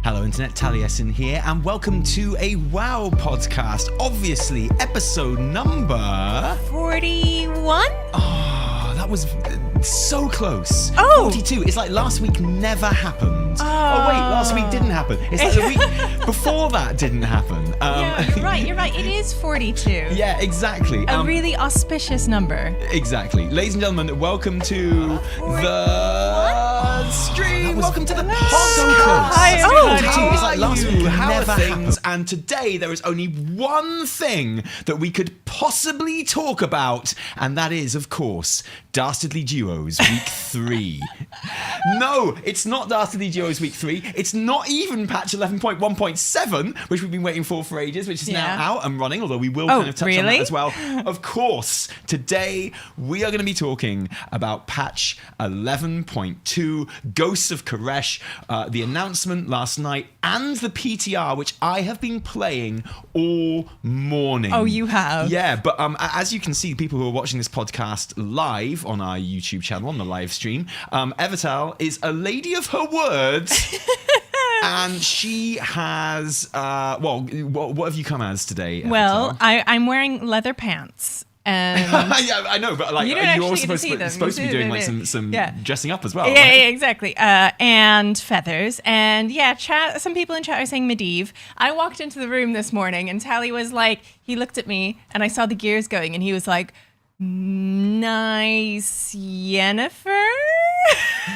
Hello Internet, Taliesin here, and welcome to a WoW podcast. Obviously, episode number... 41? Oh, that was so close. Oh! 42. It's like last week never happened. Oh wait, last week didn't happen. It's like the week before that didn't happen. Yeah, you're right. It is 42. Yeah, exactly. A really auspicious number. Exactly. Ladies and gentlemen, welcome to the stream. Welcome to the podcast. Hi, everybody. It's like last week How are never things? happened. And today there is only one thing that we could possibly talk about, and that is, of course, Dastardly Duos Week 3. No, it's not Dastardly Duos Week 3. It's not even patch 11.1.7, which we've been waiting for ages, which is now out and running, although we will kind of touch on that as well. Of course, today we are going to be talking about patch 11.2, Ghosts of Koresh, the announcement last night, and the PTR, which I have been playing all morning. Oh, you have? Yeah, but as you can see, people who are watching this podcast live on our YouTube channel, on the live stream, Ethereal is a lady of her words. And she has, what have you come as today, Ethereal? Well, I'm wearing leather pants. And yeah, I know, but like, you don't you're actually also get to see them. supposed to be doing like some dressing up as well. Yeah, right? yeah, exactly. And feathers. And yeah, some people in chat are saying Medivh. I walked into the room this morning and Tally was like, he looked at me and I saw the gears going and he was like, nice Yennefer?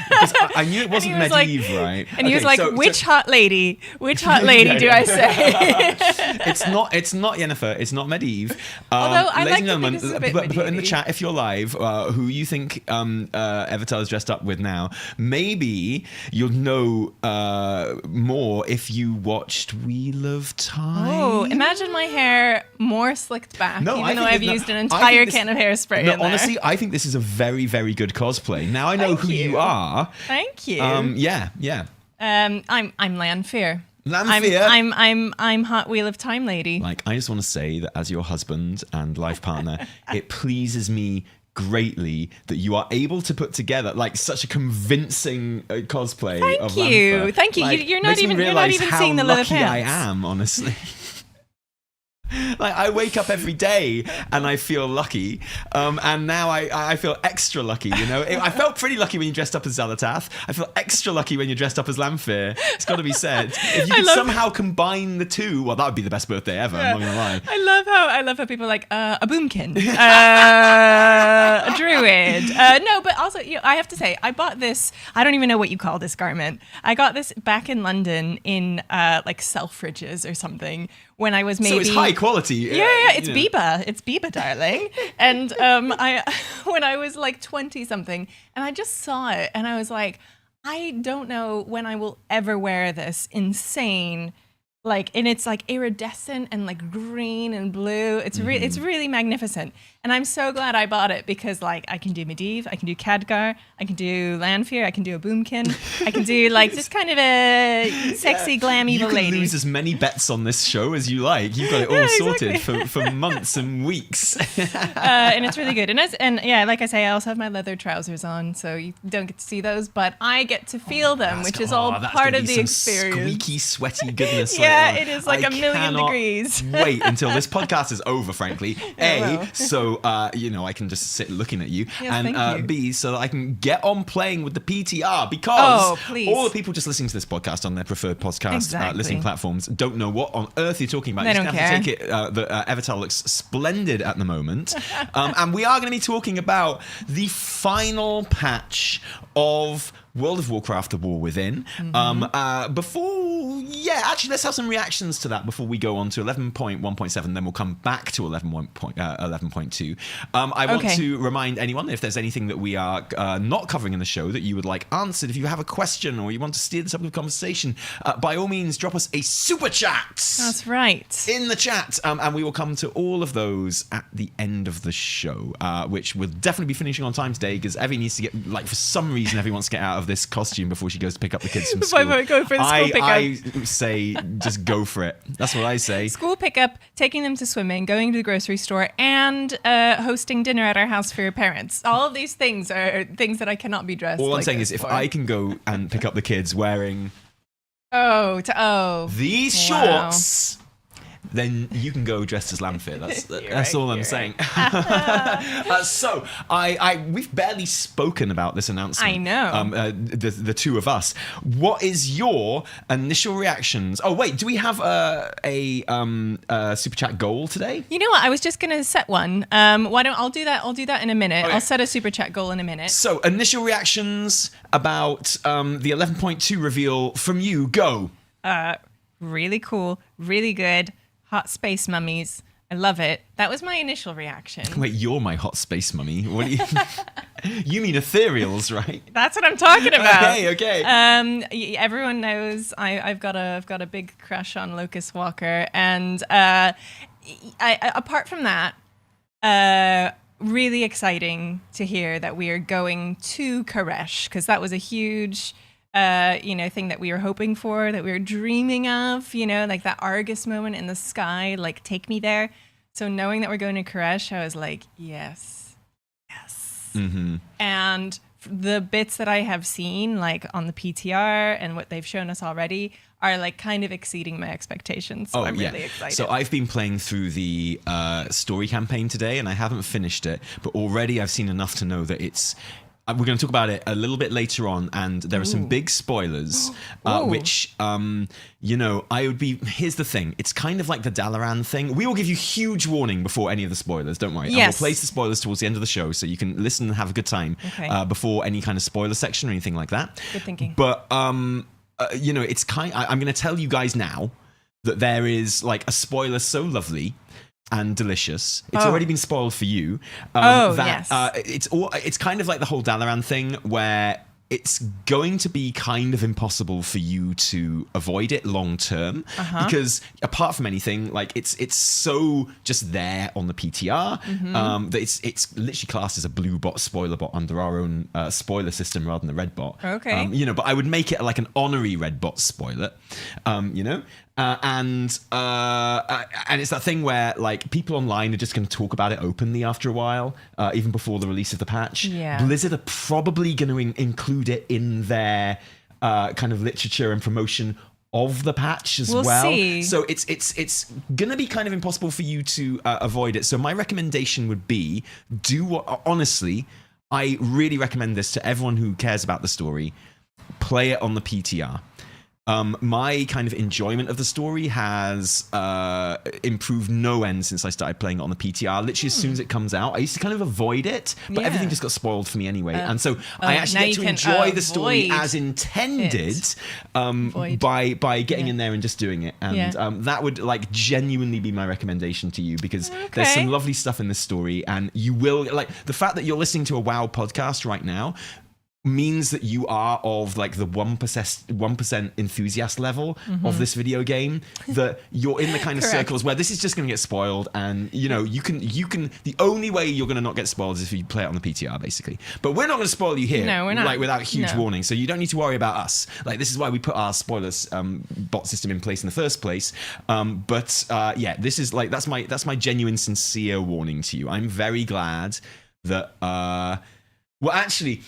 Because I knew it wasn't Medivh, right? And he was like, which hot lady do I say? It's not Yennefer, it's not Medivh. Although I ladies like and to gentlemen, think this is a bit put in the Medivh-y. chat if you're live, who you think Ethereal is dressed up with now. Maybe you'll know more if you watched Wheel of Time. Oh, imagine my hair more slicked back, No, even though I've used an I entire think this- can of hairspray No, in there. honestly, I think this is a very, very good cosplay. Now I know Thank who you you. are. Thank you. Yeah. I'm Lanfear. Lanfear. I'm Hot Wheel of Time lady. Like, I just want to say that as your husband and life partner, it pleases me greatly that you are able to put together like such a convincing cosplay of Lanfear. Thank you. Like, You're not makes me even realise how seeing the leather lucky pants. I am, honestly. Like, I wake up every day and I feel lucky, and now I feel extra lucky, you know? I felt pretty lucky when you dressed up as Xalatath. I feel extra lucky when you're dressed up as Lanfear. It's got to be said. If you could somehow combine the two, well, that would be the best birthday ever, I'm not going to lie. I love how people are like, a boomkin, a druid. No, but also, I have to say, I bought this, I don't even know what you call this garment. I got this back in London in like Selfridges or something when I was maybe... So it's high quality. Yeah, it's Biba. It's Biba, darling. And when I was like 20 something, and I just saw it, and I was like, I don't know when I will ever wear this insane, like, and it's like iridescent and like green and blue. It's it's really magnificent, and I'm so glad I bought it because like I can do Medivh, I can do Khadgar, I can do Lanfear, I can do a boomkin, I can do like just kind of a sexy glam evil you can lady. lose as many bets on this show as you like. You've got it all sorted for months and weeks. And it's really good. And yeah, like I say, I also have my leather trousers on, so you don't get to see those, but I get to feel them, which is all part of the experience. Squeaky, sweaty goodness. Yeah, it is like I a million cannot degrees. Wait until this podcast is over, frankly. So I can just sit looking at you, Yes, and thank you. B, so that I can get on playing with the PTR, because please. all the people just listening to this podcast on their preferred podcast listening platforms don't know what on earth you're talking about. They You don't just care. have to take it that Ethereal looks splendid at the moment, and we are going to be talking about the final patch of World of Warcraft the War Within. Actually, let's have some reactions to that before we go on to 11.1.7, then we'll come back to 11.2. I want to remind anyone, if there's anything that we are not covering in the show that you would like answered, if you have a question or you want to steer this up with conversation, by all means, drop us a super chat. That's right. In the chat, and we will come to all of those at the end of the show, which we'll definitely be finishing on time today because Evie needs to get, like, for some reason, Evie wants to get out of this costume before she goes to pick up the kids from school. Go for the school pickup. I say, just go for it. That's what I say. School pickup, taking them to swimming, going to the grocery store, and hosting dinner at our house for your parents. All of these things are things that I cannot be dressed. All I'm like saying this is, if for. I can go and pick up the kids wearing These shorts, then you can go dressed as Lamphir. That's all I'm saying. So we've barely spoken about this announcement. I know. The two of us. What is your initial reactions? Oh wait, do we have a super chat goal today? You know what? I was just gonna set one. Why don't I'll do that? I'll do that in a minute. Okay. I'll set a super chat goal in a minute. So initial reactions about the 11.2 reveal from you. Go. Really cool. Really good. Hot space mummies. I love it. That was my initial reaction. Wait, you're my hot space mummy. What do you? You mean ethereals, right? That's what I'm talking about. Okay. Everyone knows I've got a big crush on Locust Walker, and apart from that, really exciting to hear that we are going to Koresh, because that was a huge thing that we were hoping for, that we were dreaming of, like that Argus moment in the sky, like take me there. So knowing that we're going to Koresh, I was like, yes. Mm-hmm. And the bits that I have seen, like on the PTR and what they've shown us already, are like kind of exceeding my expectations. So I'm really excited. So I've been playing through the story campaign today, and I haven't finished it, but already I've seen enough to know that it's. We're going to talk about it a little bit later on, and there are some big spoilers, which, I would be... Here's the thing. It's kind of like the Dalaran thing. We will give you huge warning before any of the spoilers, don't worry. Yes. And we'll place the spoilers towards the end of the show, so you can listen and have a good time before any kind of spoiler section or anything like that. Good thinking. But, it's kind... I'm going to tell you guys now that there is, like, a spoiler so lovely and delicious. It's already been spoiled for you. Yes. It's kind of like the whole Dalaran thing, where it's going to be kind of impossible for you to avoid it long term, because apart from anything, like it's so just there on the PTR that it's literally classed as a blue bot spoiler bot under our own spoiler system rather than the red bot. Okay. But I would make it like an honorary red bot spoiler. And it's that thing where like people online are just going to talk about it openly after a while, even before the release of the patch. Yeah. Blizzard are probably going to include it in their kind of literature and promotion of the patch as well. See. So it's going to be kind of impossible for you to avoid it. So my recommendation would be honestly, I really recommend this to everyone who cares about the story. Play it on the PTR. My kind of enjoyment of the story has improved no end since I started playing it on the PTR. Literally, as soon as it comes out, I used to kind of avoid it, but everything just got spoiled for me anyway. And so I actually get to enjoy the story as intended by getting in there and just doing it. And that would like genuinely be my recommendation to you, because there's some lovely stuff in this story, and you will like the fact that you're listening to a WoW podcast right now means that you are of like the 1% enthusiast level of this video game, that you're in the kind of circles where this is just going to get spoiled, and you can the only way you're going to not get spoiled is if you play it on the PTR basically. But we're not going to spoil you here. No, we're not. Like without huge warning, so you don't need to worry about us. Like this is why we put our spoilers bot system in place in the first place. This is like that's my genuine sincere warning to you. I'm very glad that well, actually,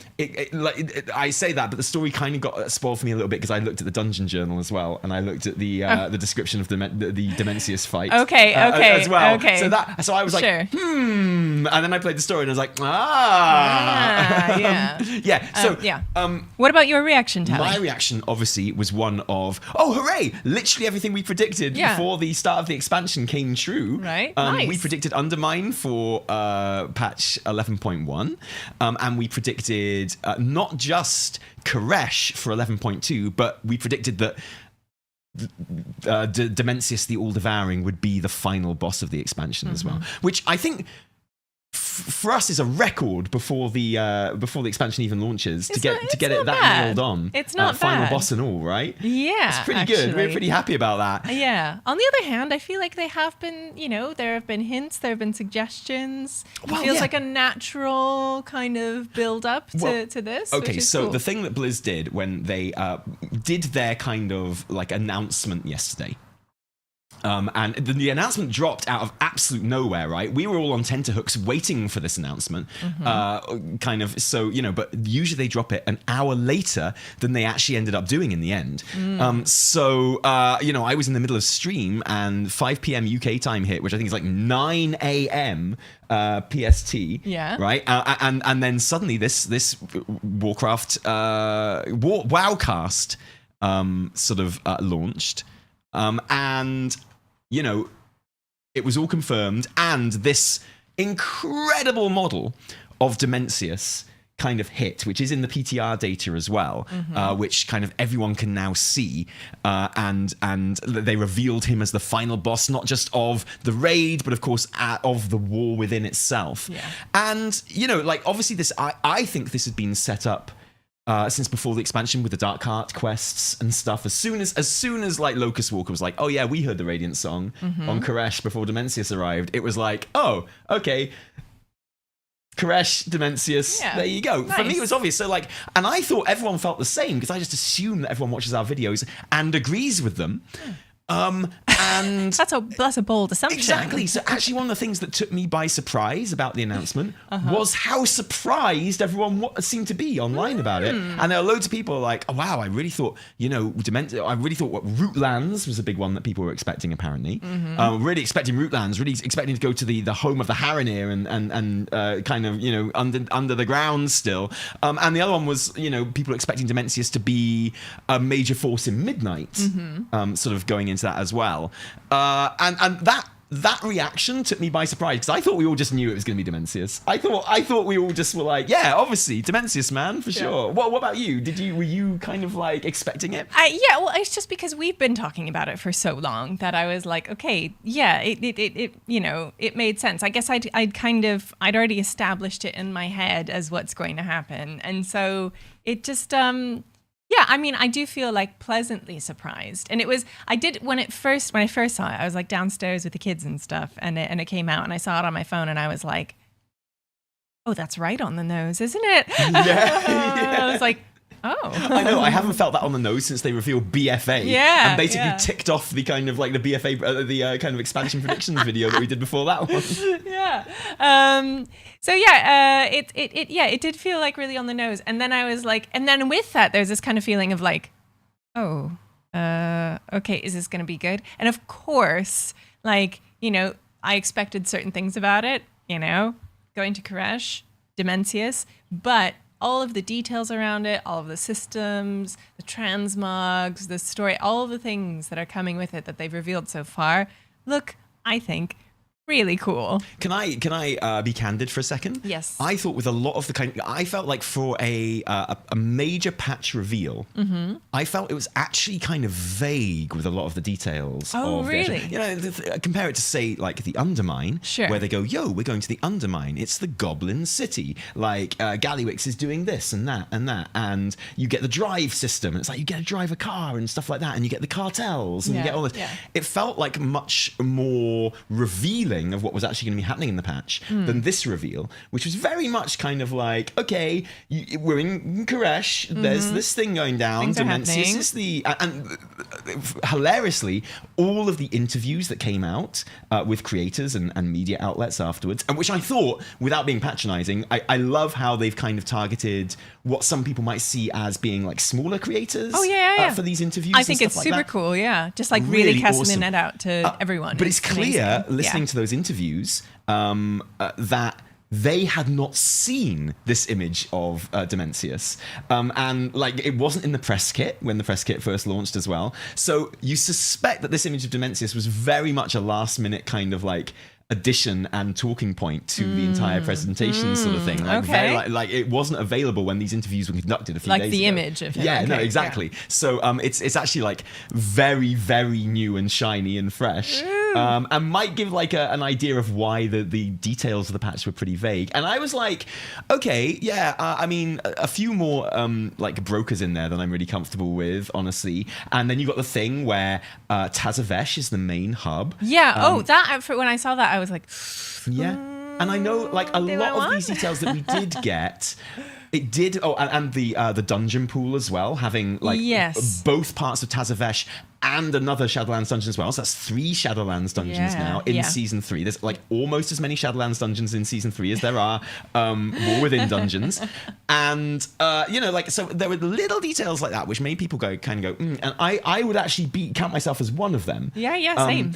I say that, but the story kind of got spoiled for me a little bit because I looked at the dungeon journal as well, and I looked at the description of the Dimensius fight. As well. Okay. So I was like, and then I played the story and I was like, What about your reaction, Tally? My reaction, obviously, was one of, oh, hooray! Literally everything we predicted before the start of the expansion came true. Right. Nice. We predicted Undermine for patch 11.1, and we predicted not just Koresh for 11.2, but we predicted that Dimensius the All-Devouring would be the final boss of the expansion as well, which I think for us is a record before the expansion even launches to get it that nailed on. It's not final bad. boss and all, right? Yeah, it's pretty good. We're pretty happy about that. Yeah. On the other hand, I feel like they have been, there have been hints, there have been suggestions. It feels like a natural kind of build up to this. Okay, which is so cool. the thing that Blizz did when they did their kind of like announcement yesterday And the announcement dropped out of absolute nowhere, right? We were all on tenterhooks waiting for this announcement, but usually they drop it an hour later than they actually ended up doing in the end. I was in the middle of stream and 5 p.m. UK time hit, which I think is like 9 a.m. PST. Yeah. Right. And then suddenly this Warcraft Wowcast launched. It was all confirmed, and this incredible model of Dimensius kind of hit, which is in the PTR data as well, which kind of everyone can now see. And they revealed him as the final boss, not just of the raid, but of course of the war within itself. Yeah. And, obviously this, I think this had been set up since before the expansion with the Dark Heart quests and stuff. As soon as like Locust Walker was like, oh yeah, we heard the Radiant song on Koresh before Dimensius arrived, it was like, oh, okay, Koresh, Dimensius, there you go. Nice. For me, it was obvious. So and I thought everyone felt the same because I just assume that everyone watches our videos and agrees with them. And that's a bold assumption. Exactly. So actually one of the things that took me by surprise about the announcement was how surprised everyone seemed to be online about it. And there are loads of people like, oh, wow, I really thought, what Rootlands was a big one that people were expecting, apparently. Really expecting Rootlands, really expecting to go to the home of the Haranir and under the ground still. And the other one was, people expecting Dimensius to be a major force in Midnight, sort of going into that as well. And that reaction took me by surprise because I thought we all just knew it was going to be Dimensius. I thought we all just were like, yeah, obviously Dimensius, man, for sure. What about you? Were you kind of like expecting it? Well, it's just because we've been talking about it for so long that I was like, okay, yeah, it made sense. I guess I'd already established it in my head as what's going to happen, and so it just yeah, I mean, I do feel like pleasantly surprised. And when I first saw it, I was like downstairs with the kids and stuff, and it came out, and I saw it on my phone, and I was like, oh, that's right on the nose, isn't it? Yeah. I was like, oh. I know, I haven't felt that on the nose since they revealed BFA. Yeah. And basically ticked off the kind of like the BFA, the kind of expansion predictions video that we did before that one. Yeah. It did feel like really on the nose. And then I was like, and then with that, there's this kind of feeling of like, oh, okay, is this going to be good? And of course, I expected certain things about it, going to Koresh, Dimensius, but all of the details around it, all of the systems, the transmogs, the story, all of the things that are coming with it that they've revealed so far, look, I think, really cool. Can I be candid for a second? Yes. I thought with a lot of I felt like for a major patch reveal, I felt it was actually kind of vague with a lot of the details. Oh, really? Compare it to say like the Undermine, sure, where they go, yo, we're going to the Undermine. It's the Goblin City. Like Gallywix is doing this and that, and you get the drive system. It's like you get to drive a car and stuff like that, and you get the cartels and you get all this. Yeah. It felt like much more revealing of what was actually going to be happening in the patch than this reveal, which was very much kind of like, okay, we're in Koresh, there's this thing going down, Dimensius is and hilariously, all of the interviews that came out with creators and media outlets afterwards, and which I thought, without being patronizing, I love how they've kind of targeted what some people might see as being like smaller creators for these interviews. I think it's super cool, just like really casting awesome. the net out to everyone. But it's clear, listening to those interviews, that they had not seen this image of Dimensius. And like it wasn't in the press kit when the press kit first launched as well. So you suspect that this image of Dimensius was very much a last minute kind of like addition and talking point to the entire presentation sort of thing. Like, very, like it wasn't available when these interviews were conducted a few days ago. Like the image of him. Yeah, no, exactly. Yeah. So it's actually like very, very new and shiny and fresh. And might give like an idea of why the details of the patch were pretty vague. And I was like, okay, I mean, a few more like brokers in there than I'm really comfortable with, honestly. And then you got the thing where Tazavesh is the main hub. Yeah. When I saw that, I was like, yeah. And I know like a lot of these details that we did get It did. Oh, and the dungeon pool as well, having like Yes. both parts of Tazavesh and another Shadowlands dungeon as well. So that's 3 Shadowlands dungeons now in season 3. There's like almost as many Shadowlands dungeons in season 3 as there are War Within dungeons. And so there were little details like that which made people go. And I would actually count myself as one of them. Yeah, same.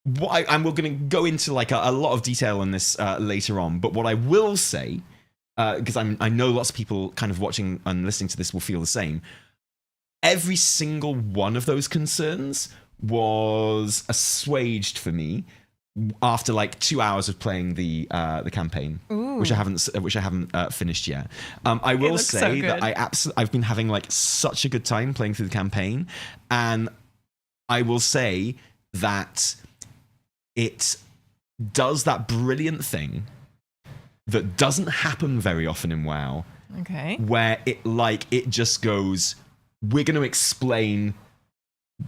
And we're going to go into like a lot of detail on this later on. But what I will say, because I know lots of people kind of watching and listening to this will feel the same. Every single one of those concerns was assuaged for me after like 2 hours of playing the campaign, which I haven't finished yet. I will say that I've been having like such a good time playing through the campaign, and I will say that it does that brilliant thing that doesn't happen very often in WoW. Okay. Where it just goes, we're going to explain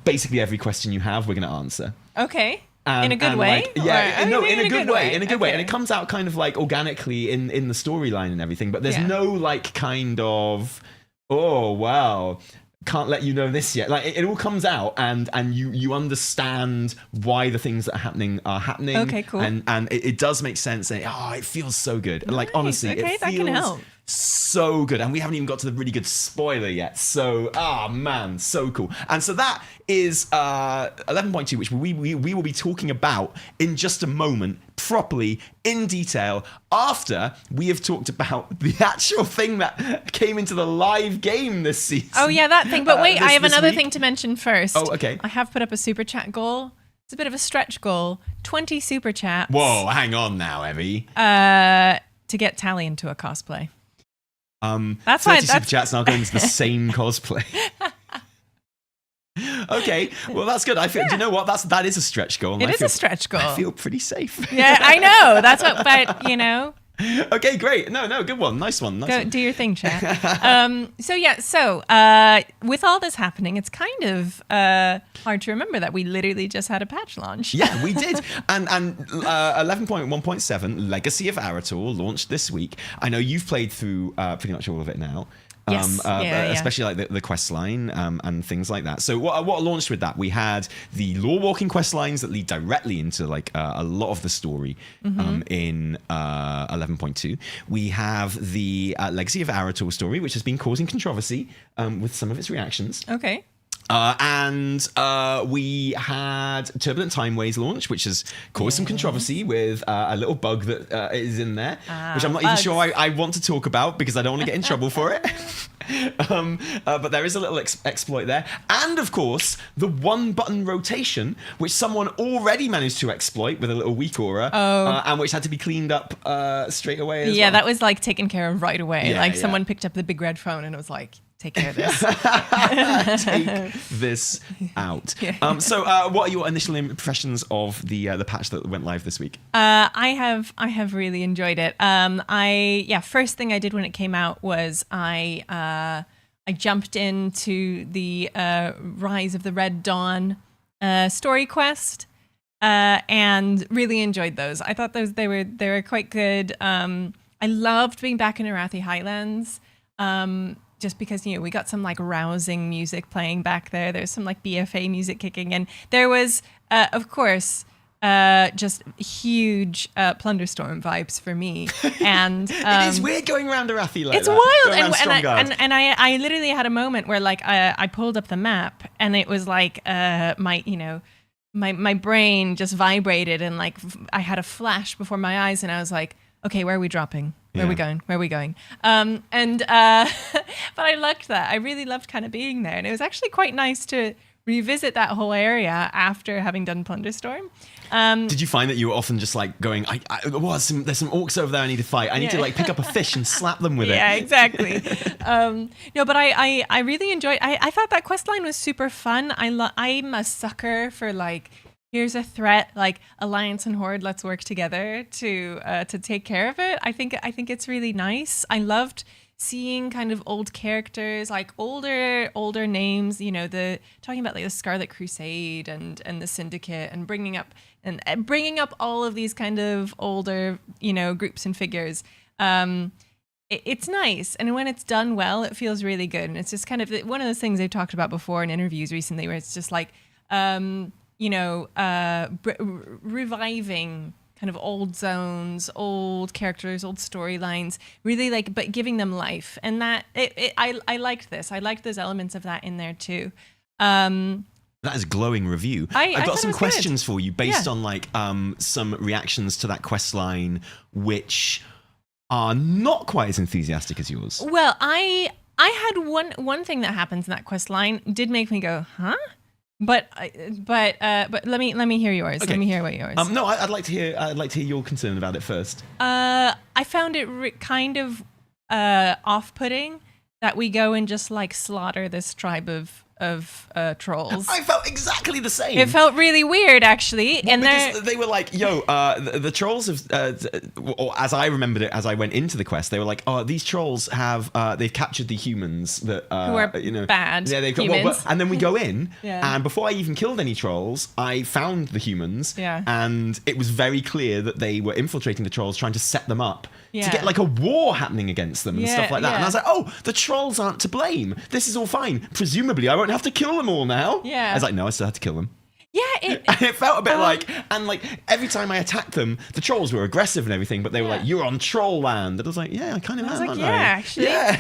basically every question you have, we're going to answer. Okay. In a good way? In a good way. In a good way. And it comes out kind of like organically in the storyline and everything, but there's no like kind of, oh, wow, can't let you know this yet. Like it all comes out and you understand why the things that are happening. Okay, cool. And it does make sense. And it feels so good. Nice. Like honestly, okay, it that can help. feels so good. And we haven't even got to the really good spoiler yet. So, man, so cool. And so that is 11.2, which we will be talking about in just a moment, properly, in detail, after we have talked about the actual thing that came into the live game this season. Oh, yeah, that thing. But wait, I have another week. thing to mention first. Oh, okay. I have put up a super chat goal. It's a bit of a stretch goal. 20 super chats. Whoa, hang on now, Evie. To get Tally into a cosplay. That's 30 super chats and I'll go into the same cosplay. Okay, well that's good. I feel. Do you know what? That is a stretch goal. It is a stretch goal. I feel pretty safe. Yeah, I know. That's what. But you know. Okay, great. No, good one. Nice one. Go do your thing, chat. So with all this happening, it's kind of hard to remember that we literally just had a patch launch. Yeah, we did. And 11.1.7 Legacy of Arator launched this week. I know you've played through pretty much all of it now. Yes. Especially like the quest line and things like that. So what launched with that? We had the lore walking quest lines that lead directly into like a lot of the story in 11.2. We have the Legacy of Arator story, which has been causing controversy with some of its reactions. Okay. And we had Turbulent Timeways launch, which has caused some controversy with a little bug that is in there, which I'm not even sure I want to talk about because I don't want to get in trouble for it. But there is a little exploit there. And of course, the one button rotation, which someone already managed to exploit with a little weak aura, and which had to be cleaned up straight away as well. That was like taken care of right away. Someone picked up the big red phone and it was like, take care of this. Take this out. So what are your initial impressions of the patch that went live this week? I have really enjoyed it. First thing I did when it came out was I jumped into the Rise of the Red Dawn story quest and really enjoyed those. I thought they were quite good. I loved being back in Arathi Highlands. Just because, we got some like rousing music playing back there. There's some like BFA music kicking in. There was, of course, just huge Plunderstorm vibes for me. And it is weird going around Arathi like it's that. Wild. And I literally had a moment where like I pulled up the map and it was like my brain just vibrated and like I had a flash before my eyes and I was like, okay, where are we dropping? Where are we going? Where are we going? But I loved that. I really loved kind of being there. And it was actually quite nice to revisit that whole area after having done Plunderstorm. Did you find that you were often just like going, there's some orcs over there I need to fight. I need to like pick up a fish and slap them with it. Yeah, exactly. No, but I really enjoyed, I thought that quest line was super fun. I'm a sucker for like, here's a threat, like Alliance and Horde, let's work together to take care of it. I think it's really nice. I loved seeing kind of old characters, like older names, talking about like the Scarlet Crusade and the Syndicate and bringing up all of these kind of older, groups and figures. it's nice, and when it's done well, it feels really good. And it's just kind of one of those things they've talked about before in interviews recently, where it's just like, reviving kind of old zones, old characters, old storylines, really like, but giving them life. And that I liked this. I liked those elements of that in there too. That is a glowing review. I've got some questions for you based on like some reactions to that quest line, which are not quite as enthusiastic as yours. Well, I had one thing that happens in that quest line did make me go, huh? But let me hear yours. Okay. Let me hear what yours. No, I'd like to hear your concern about it first. I found it kind of off-putting that we go and just like slaughter this tribe of trolls. I felt exactly the same. It felt really weird, actually. Well, and because they were like, "Yo, the trolls have," or as I remembered it, as I went into the quest, they were like, "Oh, these trolls have they've captured the humans that who are bad." Yeah, they've got. Humans. And then we go in, Yeah. and before I even killed any trolls, I found the humans, and it was very clear that they were infiltrating the trolls, trying to set them up. To get like a war happening against them and stuff like that. And I was like, oh, the trolls aren't to blame. This is all fine. Presumably, I won't have to kill them all now. Yeah. I was like, no, I still had to kill them. Yeah, it felt a bit like every time I attacked them, the trolls were aggressive and everything, but they were like, "You're on troll land," and I was like, "Yeah, I kind of am." I was like, aren't "Yeah, I?" actually, yeah,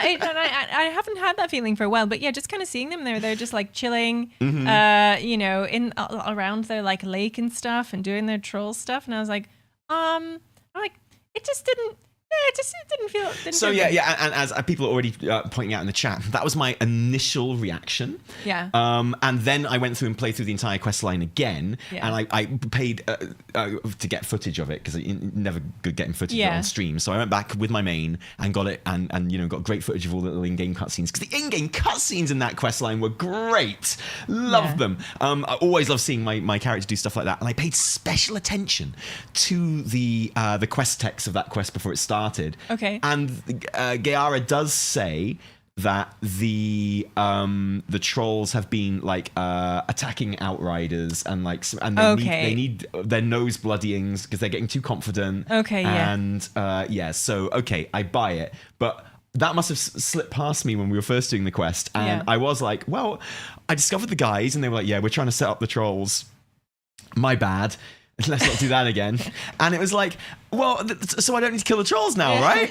and I haven't had that feeling for a while, but yeah, just kind of seeing them there, they're just like chilling, in around their like lake and stuff, and doing their troll stuff, and I was like, it just didn't. Yeah, it didn't feel. So yeah, and as people are already pointing out in the chat, that was my initial reaction. Yeah. And then I went through and played through the entire quest line again, and I paid to get footage of it because never good getting footage of it on stream. So I went back with my main and got it, and got great footage of all the in-game cutscenes because the in-game cutscenes in that quest line were great. Loved them. I always love seeing my character do stuff like that, and I paid special attention to the quest text of that quest before it started. Okay. And Gaara does say that the trolls have been like attacking outriders and like they need their nose bloodyings because they're getting too confident. Okay. Yeah. And so I buy it, but that must have slipped past me when we were first doing the quest, and I was like, well, I discovered the guys, and they were like, yeah, we're trying to set up the trolls. My bad. Let's not do that again. And it was like, well, so I don't need to kill the trolls now, right?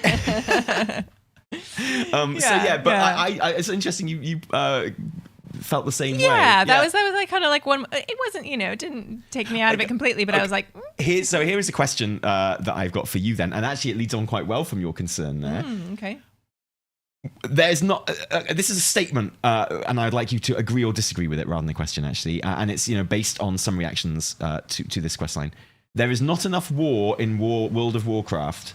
It's interesting you felt the same way. Yeah, that was like kind of like one. It wasn't, it didn't take me out of it completely, but I was like, here is a question that I've got for you then, and actually it leads on quite well from your concern there. Okay. There's not. This is a statement, and I'd like you to agree or disagree with it rather than a question, actually. And it's based on some reactions to this questline. There is not enough war in World of Warcraft.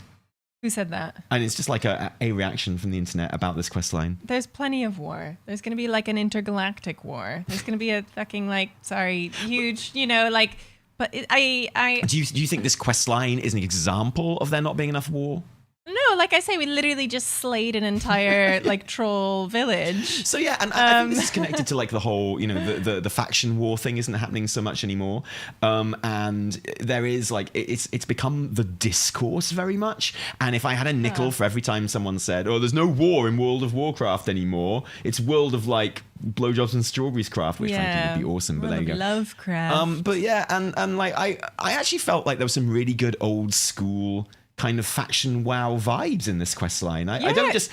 Who said that? And it's just like a reaction from the internet about this questline. There's plenty of war. There's going to be like an intergalactic war. There's going to be a fucking huge, But I. Do you think this questline is an example of there not being enough war? No, like I say, we literally just slayed an entire troll village. So yeah, and I think this is connected to like the whole, the faction war thing isn't happening so much anymore, and there is like it's become the discourse very much. And if I had a nickel for every time someone said, "Oh, there's no war in World of Warcraft anymore," it's World of like blowjobs and strawberries craft, which frankly would be awesome. But there you go. Lovecraft. But yeah, and like I actually felt like there was some really good old school kind of faction WoW vibes in this quest line. I don't just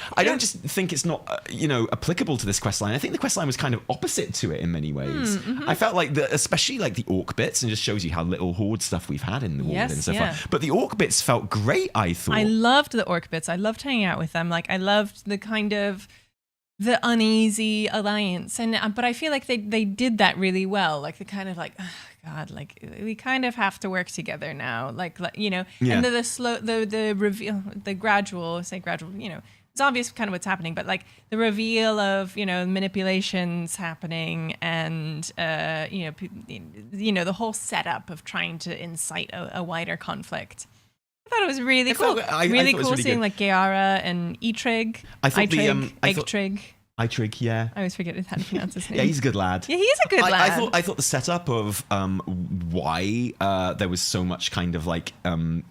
think it's not applicable to this quest line. I think the quest line was kind of opposite to it in many ways. I felt like especially like the orc bits, and it just shows you how little horde stuff we've had in the War Within so far. But the orc bits felt great, I thought. I loved the orc bits. I loved hanging out with them. Like I loved the kind of the uneasy alliance, but I feel like they did that really well. Like the kind of like, oh God, like we kind of have to work together now. And the slow, the reveal, the gradual, it's obvious kind of what's happening, but like the reveal of manipulations happening, and the whole setup of trying to incite a wider conflict. I thought it was really cool. Really cool seeing like Gaara and Eitrig. Eitrig, yeah. I always forget how to pronounce his name. Yeah, he's a good lad. Yeah, he is a good lad. I thought the setup of why there was so much kind of like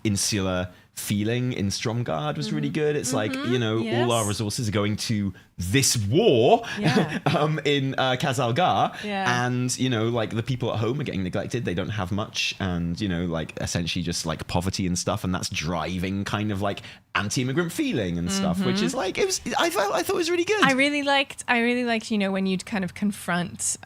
insular feeling in Stromgarde was really good. It's like, you know, Yes. all our resources are going to this war in Khazalgar, and, you know, like the people at home are getting neglected. They don't have much, and, you know, like essentially just like poverty and stuff, and that's driving kind of like anti-immigrant feeling and stuff, which is like, I thought it was really good. I really liked, you know, when you'd kind of confront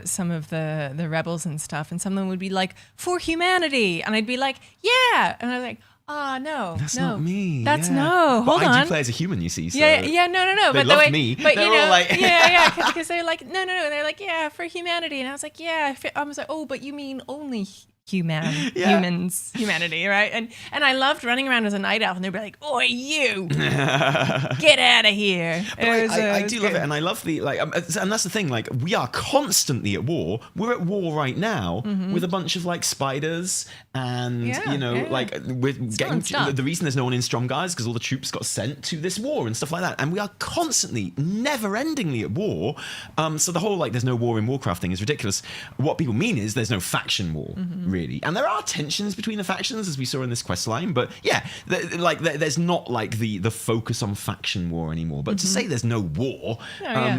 some of the rebels and stuff, and someone would be like, "For humanity," and I'd be like, "Yeah," and I'm like, no, That's no, not me. That's yeah. no. But Hold I on. do play as a human, you see. So No. They But loved me. But They're you know, all like, because they're like, no. They're like, yeah, for humanity, and I was like, yeah. I was like, oh, but you mean only humanity, right? And I loved running around as a night elf, and they'd be like, "Oh, you, get out of here!" I do love it, and I love the like, and that's the thing. Like, we are constantly at war. We're at war right now with a bunch of like spiders, and you know, like we're getting. The reason there's no one in Stromgarde is because all the troops got sent to this war and stuff like that, and we are constantly, never-endingly at war. So the whole like, there's no war in Warcraft thing is ridiculous. What people mean is there's no faction war. Really, and there are tensions between the factions, as we saw in this quest line, but there's not like the focus on faction war anymore. But to say there's no war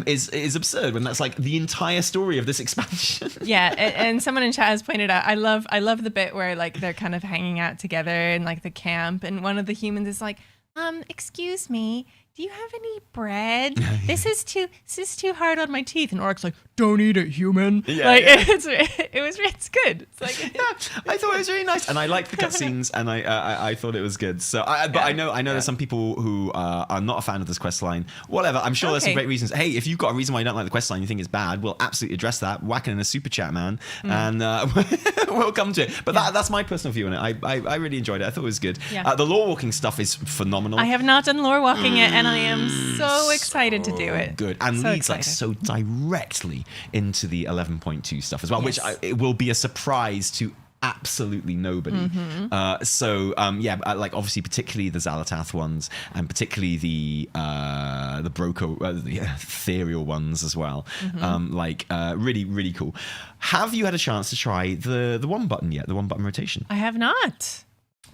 is absurd when that's like the entire story of this expansion. And someone in chat has pointed out, I love the bit where like they're kind of hanging out together in like the camp, and one of the humans is like, excuse me, do you have any bread? This is too hard on my teeth. And Orc's like, don't eat it, human. It's good. It's like, I thought it was really nice, and I liked the cutscenes, and I thought it was good. So, I know there's some people who are not a fan of this quest line. Whatever, I'm sure there's some great reasons. Hey, if you've got a reason why you don't like the quest line, you think it's bad, we'll absolutely address that. Whack it in a super chat, man, and we'll come to it. But that's my personal view on it. I really enjoyed it. I thought it was good. The lore walking stuff is phenomenal. I have not done lore walking it, and I am so excited to do it. Good, and leads like so directly into the 11.2 stuff as well, which it will be a surprise to absolutely nobody. Like obviously particularly the Xalatath ones, and particularly the the Ethereal ones as well. Really, really cool. Have you had a chance to try the one button yet? The one button rotation? I have not.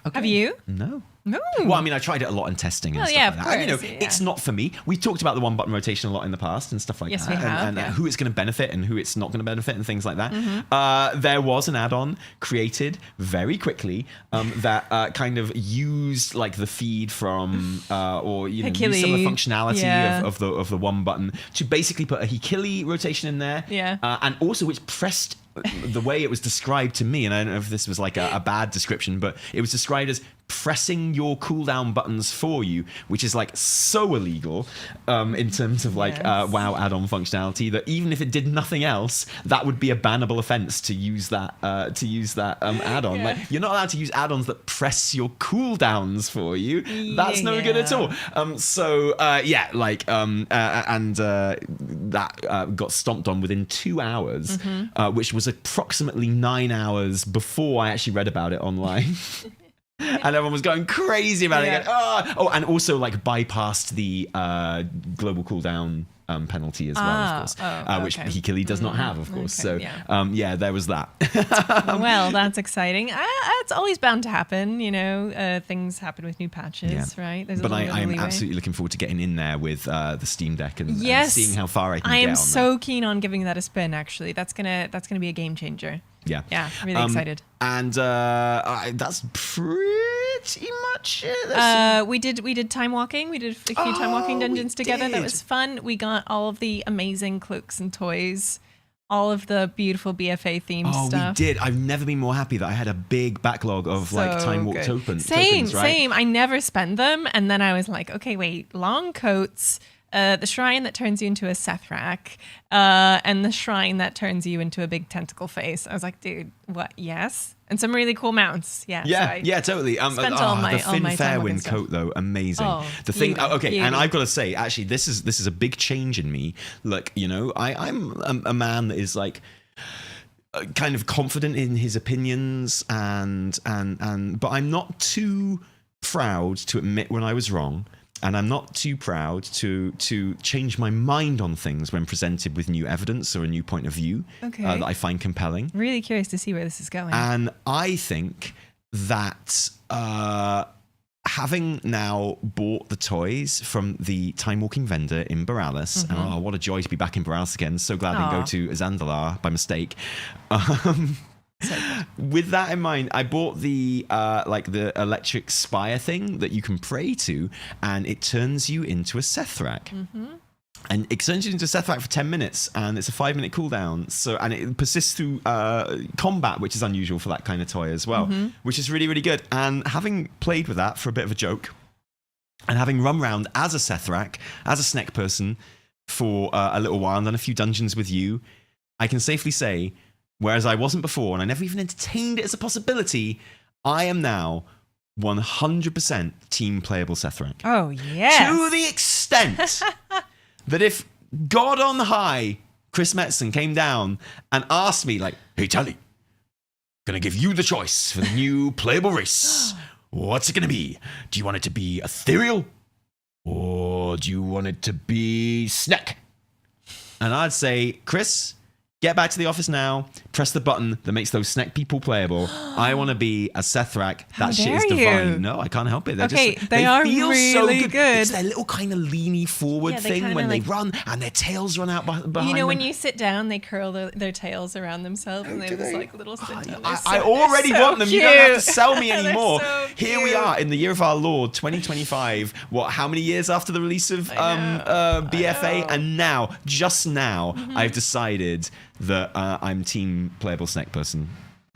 Okay. Have you? No. No. Well, I mean, I tried it a lot in testing and stuff like that. Course, and, you know, it's not for me. We talked about the one button rotation a lot in the past and stuff like that. Yes, we have. And who it's going to benefit and who it's not going to benefit and things like that. There was an add-on created very quickly that kind of used like the feed from or you know used some of the functionality of the one button to basically put a Hikili rotation in there. And also which pressed the way it was described to me, and I don't know if this was like a bad description, but it was described as pressing your cooldown buttons for you, which is like so illegal in terms of like WoW add-on functionality, that even if it did nothing else, that would be a bannable offense to use that add-on. Like, you're not allowed to use add-ons that press your cooldowns for you. That's no good at all. That got stomped on within 2 hours, which was approximately 9 hours before I actually read about it online. And everyone was going crazy about it. Going, and also like bypassed the global cooldown penalty as well, of course, which Hikili does not have, of course. There was that. Well, that's exciting. It's always bound to happen, you know. Things happen with new patches, right? But I am absolutely looking forward to getting in there with the Steam Deck and seeing how far I can get on that. I am so keen on giving that a spin, actually. That's gonna be a game changer. Yeah, really excited. And that's pretty much it. We did time walking. We did a few time walking dungeons together. That was fun. We got all of the amazing cloaks and toys, all of the beautiful BFA themed stuff. We did. I've never been more happy that I had a big backlog of like time walk tokens. Same. Right? I never spend them, and then I was like, okay, wait, long coats. The shrine that turns you into a Sethrak, and the shrine that turns you into a big tentacle face. I was like, dude, what? Yes. And some really cool mounts. Yeah, totally. The Finn Fairwind coat, though, amazing. And I've got to say, actually, this is a big change in me. Look, you know, I'm a man that is like kind of confident in his opinions, but I'm not too proud to admit when I was wrong. And I'm not too proud to change my mind on things when presented with new evidence or a new point of view that I find compelling. Really curious to see where this is going. And I think that having now bought the toys from the time walking vendor in Borealis, and oh, what a joy to be back in Borealis again. So glad I didn't go to Zandalar by mistake. With that in mind, I bought the the electric spire thing that you can pray to, and it turns you into a Sethrak. And it turns you into a Sethrak for 10 minutes, and it's a 5-minute cooldown. So, and it persists through combat, which is unusual for that kind of toy as well, which is really, really good. And having played with that for a bit of a joke, and having run around as a Sethrak, as a Snek person for a little while, and done a few dungeons with you, I can safely say, whereas I wasn't before, and I never even entertained it as a possibility, I am now 100% team playable Sethrak. Oh, yes. To the extent that if God on high, Chris Metzen, came down and asked me, like, hey, Tally, gonna give you the choice for the new playable race. What's it gonna be? Do you want it to be Ethereal? Or do you want it to be Snek? And I'd say, Chris, get back to the office now. Press the button that makes those Snek people playable. I want to be a Sethrak. How That shit is dare divine. you? No, I can't help it. They are feel really so good. It's their little kind of leany forward Yeah, they thing kinda when they like- run and their tails run out behind You know, when them. you sit down, they curl their tails around themselves, and they have this like little sit down. I already want them. You don't have to sell me They're anymore. so Here we cute. are in the year of our Lord, 2025. What? How many years after the release of BFA? And now, just now, I've decided that I'm team playable Snek person.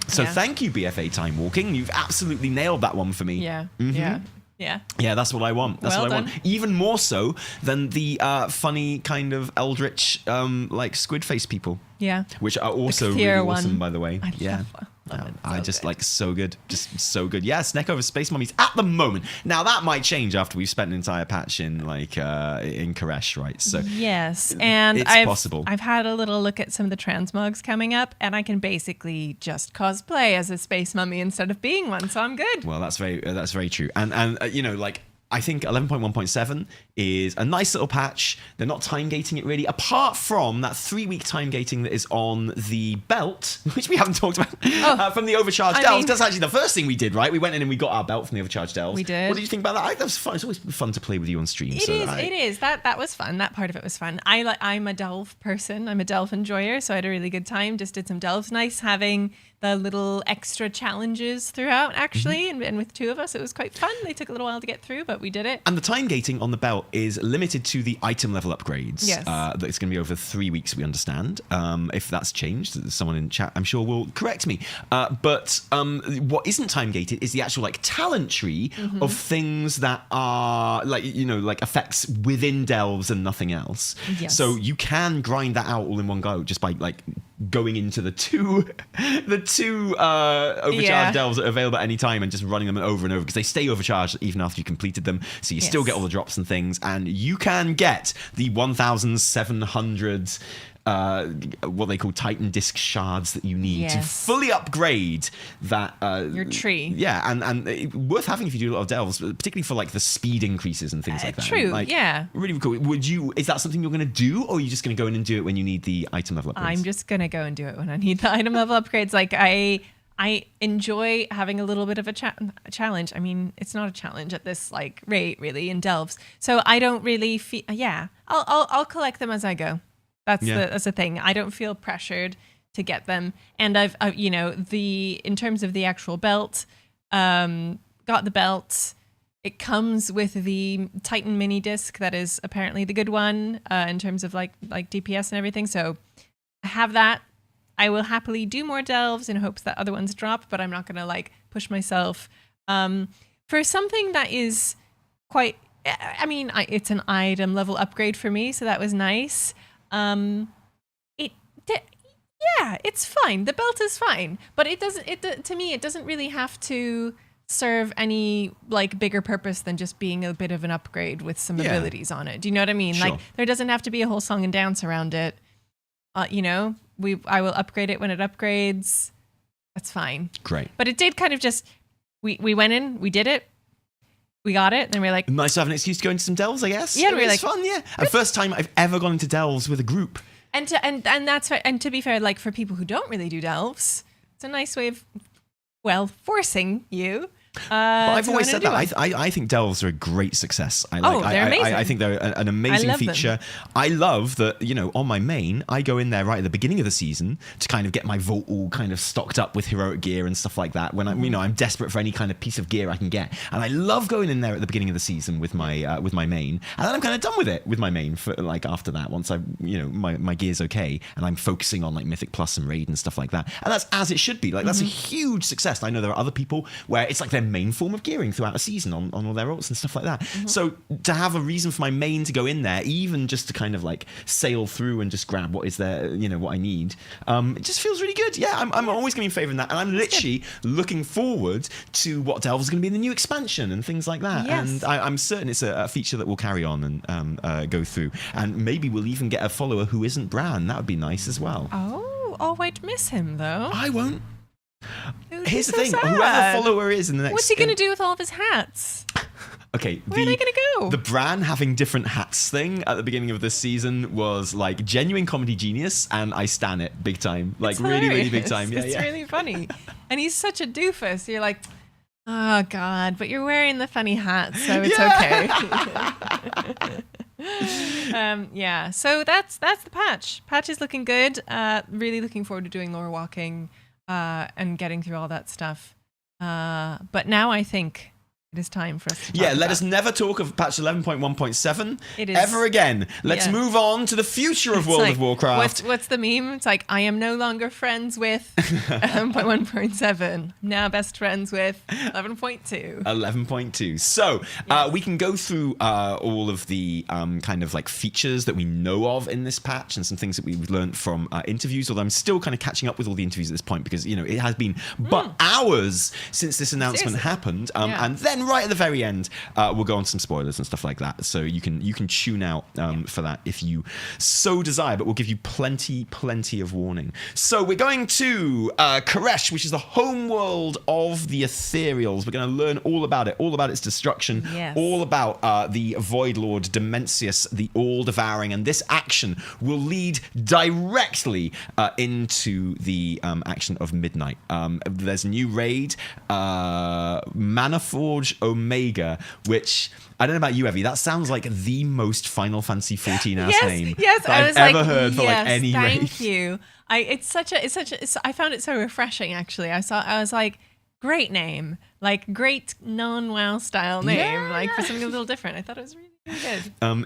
So Yeah. thank you, BFA Time Walking. You've absolutely nailed that one for me. Yeah, yeah. Yeah, that's what I want. That's Well what I done. want. Even more so than the funny kind of eldritch, like squid face people. Yeah. Which are also really Cthulhu awesome, one. by the way. I Yeah. love it. I So just good. like so good. Just so good. Yeah, Snek over Space Mummies at the moment. Now that might change after we've spent an entire patch in in Koresh, right? So Yes, and it's I've possible. I've had a little look at some of the transmogs coming up, and I can basically just cosplay as a space mummy instead of being one, so I'm good. well, that's very true. And you know, like I think 11.1.7 is a nice little patch. They're not time gating it really, apart from that 3-week time gating that is on the belt, which we haven't talked about, from the overcharged I delves. mean- That's actually the first thing we did, right? We went in and we got our belt from the overcharged delves. We did. What did you think about that? That was fun. It's always fun to play with you on stream. It is. That was fun. That part of it was fun. I'm a delve person. I'm a delve enjoyer, so I had a really good time. Just did some delves. Nice having the little extra challenges throughout, actually. And with two of us, it was quite fun. They took a little while to get through, but we did it. And the time gating on the belt is limited to the item level upgrades. Yes. That it's going to be over 3 weeks, we understand. If that's changed, someone in chat, I'm sure, will correct me. But what isn't time gated is the actual like talent tree of things that are like, you know, like effects within delves and nothing else. Yes. So you can grind that out all in one go just by like going into the two overcharged delves that are available at any time and just running them over and over because they stay overcharged even after you completed them, so you still get all the drops and things, and you can get the 1,700 what they call Titan disc shards that you need to Yes. fully upgrade that Your tree. Yeah, and worth having if you do a lot of delves, particularly for like the speed increases and things like that. True, Like, yeah. really cool. Is that something you're going to do, or are you just going to go in and do it when you need the item level upgrades? I'm just gonna go and do it when I need the item level upgrades. Like I enjoy having a little bit of a challenge. I mean, it's not a challenge at this like rate really in delves. So I don't really feel. Yeah, I'll collect them as I go. That's the thing. I don't feel pressured to get them. And I've you know, in terms of the actual belt, got the belt. It comes with the Titan mini disc that is apparently the good one in terms of like DPS and everything. So I have that. I will happily do more delves in hopes that other ones drop, but I'm not going to like push myself for something that is quite. I mean, it's an item level upgrade for me, so that was nice. It's fine. The belt is fine, but it doesn't. To me, it doesn't really have to serve any like bigger purpose than just being a bit of an upgrade with some abilities on it. Do you know what I mean? Sure. Like there doesn't have to be a whole song and dance around it. You know, I will upgrade it when it upgrades. That's fine. Great. But it did kind of just we went in, we did it, we got it, and then we're like, Nice to have an excuse to go into some delves, I guess. Yeah, we're it's like, fun. Yeah, and first time I've ever gone into delves with a group. and that's right. And to be fair, like for people who don't really do delves, it's a nice way of forcing you I've always said that. I think delves are a great success. They're amazing. I think they're an amazing feature. Them. I love that, on my main, I go in there right at the beginning of the season to kind of get my vault all kind of stocked up with heroic gear and stuff like that. When I'm desperate for any kind of piece of gear I can get, and I love going in there at the beginning of the season with my main, and then I'm kind of done with it with my main for like after that. Once my gear's okay, and I'm focusing on like Mythic Plus and Raid and stuff like that, and that's as it should be. Like that's a huge success. I know there are other people where it's like their main form of gearing throughout a season on all their ults and stuff like that. So to have a reason for my main to go in there, even just to kind of like sail through and just grab what is there, what I need, it just feels really good. Yeah, I'm always going to be favouring that, and I'm literally looking forward to what delves is going to be in the new expansion and things like that. Yes. And I'm certain it's a feature that will carry on and go through, and maybe we'll even get a follower who isn't Bran. That would be nice as well. Oh, I'd miss him though. I won't. Here's the so thing: sad. whoever follower is in the next. What's he going to do with all of his hats? Okay, where are they going to go? The Bran having different hats thing at the beginning of this season was like genuine comedy genius, and I stan it big time. Like it's really, hilarious. really big time. Yeah, it's really funny, and he's such a doofus. You're like, oh god, but you're wearing the funny hat, so it's okay. So that's the patch. Patch is looking good. Really looking forward to doing lore walking and getting through all that stuff. But now I think it is time for us to talk let us never talk of patch 11.1.7 It is, ever again. Let's move on to the future of World of Warcraft. What's the meme? It's like, I am no longer friends with 11.1.7. Now best friends with 11.2. 11.2. So we can go through all of the kind of like features that we know of in this patch and some things that we've learned from interviews, although I'm still kind of catching up with all the interviews at this point because, it has been but hours since this announcement happened. And then right at the very end, we'll go on some spoilers and stuff like that. So you can tune out for that if you so desire, but we'll give you plenty of warning. So we're going to Koresh, which is the home world of the Ethereals. We're going to learn all about it, all about its destruction, all about the Void Lord Dimensius, the all-devouring, and this action will lead directly into the action of Midnight. There's a new raid, Manaforge Omega, which I don't know about you, Evie. That sounds like the most Final Fantasy 14 ass name that I've ever heard for like any raid. Thank you. I found it so refreshing. Actually, I was like, great name, like great non-WoW style name, like for something a little different. I thought it was really good.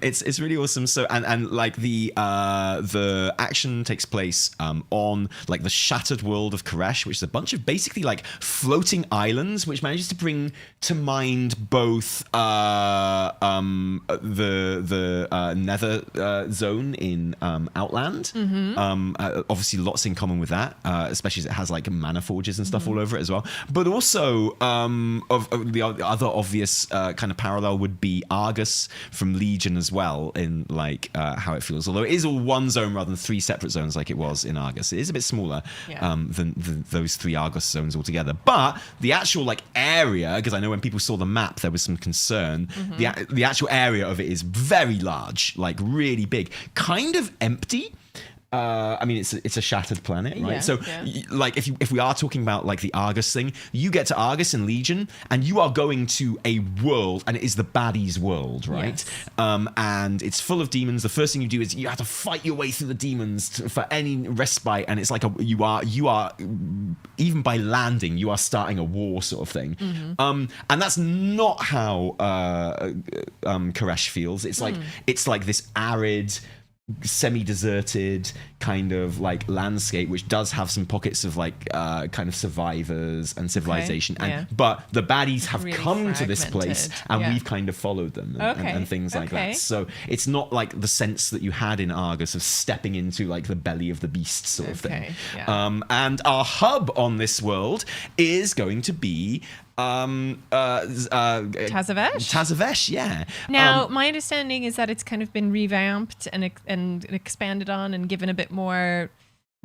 It's really awesome. So and like the action takes place on like the shattered world of Koresh, which is a bunch of basically like floating islands, which manages to bring to mind both the Nether zone in Outland. Obviously, lots in common with that, especially as it has like mana forges and stuff all over it as well. But also, of the other obvious kind of parallel would be Argus from Legion as well, in like how it feels, although it is all one zone rather than three separate zones like it was in Argus. It is a bit smaller than those three Argus zones altogether, but the actual like area, because I know when people saw the map there was some concern, the actual area of it is very large, like really big, kind of empty. I mean, it's a shattered planet, right? Like if we are talking about like the Argus thing, you get to Argus in Legion, and you are going to a world, and it is the baddies world, right? And it's full of demons. The first thing you do is you have to fight your way through the demons for any respite, and it's like you are even by landing, you are starting a war sort of thing. And that's not how Koresh feels. It's like this arid, semi-deserted kind of like landscape, which does have some pockets of like kind of survivors and civilization, but the baddies have really come to this place, and we've kind of followed them and things like that. So it's not like the sense that you had in Argus of stepping into like the belly of the beast sort of thing. And our hub on this world is going to be Tazavesh, yeah. Now, my understanding is that it's kind of been revamped and expanded on and given a bit more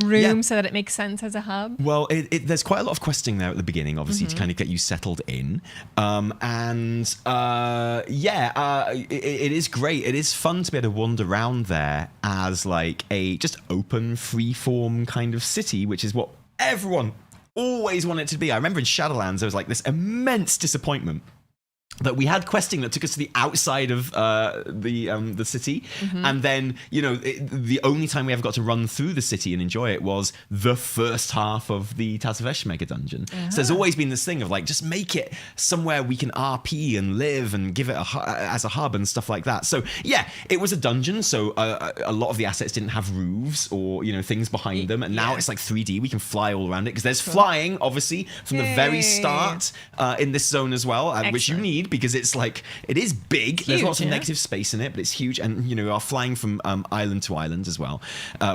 room so that it makes sense as a hub. Well, there's quite a lot of questing there at the beginning, obviously, to kind of get you settled in. It is great. It is fun to be able to wander around there as like a just open, free-form kind of city, which is what everyone always wanted it to be. I remember in Shadowlands, there was like this immense disappointment that we had questing that took us to the outside of the city, and then the only time we ever got to run through the city and enjoy it was the first half of the Tazavesh mega dungeon. So there's always been this thing of like, just make it somewhere we can RP and live and give it as a hub and stuff like that. So yeah, it was a dungeon, so a lot of the assets didn't have roofs or things behind them, and now it's like 3D. We can fly all around it because there's flying obviously from the very start in this zone as well, which you need. Because it's like, it is big. There's lots of negative space in it, but it's huge. And, you are flying from island to island as well,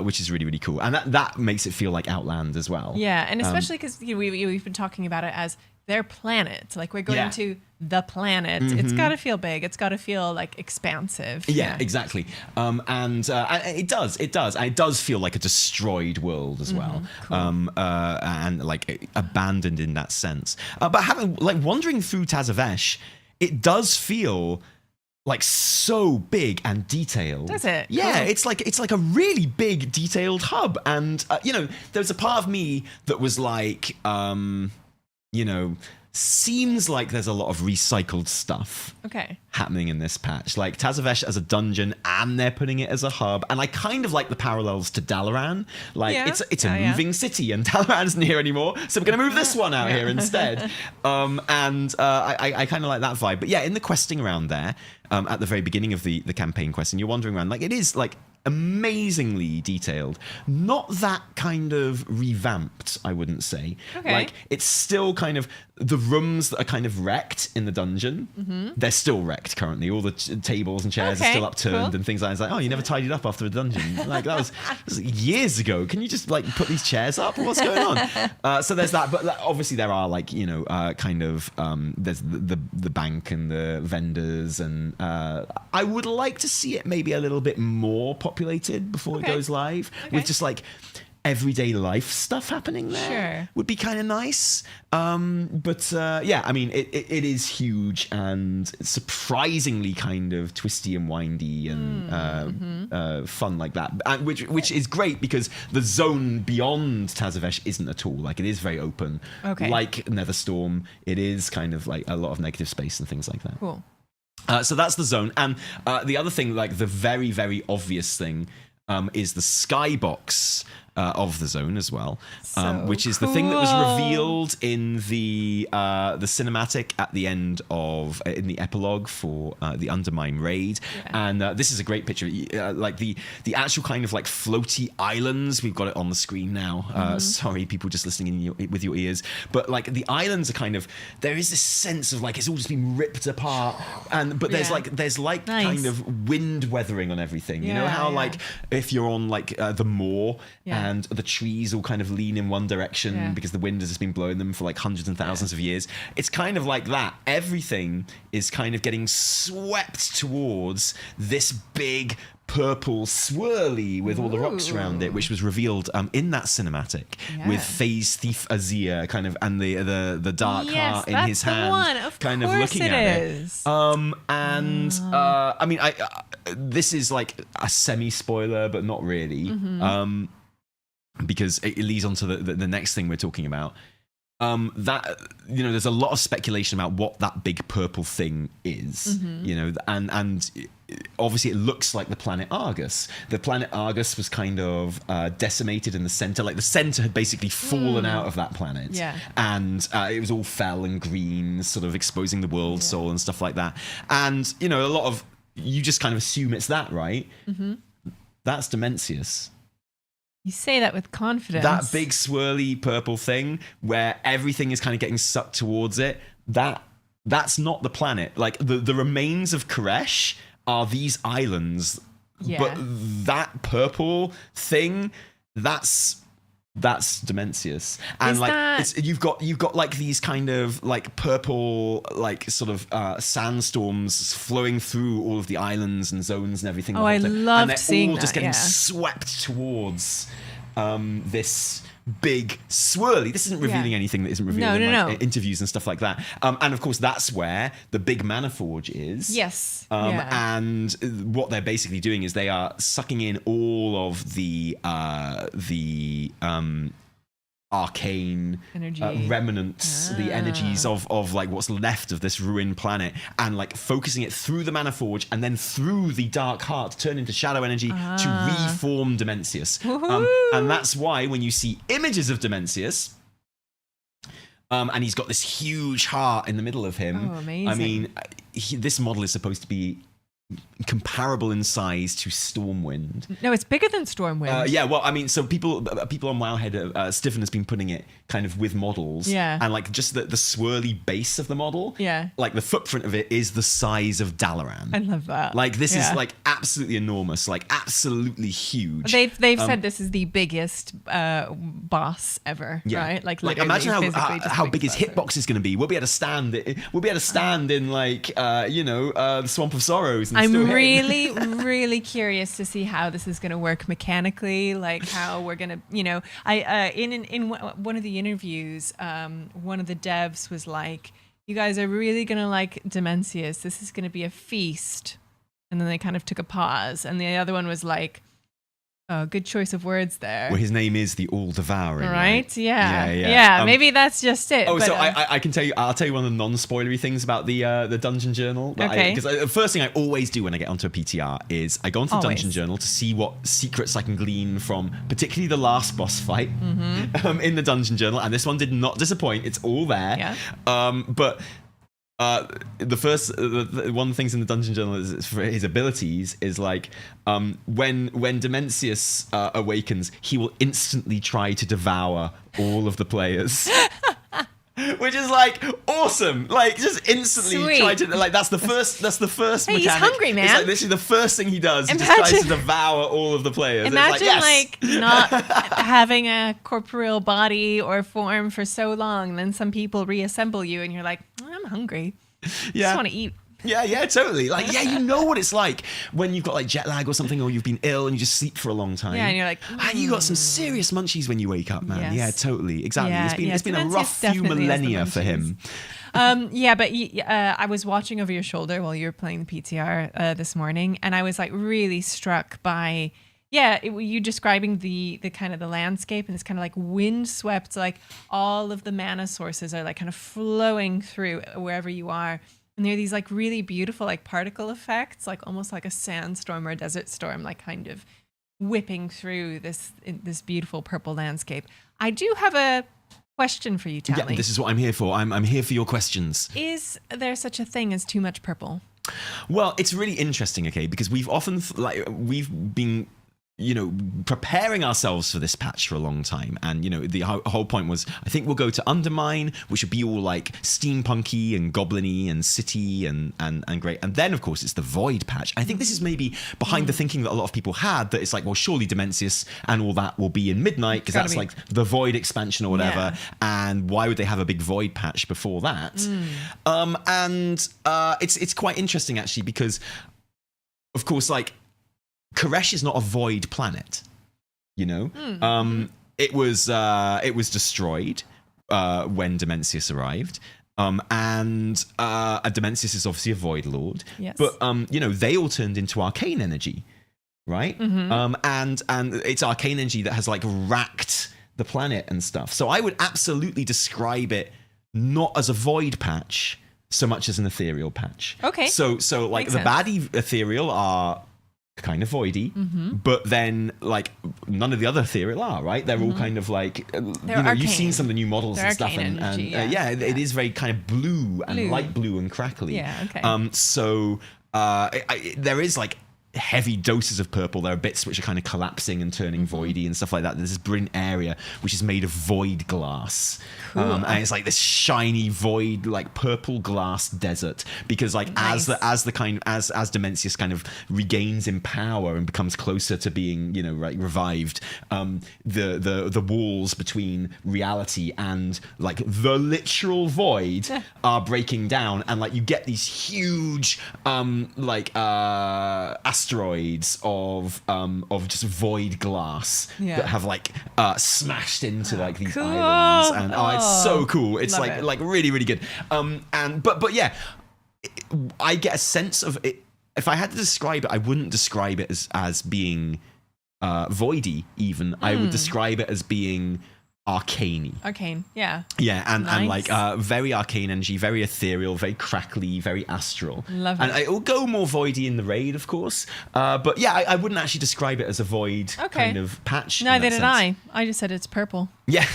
which is really, really cool. And that makes it feel like Outland as well. Yeah, and especially because we've been talking about it as their planet. Like, we're going to the planet. It's got to feel big. It's got to feel like expansive. Yeah, exactly. And it does. And it does feel like a destroyed world as well. Cool. And like abandoned in that sense. But having like wandering through Tazavesh, it does feel like so big and detailed. Does it? Yeah, cool. it's like a really big detailed hub. And there's a part of me that was like, seems like there's a lot of recycled stuff happening in this patch. Like Tazavesh as a dungeon, and they're putting it as a hub. And I kind of like the parallels to Dalaran. Like it's a moving city, and Dalaran isn't here anymore, so we're going to move this one out here instead. I kind of like that vibe. But yeah, in the questing around there, at the very beginning of the campaign quest, and you're wandering around, like it is like amazingly detailed, not that kind of revamped, I wouldn't say. Like it's still kind of the rooms that are kind of wrecked in the dungeon, they're still wrecked currently. All the tables and chairs are still upturned and things like that. It's like, oh, you never tidied up after a dungeon. Like that was years ago. Can you just like put these chairs up? What's going on? So there's that, but obviously there are like kind of there's the bank and the vendors, and I would like to see it maybe a little bit more populated before it goes live with just like everyday life stuff happening there. Would be kind of nice. But yeah, I mean, it is huge and surprisingly kind of twisty and windy and fun like that, and which is great because the zone beyond Tazavesh isn't at all. Like it is very open, like Netherstorm. It is kind of like a lot of negative space and things like that. Cool. So that's the zone. And the other thing, like the very, very obvious thing, is the skybox of the zone as well, which is the thing that was revealed in the cinematic at the end of in the epilogue for the Undermine raid. And this is a great picture, like the actual kind of like floaty islands. We've got it on the screen now. Sorry, people just listening with your ears, but like the islands are kind of, there is this sense of like it's all just been ripped apart, but there's like kind of wind weathering on everything. You know how like if you're on like the moor. And the trees all kind of lean in one direction because the wind has just been blowing them for like hundreds and thousands of years. It's kind of like that. Everything is kind of getting swept towards this big purple swirly with all the rocks around it, which was revealed in that cinematic with Phase Thief Azir kind of, and the dark heart in his hand, kind of looking at it. I mean, this is like a semi-spoiler, but not really. Because it leads on to the next thing we're talking about. That there's a lot of speculation about what that big purple thing is. And obviously it looks like the planet Argus. The planet Argus was kind of decimated in the center. Like the center had basically fallen out of that planet. And it was all fell and green, sort of exposing the world soul and stuff like that. And a lot of you just kind of assume it's that, right? That's Dimensius. You say that with confidence. That big swirly purple thing where everything is kind of getting sucked towards it, that's not the planet. Like the remains of Koresh are these islands. But that purple thing, that's Dimensius. And you've got like these kind of like purple like sort of sandstorms flowing through all of the islands and zones and everything. I love seeing that. And they're all just getting swept towards this big swirly. This isn't revealing anything that isn't revealed in interviews and stuff like that. And of course, that's where the big Mana Forge is. And what they're basically doing is they are sucking in all of the arcane Energy. remnants, the energies of like what's left of this ruined planet, and like focusing it through the Mana Forge and then through the Dark Heart to turn into shadow energy to reform Dimensius. And that's why when you see images of Dimensius, and he's got this huge heart in the middle of him. Oh, amazing. I mean, this model is supposed to be comparable in size to Stormwind. No, it's bigger than Stormwind. Yeah, well, I mean, so people on Wowhead, Stephen has been putting it kind of with models. Yeah. And like just the swirly base of the model. Yeah. Like the footprint of it is the size of Dalaran. I love that. Like this is like absolutely enormous, like absolutely huge. They've said this is the biggest boss ever, right? Like imagine how big his hitbox is going to be. We'll be able to stand it. We'll be able to stand in like the Swamp of Sorrows. And I'm really, really curious to see how this is going to work mechanically. Like how we're going to, in one of the interviews, one of the devs was like, "You guys are really going to like Dimensius. This is going to be a feast." And then they kind of took a pause, and the other one was like, "Oh, good choice of words there." Well, his name is the All-Devouring, right? Yeah. Maybe that's just it. Oh, but, so I can tell you. I'll tell you one of the non-spoilery things about the Dungeon Journal. Okay. Because the first thing I always do when I get onto a PTR is I go onto the Dungeon Journal to see what secrets I can glean from, particularly the last boss fight in the Dungeon Journal. And this one did not disappoint. It's all there. Yeah. But. One of the things in the Dungeon Journal is for his abilities is like when Dimensius awakens, he will instantly try to devour all of the players. Which is like awesome, like just instantly try to like that's the first hey, mechanic. He's hungry, man. It's like literally the first thing he does. He just tries to devour all of the players. Imagine it's like, yes! not having a corporeal body or form for so long, and then some people reassemble you, and you're like, I'm hungry. I just want to eat. Yeah, totally. Like, you know what it's like when you've got like jet lag or something, or you've been ill and you just sleep for a long time. Yeah, and you're like, and you got some serious munchies when you wake up, man. Yes. Yeah, totally, exactly. Yeah, it's been a rough few millennia for him. But I was watching over your shoulder while you were playing the PTR this morning, and I was like really struck by you describing the kind of the landscape, and it's kind of like windswept, like all of the mana sources are like kind of flowing through wherever you are. And there are these like really beautiful like particle effects, like almost like a sandstorm or a desert storm, like kind of whipping through this beautiful purple landscape. I do have a question for you, Tally. Yeah, this is what I'm here for. I'm here for your questions. Is there such a thing as too much purple? Well, it's really interesting, okay, because we've often we've been preparing ourselves for this patch for a long time, and the whole point was, I think we'll go to Undermine, which would be all like steampunky and goblin-y and city and great, and then of course it's the Void patch. I think this is maybe behind the thinking that a lot of people had, that it's like, well, surely Dimensius and all that will be in Midnight because that's like the Void expansion or whatever, and why would they have a big Void patch before that? It's quite interesting actually, because of course, like, Koresh is not a void planet, It was destroyed when Dimensius arrived, and Dimensius is obviously a void lord. Yes. But they all turned into arcane energy, right? And it's arcane energy that has like racked the planet and stuff. So I would absolutely describe it not as a void patch so much as an ethereal patch. Okay. So like Makes the sense. baddie ethereal are kind of voidy, but then like none of the other ethereal are, right? They're all kind of like you've seen some of the new models and stuff, arcane energy, it is very kind of blue and light blue and crackly. Yeah, okay. So there is like heavy doses of purple. There are bits which are kind of collapsing and turning voidy and stuff like that. There's this brilliant area which is made of void glass. And it's like this shiny void, like purple glass desert, because like as Dimensius kind of regains in power and becomes closer to being revived, the walls between reality and like the literal void are breaking down, and like you get these huge asteroids of just void glass that have like smashed into like these islands, and it's so cool. It's like really, really good. But yeah, I get a sense of it. If I had to describe it, I wouldn't describe it as being voidy even. I would describe it as being arcane. Arcane, yeah. Yeah, and Nice. like very arcane energy, very ethereal, very crackly, very astral. Love and it. it will go more voidy in the raid, of course. But yeah, I wouldn't actually describe it as a void kind of patch. in Neither that did sense. I just said it's purple. Yeah.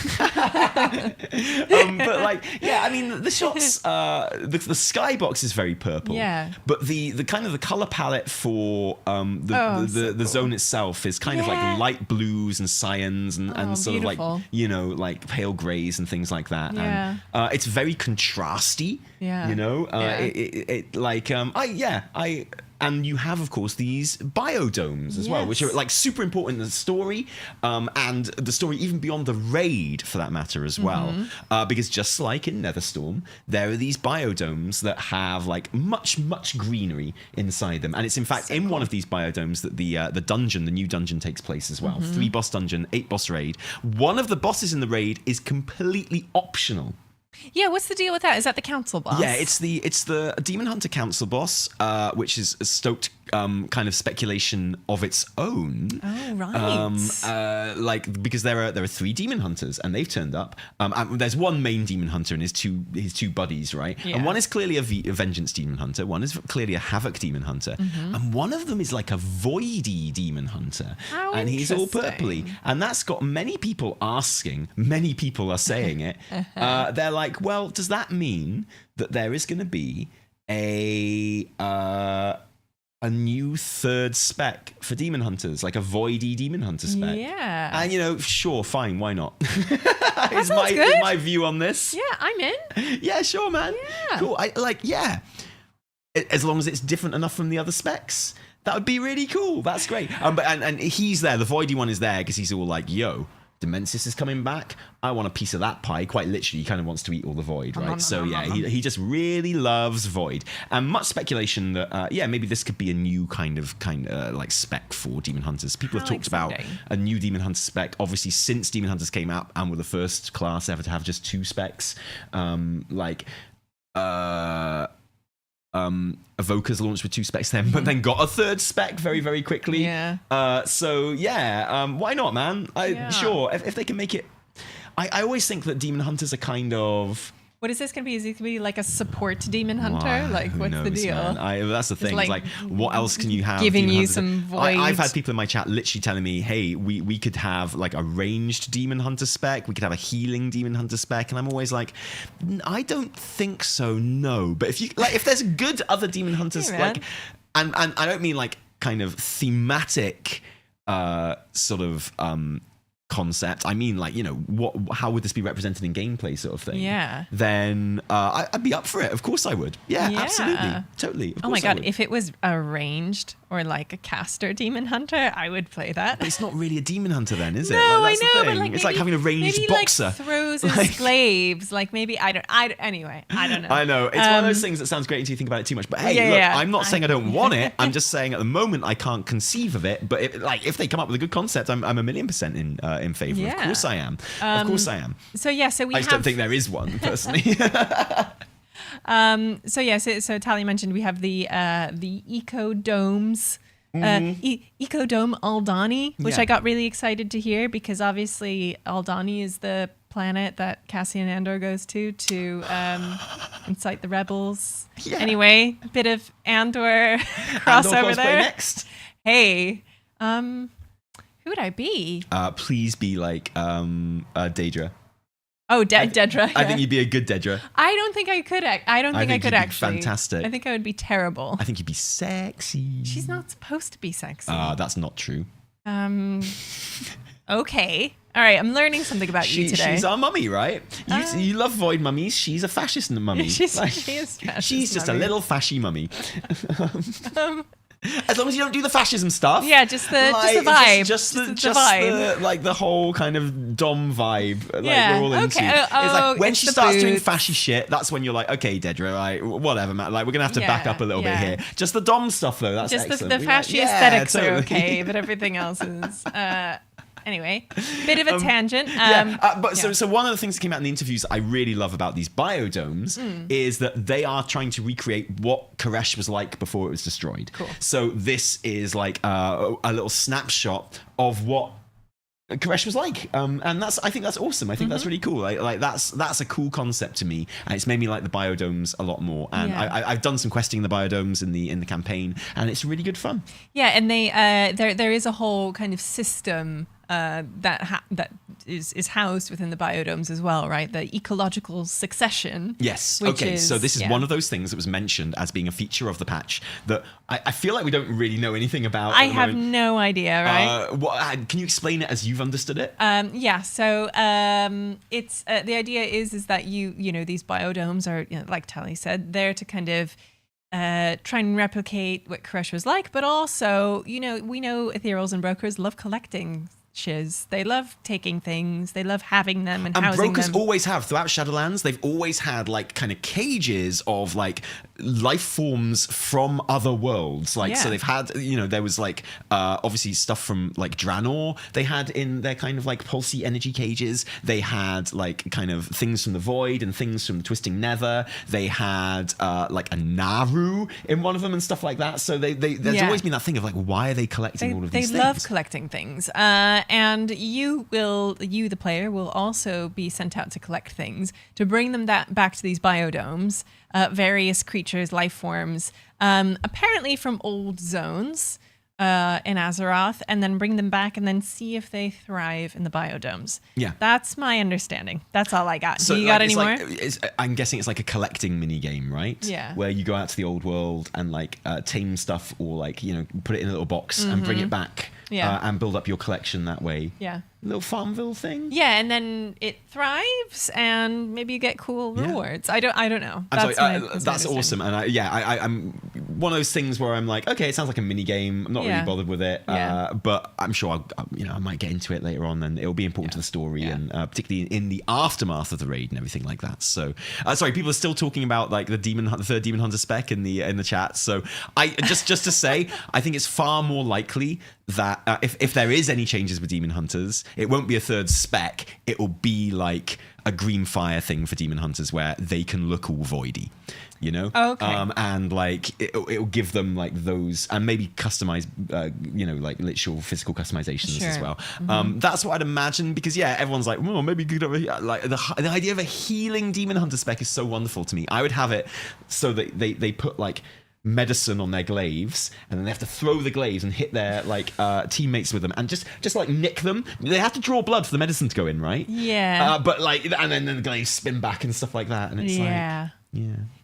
But like, yeah, I mean, the shots, the skybox is very purple. Yeah. But the kind of the color palette for the zone itself is kind of Yeah. like light blues and cyans and sort of beautiful. like, you know, like pale grays and things like that. Yeah. And it's very contrasty. Yeah. You know, Yeah. it like and you have, of course, these biodomes as well, which are Yes. like super important in the story, and the story even beyond the raid, for that matter, as well. Because just like in Netherstorm, there are these biodomes that have like much greenery inside them, and it's in fact in one of these biodomes that the dungeon, the new dungeon, takes place as well. 3 boss dungeon, 8 boss raid. One of the bosses in the raid is completely optional. Yeah, what's the deal with that? Is that the council boss? Yeah, it's the Demon Hunter Council boss, which is a stoked kind of speculation of its own. Oh, right. Like because there are 3 demon hunters and they've turned up. And there's one main demon hunter and his two buddies, right? Yeah. And one is clearly a vengeance demon hunter. One is clearly a havoc demon hunter, and one of them is like a voidy demon hunter. How and he's all interesting. purpley, and that's got many people asking. Many people are saying it. They're like, well, does that mean that there is going to be a new 3rd spec for demon hunters, like a voidy demon hunter spec? Yeah. And you know, sure, fine, why not? sounds is good. my view on this. Yeah, I'm in. Yeah, sure, man. Yeah. Cool. As long as it's different enough from the other specs, that would be really cool. That's great. But he's there. The voidy one is there because he's all like, yo, Dimensius is coming back. I want a piece of that pie. Quite literally, he kind of wants to eat all the void, right? So yeah, he just really loves void. And much speculation that maybe this could be a new kind of like spec for demon hunters. People have How talked about exciting. a new demon hunter spec. Obviously, since demon hunters came out and were the first class ever to have just 2 specs, Evokers launched with 2 specs then, but then got a 3rd spec very, very quickly. Yeah. Why not, man? Yeah. Sure, if they can make it. I always think that demon hunters are kind of. What is this going to be? Is it going to be like a support demon hunter? Well, like, who what's the knows, deal? man? That's the thing. like It's like, what else can you have? giving demon you hunters? some void. I've had people in my chat literally telling me, hey, we could have like a ranged demon hunter spec. We could have a healing demon hunter spec. And I'm always like, I don't think so, no. But if there's good other demon hunters, Hey, man. like, and I don't mean like kind of thematic sort of concept. I mean, like, you know, how would this be represented in gameplay, sort of thing? Yeah. Then I'd be up for it. Of course I would. Yeah, Yeah. absolutely, totally. Of Oh my course I god, would. if it was a ranged or like a caster demon hunter, I would play that. But it's not really a demon hunter, then, is it? No, Like, that's I know, the but thing. like It's like maybe- having a ranged maybe boxer. like throws his Like- glaives. Like maybe anyway, I don't know. I know. It's one of those things that sounds great until you think about it too much. But hey, Yeah, look, yeah. I'm not saying I don't want it. I'm just saying at the moment I can't conceive of it. But if they come up with a good concept, I'm 1,000,000% in favor. Yeah. Of course I am. Of course I am. So yeah, so we I just have. don't think there is one personally. So Talia mentioned we have the eco domes. Ecodome Aldani, which Yeah. I got really excited to hear because obviously Aldani is the planet that Cassian Andor goes to incite the rebels. Yeah. Anyway, a bit of Andor Andor crossover cosplay there. next. Hey, who would I be? Please be like Daedra. Oh, Dedra. I think you'd be a good Daedra. I don't think I could. I don't think I think could you'd be actually. fantastic. I think I would be terrible. I think you'd be sexy. She's not supposed to be sexy. That's not true. Okay. All right. I'm learning something about you today. She's our mummy, right? You love void mummies. She's a fascist mummy. She is Like, fascist she's just mummy. a little fashy mummy. As long as you don't do the fascism stuff. Yeah, just the Like, vibe. Just the vibe. like the whole kind of dom vibe. Like Yeah, we're all into. okay. It's like when it's she the starts doing boots. fashy shit, that's when you're like, okay, Dedra, right, whatever, man. Like we're gonna have to back Yeah, up a little bit yeah. here. Just the dom stuff though. That's Just excellent. the We like- fashy yeah, aesthetics are totally. okay, but everything else is. Anyway, bit of a tangent. So one of the things that came out in the interviews I really love about these biodomes is that they are trying to recreate what Koresh was like before it was destroyed. Cool. So this is like a little snapshot of what Koresh was like, and I think that's awesome. I think that's really cool. Like that's a cool concept to me, and it's made me like the biodomes a lot more. And I've done some questing in the biodomes in the campaign, and it's really good fun. Yeah, and they there is a whole kind of system that is housed within the biodomes as well, right? The ecological succession. Yes. Okay. So this is one of those things that was mentioned as being a feature of the patch that I feel like we don't really know anything about. I have no idea, right? Can you explain it as you've understood it? Yeah. So it's the idea is that you know these biodomes are, you know, like Tally said, there to kind of try and replicate what Koresh was like, but also, you know, we know ethereals and brokers love collecting shiz. They love taking things. They love having them and housing them. Brokers always have throughout Shadowlands. They've always had like kind of cages of like life forms from other worlds. Like so they've had, you know, there was like obviously stuff from like Draenor. They had in their kind of like pulsy energy cages. They had like kind of things from the void and things from Twisting Nether. They had like a Naru in one of them and stuff like that. So there's always been that thing of like, why are they collecting all of these things? They love collecting things. And you, the player, will also be sent out to collect things to bring them back to these biodomes, various creatures, life forms, apparently from old zones in Azeroth, and then bring them back and then see if they thrive in the biodomes. Yeah. That's my understanding. That's all I got. So, do you got any more? I'm guessing it's like a collecting mini game, right? Yeah. Where you go out to the old world and like tame stuff or like, you know, put it in a little box and bring it back. Yeah. And build up your collection that way. Yeah. Little Farmville thing. Yeah, and then it thrives, and maybe you get cool rewards. I don't know. That's awesome, and I'm one of those things where I'm like, okay, it sounds like a mini game. I'm not really bothered with it, but I'm sure I might get into it later on, and it'll be important to the story, and particularly in the aftermath of the raid and everything like that. So, sorry, people are still talking about like the third Demon Hunter spec in the chat. So, I just to say, I think it's far more likely that if there is any changes with Demon Hunters, it won't be a third spec. It will be like a green fire thing for Demon Hunters where they can look all voidy, you know? Okay. And like it'll give them like those, and maybe customize, you know, like literal physical customizations as well. That's what I'd imagine, because everyone's like, well, maybe you could have like the idea of a healing Demon Hunter spec is so wonderful to me. I would have it so that they put like medicine on their glaives, and then they have to throw the glaives and hit their like teammates with them, and just like nick them. They have to draw blood for the medicine to go in, right? Yeah. But like, and then the glaives spin back and stuff like that, and it's like,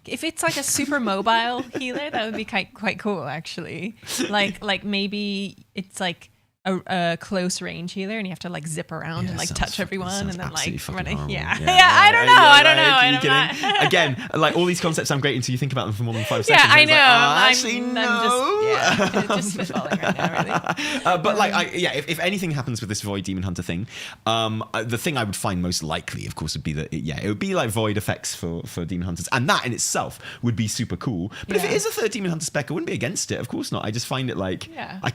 if it's like a super mobile healer, that would be quite cool, actually. Like maybe it's like a close range healer, and you have to like zip around and like touch everyone, and then like running. I don't know. Again, like all these concepts sound great until you think about them for more than 5 seconds. I know. I'm just spitballing right now, really. But like, if anything happens with this Void Demon Hunter thing, the thing I would find most likely, of course, would be that it would be like Void effects for Demon Hunters, and that in itself would be super cool. But if it is a third Demon Hunter spec, I wouldn't be against it. Of course not. I just find it like I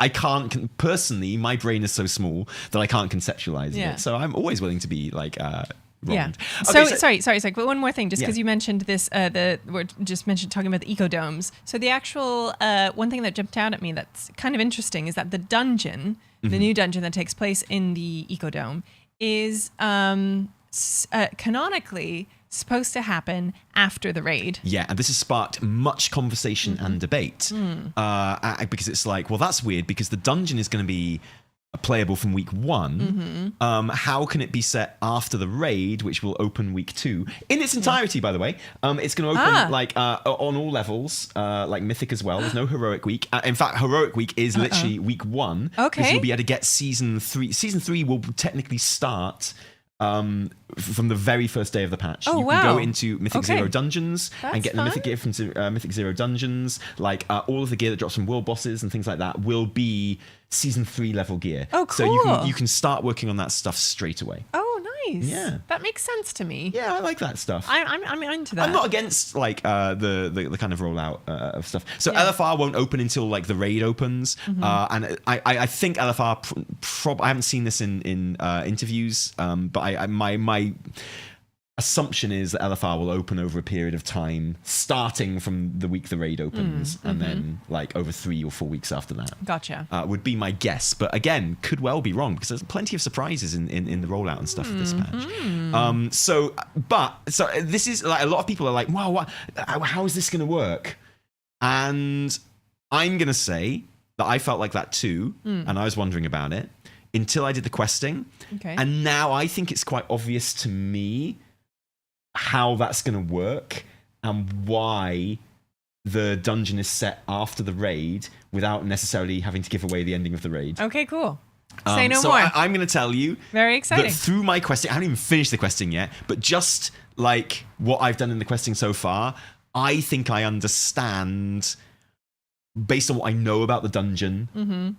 can't personally. My brain is so small that I can't conceptualize it. So I'm always willing to be like wronged. Yeah. Okay, sorry. But one more thing, just because you mentioned this, we're just talking about the ecodomes. So the actual one thing that jumped out at me that's kind of interesting is that the dungeon, the new dungeon that takes place in the ecodome, is canonically supposed to happen after the raid. Yeah, and this has sparked much conversation and debate because it's like, well, that's weird because the dungeon is going to be playable from week 1. How can it be set after the raid, which will open week 2 in its entirety? By the way, it's going to open like on all levels, like Mythic as well. There's no heroic week. In fact, heroic week is literally week 1. Okay, because you'll be able to get season 3. Season 3 will technically start from the very first day of the patch. You can go into Mythic Zero dungeons and get the Mythic gear from Mythic Zero dungeons. Like all of the gear that drops from world bosses and things like that will be season 3 level gear. Oh, cool. So you can start working on that stuff straight away. Oh, nice. Yeah, that makes sense to me. Yeah, I like that stuff. I'm into that. I'm not against like the kind of rollout of stuff. So LFR won't open until like the raid opens, and I think LFR I haven't seen this in interviews, but my assumption is that LFR will open over a period of time, starting from the week the raid opens, and then like over 3 or 4 weeks after that. Gotcha. Would be my guess, but again, could well be wrong because there's plenty of surprises in the rollout and stuff of this patch. So this is like a lot of people are like, wow, how is this going to work? And I'm going to say that I felt like that too, and I was wondering about it until I did the questing. Okay. And now I think it's quite obvious to me how that's going to work and why the dungeon is set after the raid without necessarily having to give away the ending of the raid. Okay, cool. Say no so more. I'm going to tell you Very exciting. that through my questing, I haven't even finished the questing yet, but just like what I've done in the questing so far, I think I understand, based on what I know about the dungeon,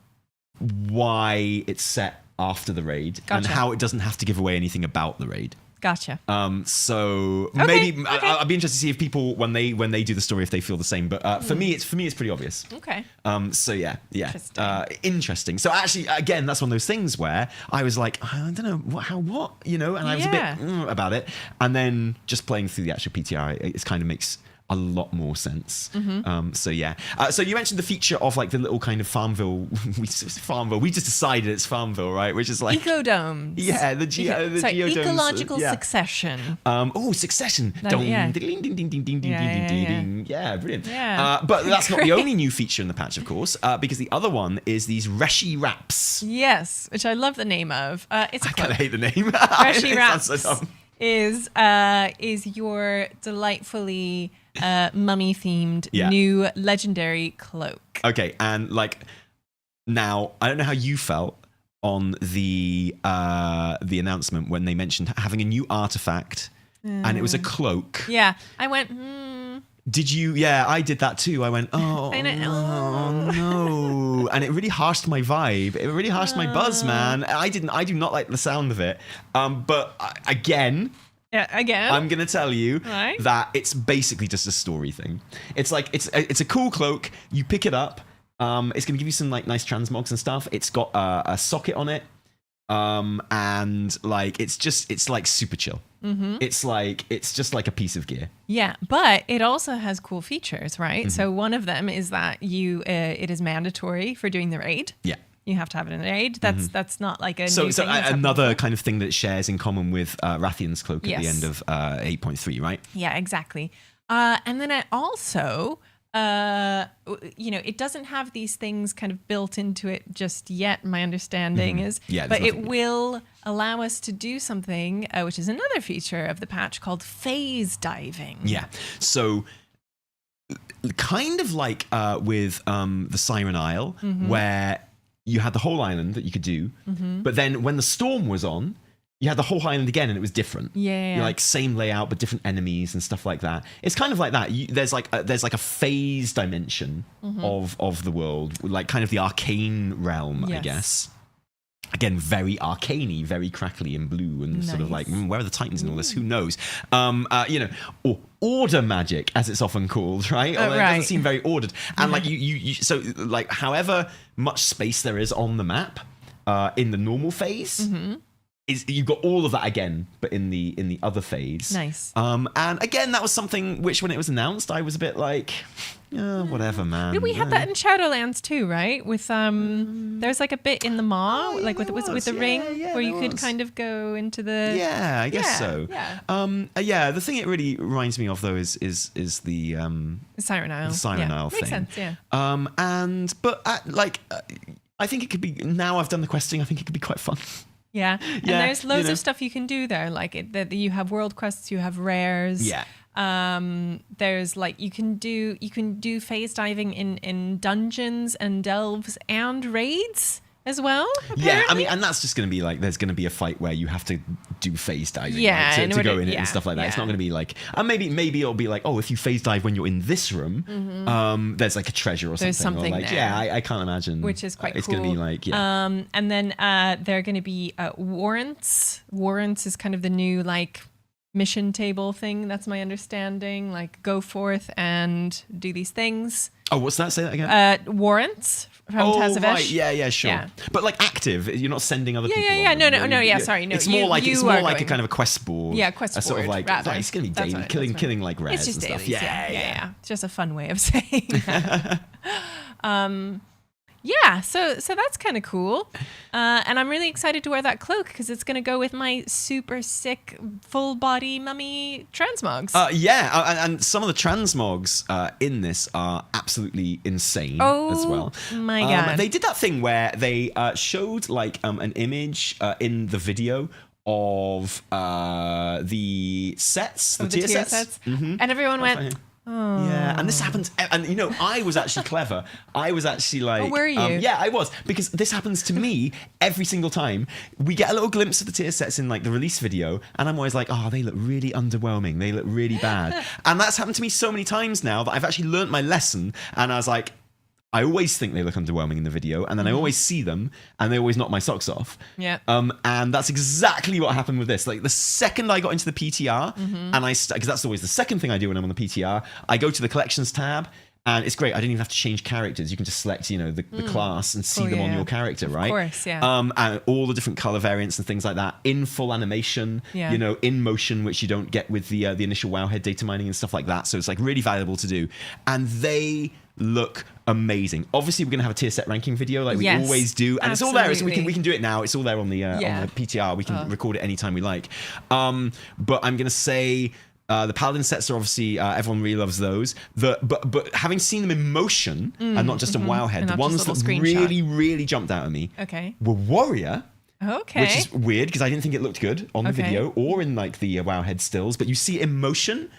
why it's set after the raid and how it doesn't have to give away anything about the raid. Gotcha. So Okay, maybe okay. I'd be interested to see if people when they do the story if they feel the same. But for me it's pretty obvious. Okay. So yeah. Interesting. Interesting. So actually, again, that's one of those things where I was like, I don't know what, and I was a bit about it, and then just playing through the actual PTR, it kind of makes a lot more sense. So yeah. So you mentioned the feature of like the little kind of Farmville. We just decided it's Farmville, right? Which is like Ecodomes. Yeah, the geodomes. Ecological succession. Succession. Yeah. Ding, ding, ding, ding, ding, ding, Yeah, ding, yeah, ding. Yeah, brilliant. Yeah. But that's not the only new feature in the patch, of course, because the other one is these Reshi Wraps. Yes, which I love the name of. It's a I kind of quote. hate the name. Reshi It Wraps sounds so dumb. is your delightfully mummy-themed new legendary cloak. Okay, and like now, I don't know how you felt on the announcement when they mentioned having a new artifact, and it was a cloak. Yeah, I went. Did you? Yeah, I did that too. I went, oh no, and it really harshed my vibe. It really harshed my buzz, man. I do not like the sound of it. But again. Yeah, again. I'm gonna tell you Right. that it's basically just a story thing. It's like it's a cool cloak. You pick it up. It's gonna give you some like nice transmogs and stuff. It's got a socket on it, and like it's like super chill. It's just like a piece of gear. Yeah, but it also has cool features, right? So one of them is that it is mandatory for doing the raid. Yeah. You have to have it in the raid. That's not like a So new thing. That's another kind of thing that it shares in common with Rathian's cloak at the Yes. end of 8.3, right? Yeah, exactly. And then it also, it doesn't have these things kind of built into it just yet, my understanding is. Yeah, but there's it nothing. will allow us to do something, which is another feature of the patch called phase diving. Yeah. So kind of like with the Siren Isle, where you had the whole island that you could do, but then when the storm was on, you had the whole island again and it was different. Yeah. You're like same layout but different enemies and stuff like that. It's kind of like that. There's like a phase dimension of the world, like kind of the arcane realm, I Yes. guess. Again, very arcane-y, very crackly and blue, and sort of like, Nice. where are the Titans in all this? Who knows? Or order magic, as it's often called, right? Although it right. doesn't seem very ordered. And like so like however much space there is on the map in the normal phase, is you've got all of that again, but in the other phase. Nice. And again, that was something which, when it was announced, I was a bit like, whatever, man. We had that in Shadowlands too, right? With there's like a bit in the maw, like with the ring, where you could kind of go into the. Yeah, I guess so. Yeah. The thing it really reminds me of though is the Siren Isle. the Siren Isle Makes thing. sense. Yeah. I think it could be. Now I've done the questing, I think it could be quite fun. Yeah. And there's loads of stuff you can do there. Like you have world quests, you have rares. Yeah. There's like you can do phase diving in dungeons and delves and raids as well. Yeah, I apparently. mean, and that's just going to be like, there's going to be a fight where you have to do phase diving, Yeah, right, in to order- go in it yeah, and stuff like that. It's yeah. not going to be like, and maybe it'll be like, oh, if you phase dive when you're in this room, there's like a treasure or something. There's something or like, there. Yeah, I can't imagine. Which is quite it's cool. going to be like, yeah. And then there are going to be warrants. Warrants is kind of the new like mission table thing. That's my understanding. Like, go forth and do these things. Oh, what's that? Say that again. Warrants from Oh, Tazavesh. right. Yeah, sure. Yeah. But like active, you're not sending other people. Yeah. on them, No. really. Yeah, sorry. No, it's more like you it's more are like a going. kind of a quest board. Yeah, quest a sort of board, like rather. it's going to be That's daily, right, killing like rares It's just and stuff. dailies. Yeah. It's just a fun way of saying that. Yeah, so that's kind of cool. And I'm really excited to wear that cloak because it's going to go with my super sick full body mummy transmogs. And some of the transmogs in this are absolutely insane as well. Oh my God. They did that thing where they showed like an image in the video of the sets, the tier sets. Mm-hmm. And everyone went... Oh. Yeah, and this happens, and you know, I was actually clever. I was actually like, were you? Yeah, I was, because this happens to me every single time. We get a little glimpse of the tier sets in like the release video, and I'm always like, oh, they look really underwhelming. They look really bad, and that's happened to me so many times now that I've actually learnt my lesson. And I was like, I always think they look underwhelming in the video, and then I always see them, and they always knock my socks off. Yeah. And that's exactly what happened with this. Like the second I got into the PTR, and because that's always the second thing I do when I'm on the PTR, I go to the collections tab, and it's great. I don't even have to change characters. You can just select, you know, the class and see them on your character, right? Of course, yeah. And all the different color variants and things like that in full animation, you know, in motion, which you don't get with the initial Wowhead data mining and stuff like that. So it's like really valuable to do, and they look amazing. Obviously, we're gonna have a tier set ranking video like we always do, and it's all there. So we can do it now. It's all there on the PTR. We can record it anytime we like. But I'm gonna say. The Paladin sets are obviously everyone really loves those. But having seen them in motion and not just on Wowhead, the ones that really jumped out at me were Warrior. Okay. Which is weird because I didn't think it looked good on the video or in like the Wowhead stills, but you see it in motion.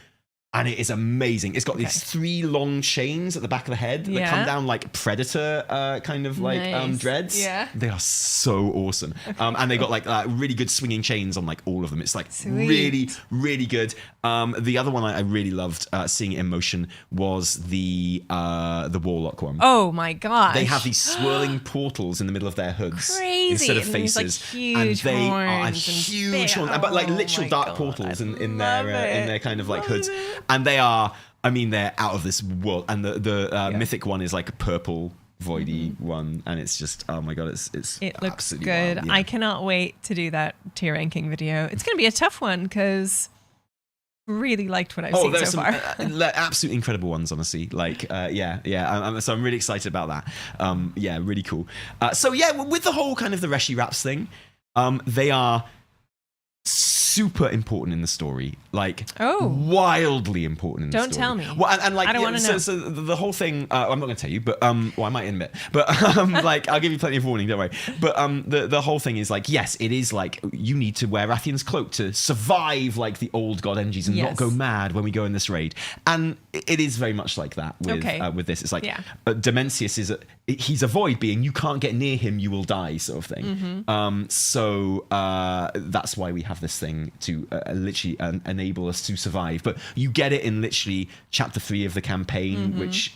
And it is amazing. It's got these 3 long chains at the back of the head that come down like Predator kind of like dreads. Yeah. They are so awesome. And they got like really good swinging chains on like all of them. It's like really, really good. The other one I really loved seeing it in motion was the Warlock one. Oh my gosh. They have these swirling portals in the middle of their hoods instead of faces. And they are huge horns, but like literal dark portals in their kind of like hoods. And they are, I mean, they're out of this world. And the mythic one is like a purple voidy one, and it's just, oh my God, it looks good. Wild, I cannot wait to do that tier ranking video. It's going to be a tough one because really liked what I've seen so far. Absolutely incredible ones, honestly. Like, so I'm really excited about that. Really cool. With the whole kind of the Reshi Raps thing, they are super important in the story, like wildly important in the story. Don't tell me. Well, and like, I don't want to know. So the whole thing, I'm not going to tell you, but I might in a bit. But like, I'll give you plenty of warning. Don't worry. But the whole thing is like, yes, it is like you need to wear Rathian's cloak to survive like the old god energies and not go mad when we go in this raid. And it is very much like that with this. It's like Dimensius he's a void being. You can't get near him, you will die, sort of thing. So that's why we have this thing to literally enable us to survive. But you get it in literally chapter 3 of the campaign, which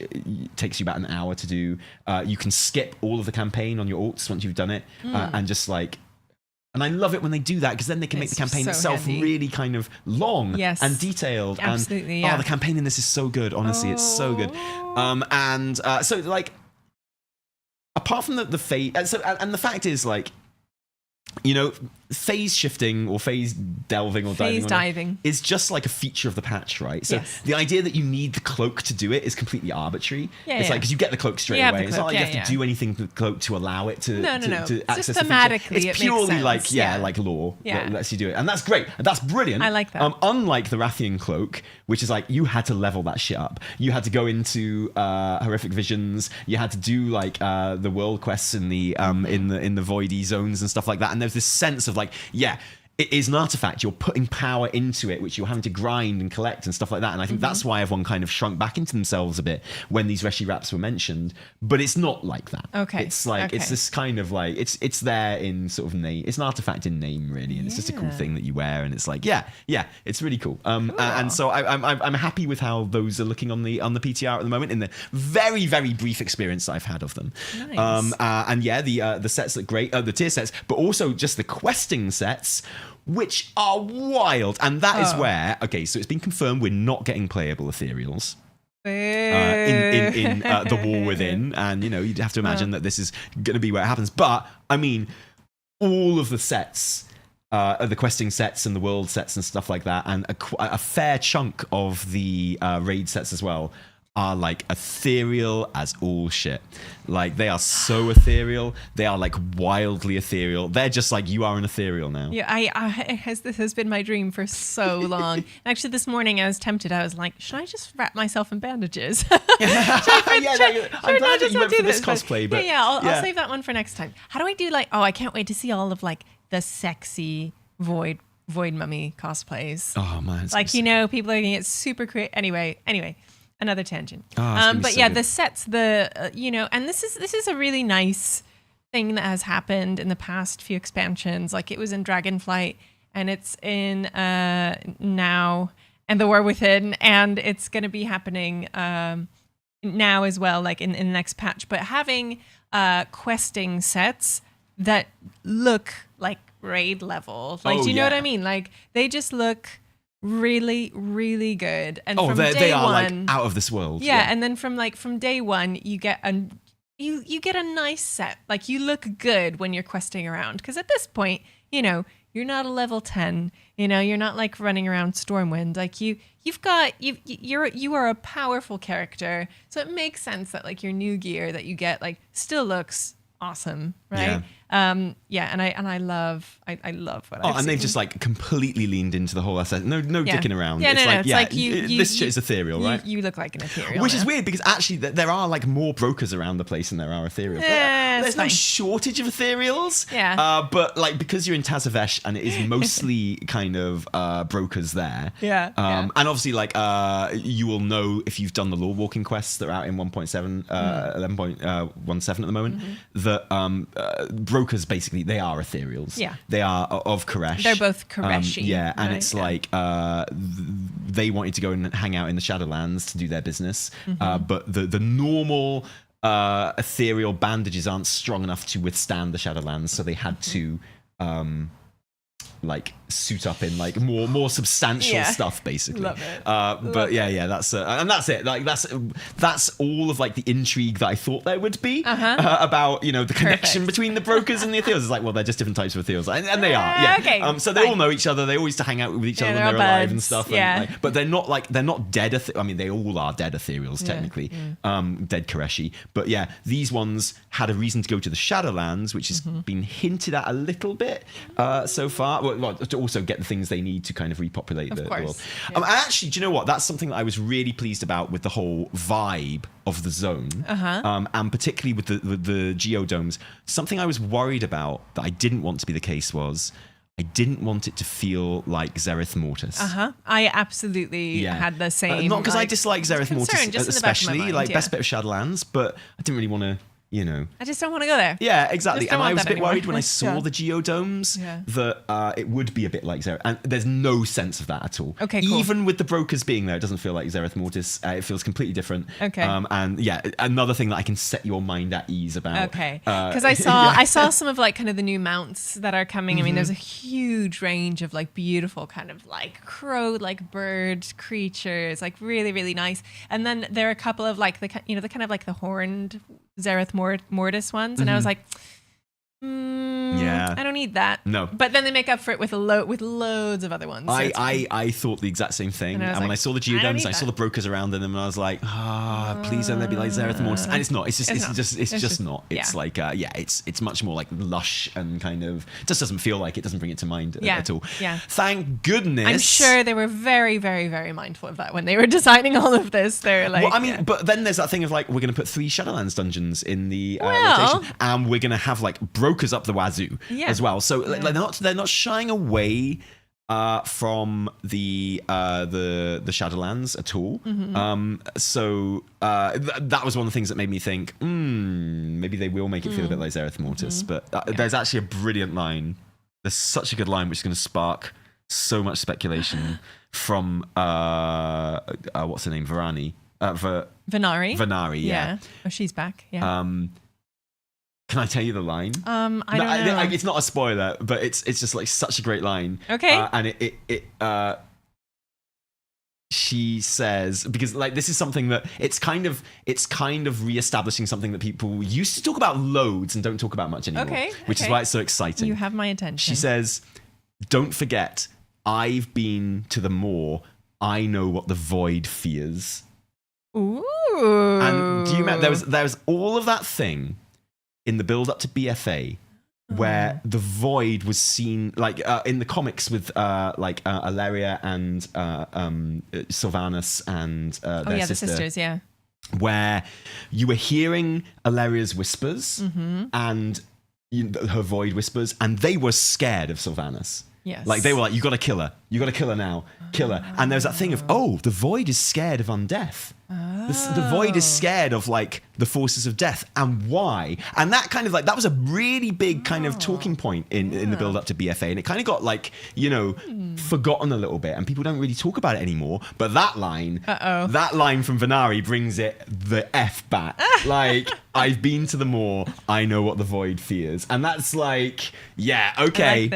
takes you about an hour to do. You can skip all of the campaign on your alts once you've done it, and just like. And I love it when they do that because then they can make the campaign itself really kind of long and detailed. Absolutely, and the campaign in this is so good. Honestly, it's so good. So like, apart from the phase, and the fact is like, you know, phase shifting or phase delving or diving is just like a feature of the patch, right? So the idea that you need the cloak to do it is completely arbitrary. It's like, because you get the cloak straight away. It's not like you have to do anything to the cloak to allow it to access just the thematically, feature. It's purely like like lore that lets you do it, and that's great. That's brilliant. I like that. Unlike the Rathian cloak, which is like you had to level that shit up. You had to go into horrific visions. You had to do like the world quests in the voidy zones and stuff like that. And there's this sense of like, it is an artifact. You're putting power into it, which you're having to grind and collect and stuff like that. And I think that's why everyone kind of shrunk back into themselves a bit when these Reshi Raps were mentioned. But it's not like that. It's like it's this kind of like it's there in sort of name. It's an artifact in name, really, and it's just a cool thing that you wear. And it's like it's really cool. And so I'm happy with how those are looking on the PTR at the moment in the very, very brief experience that I've had of them. Nice. And the sets look great, the tier sets, but also just the questing sets. which are wild. And that is where, okay, so it's been confirmed we're not getting playable Ethereals. In the War Within, and you'd have to imagine that this is going to be where it happens. But I mean, all of the sets, the questing sets and the world sets and stuff like that, and a fair chunk of the raid sets as well, are like ethereal as all shit. Like, they are so ethereal. They are like wildly ethereal. They're just like, you are an ethereal now. Yeah, this has been my dream for so long. Actually, this morning I was tempted. I was like, should I just wrap myself in bandages? I'm glad that you went for this cosplay. But I'll save that one for next time. How do I do I can't wait to see all of like the sexy void mummy cosplays. Oh man, people are gonna get super creative. Anyway. Another tangent. But yeah, the sets, and this is a really nice thing that has happened in the past few expansions. Like, it was in Dragonflight, and it's in now, and the War Within, and it's going to be happening now as well, like in the next patch. But having questing sets that look like raid level, like, do you know what I mean? Like, they just look really, really good. And from they are one, like out of this world. Yeah, and then from day one, you get a nice set. Like, you look good when you're questing around, because at this point, you're not a level 10. You're not like running around Stormwind. Like, you are a powerful character, so it makes sense that like your new gear that you get like still looks awesome, right? And I love what I've and seen. they've just like completely leaned into the whole asset. No dicking around. It's like this shit is ethereal, right? You look like an ethereal, which is weird, because actually there are like more brokers around the place than there are ethereals. There's no shortage of ethereals. But like, because you're in Tazavesh and it is mostly kind of brokers there. And obviously like you will know if you've done the law walking quests that are out in 1.7 11.17 at the moment, that brokers basically, they are ethereals. They are of Koresh. They're both Koreshi. And it's like they wanted to go and hang out in the Shadowlands to do their business, but the normal ethereal bandages aren't strong enough to withstand the Shadowlands, so they had to like suit up in like more substantial stuff, basically. Love it. That's it. Like, that's all of like the intrigue that I thought there would be about the connection between the brokers and the ethereals. It's like, well, they're just different types of ethereals, and they are. Okay. So they all know each other. They always to hang out with each other when they're alive and stuff. But they're not dead. I mean, they all are dead ethereals technically. Dead Koreshi. But yeah, these ones had a reason to go to the Shadowlands, which has been hinted at a little bit so far. Well, to also get the things they need to kind of repopulate the world. Actually, do you know what? That's something that I was really pleased about with the whole vibe of the zone, and particularly with the geodomes. Something I was worried about that I didn't want to be the case was I didn't want it to feel like Zereth Mortis. I absolutely had the same. Not because I dislike Zereth Mortis, especially mind, like best bit of Shadowlands, but I didn't really want to. I just don't want to go there. Yeah, exactly. And I was a bit worried when I saw the geodomes that it would be a bit like Zereth. And there's no sense of that at all. Okay, cool. Even with the brokers being there, it doesn't feel like Zereth Mortis. It feels completely different. Okay. And yeah, another thing that I can set your mind at ease about. Okay. Because I saw some of like kind of the new mounts that are coming. I mean, there's a huge range of like beautiful kind of like crow, like bird creatures, like really, really nice. And then there are a couple of like the kind of like the horned Zereth Mortis ones, and I was like, I don't need that. No. But then they make up for it with loads of other ones. So I thought the exact same thing. And when I saw the geodomes, I saw the brokers around them, and I was like, please don't let me be like Zereth Mortis. And it's not. It's just not. It's like it's much more like lush and kind of just doesn't feel like it. Doesn't bring it to mind at all. Yeah. Thank goodness. I'm sure they were very, very, very mindful of that when they were designing all of this. They're like, well, I mean, but then there's that thing of like, we're going to put 3 Shadowlands dungeons in the rotation, and we're going to have like brokers up the wazoo as well. So they're not shying away from the Shadowlands at all. So that was one of the things that made me think, maybe they will make it feel a bit like Zereth Mortis. But there's actually a brilliant line. There's such a good line which is going to spark so much speculation from what's her name, Venari. Venari. Yeah. Oh, she's back. Yeah. Can I tell you the line? I don't know. It's not a spoiler, but it's just like such a great line. Okay. And she says, because like this is something that it's kind of reestablishing something that people used to talk about loads and don't talk about much anymore. Okay. Which is why it's so exciting. You have my attention. She says, "Don't forget, I've been to the moor. I know what the void fears." Ooh. And do you remember there was all of that thing in the build up to BFA where the void was seen, like in the comics with Alleria and Sylvanas and their sister, the sisters, yeah. where you were hearing Alleria's whispers and her void whispers, and they were scared of Sylvanas. Yes. Like they were like, you got to kill her. You got to kill her now. Kill her. And there's that thing of, the void is scared of undeath. The void is scared of like the forces of death, and why? And that kind of like that was a really big kind of talking point in the build up to BFA, and it kind of got like forgotten a little bit, and people don't really talk about it anymore. But that line from Venari brings it the F back. Like, I've been to the moor, I know what the void fears, and that's like, yeah, okay,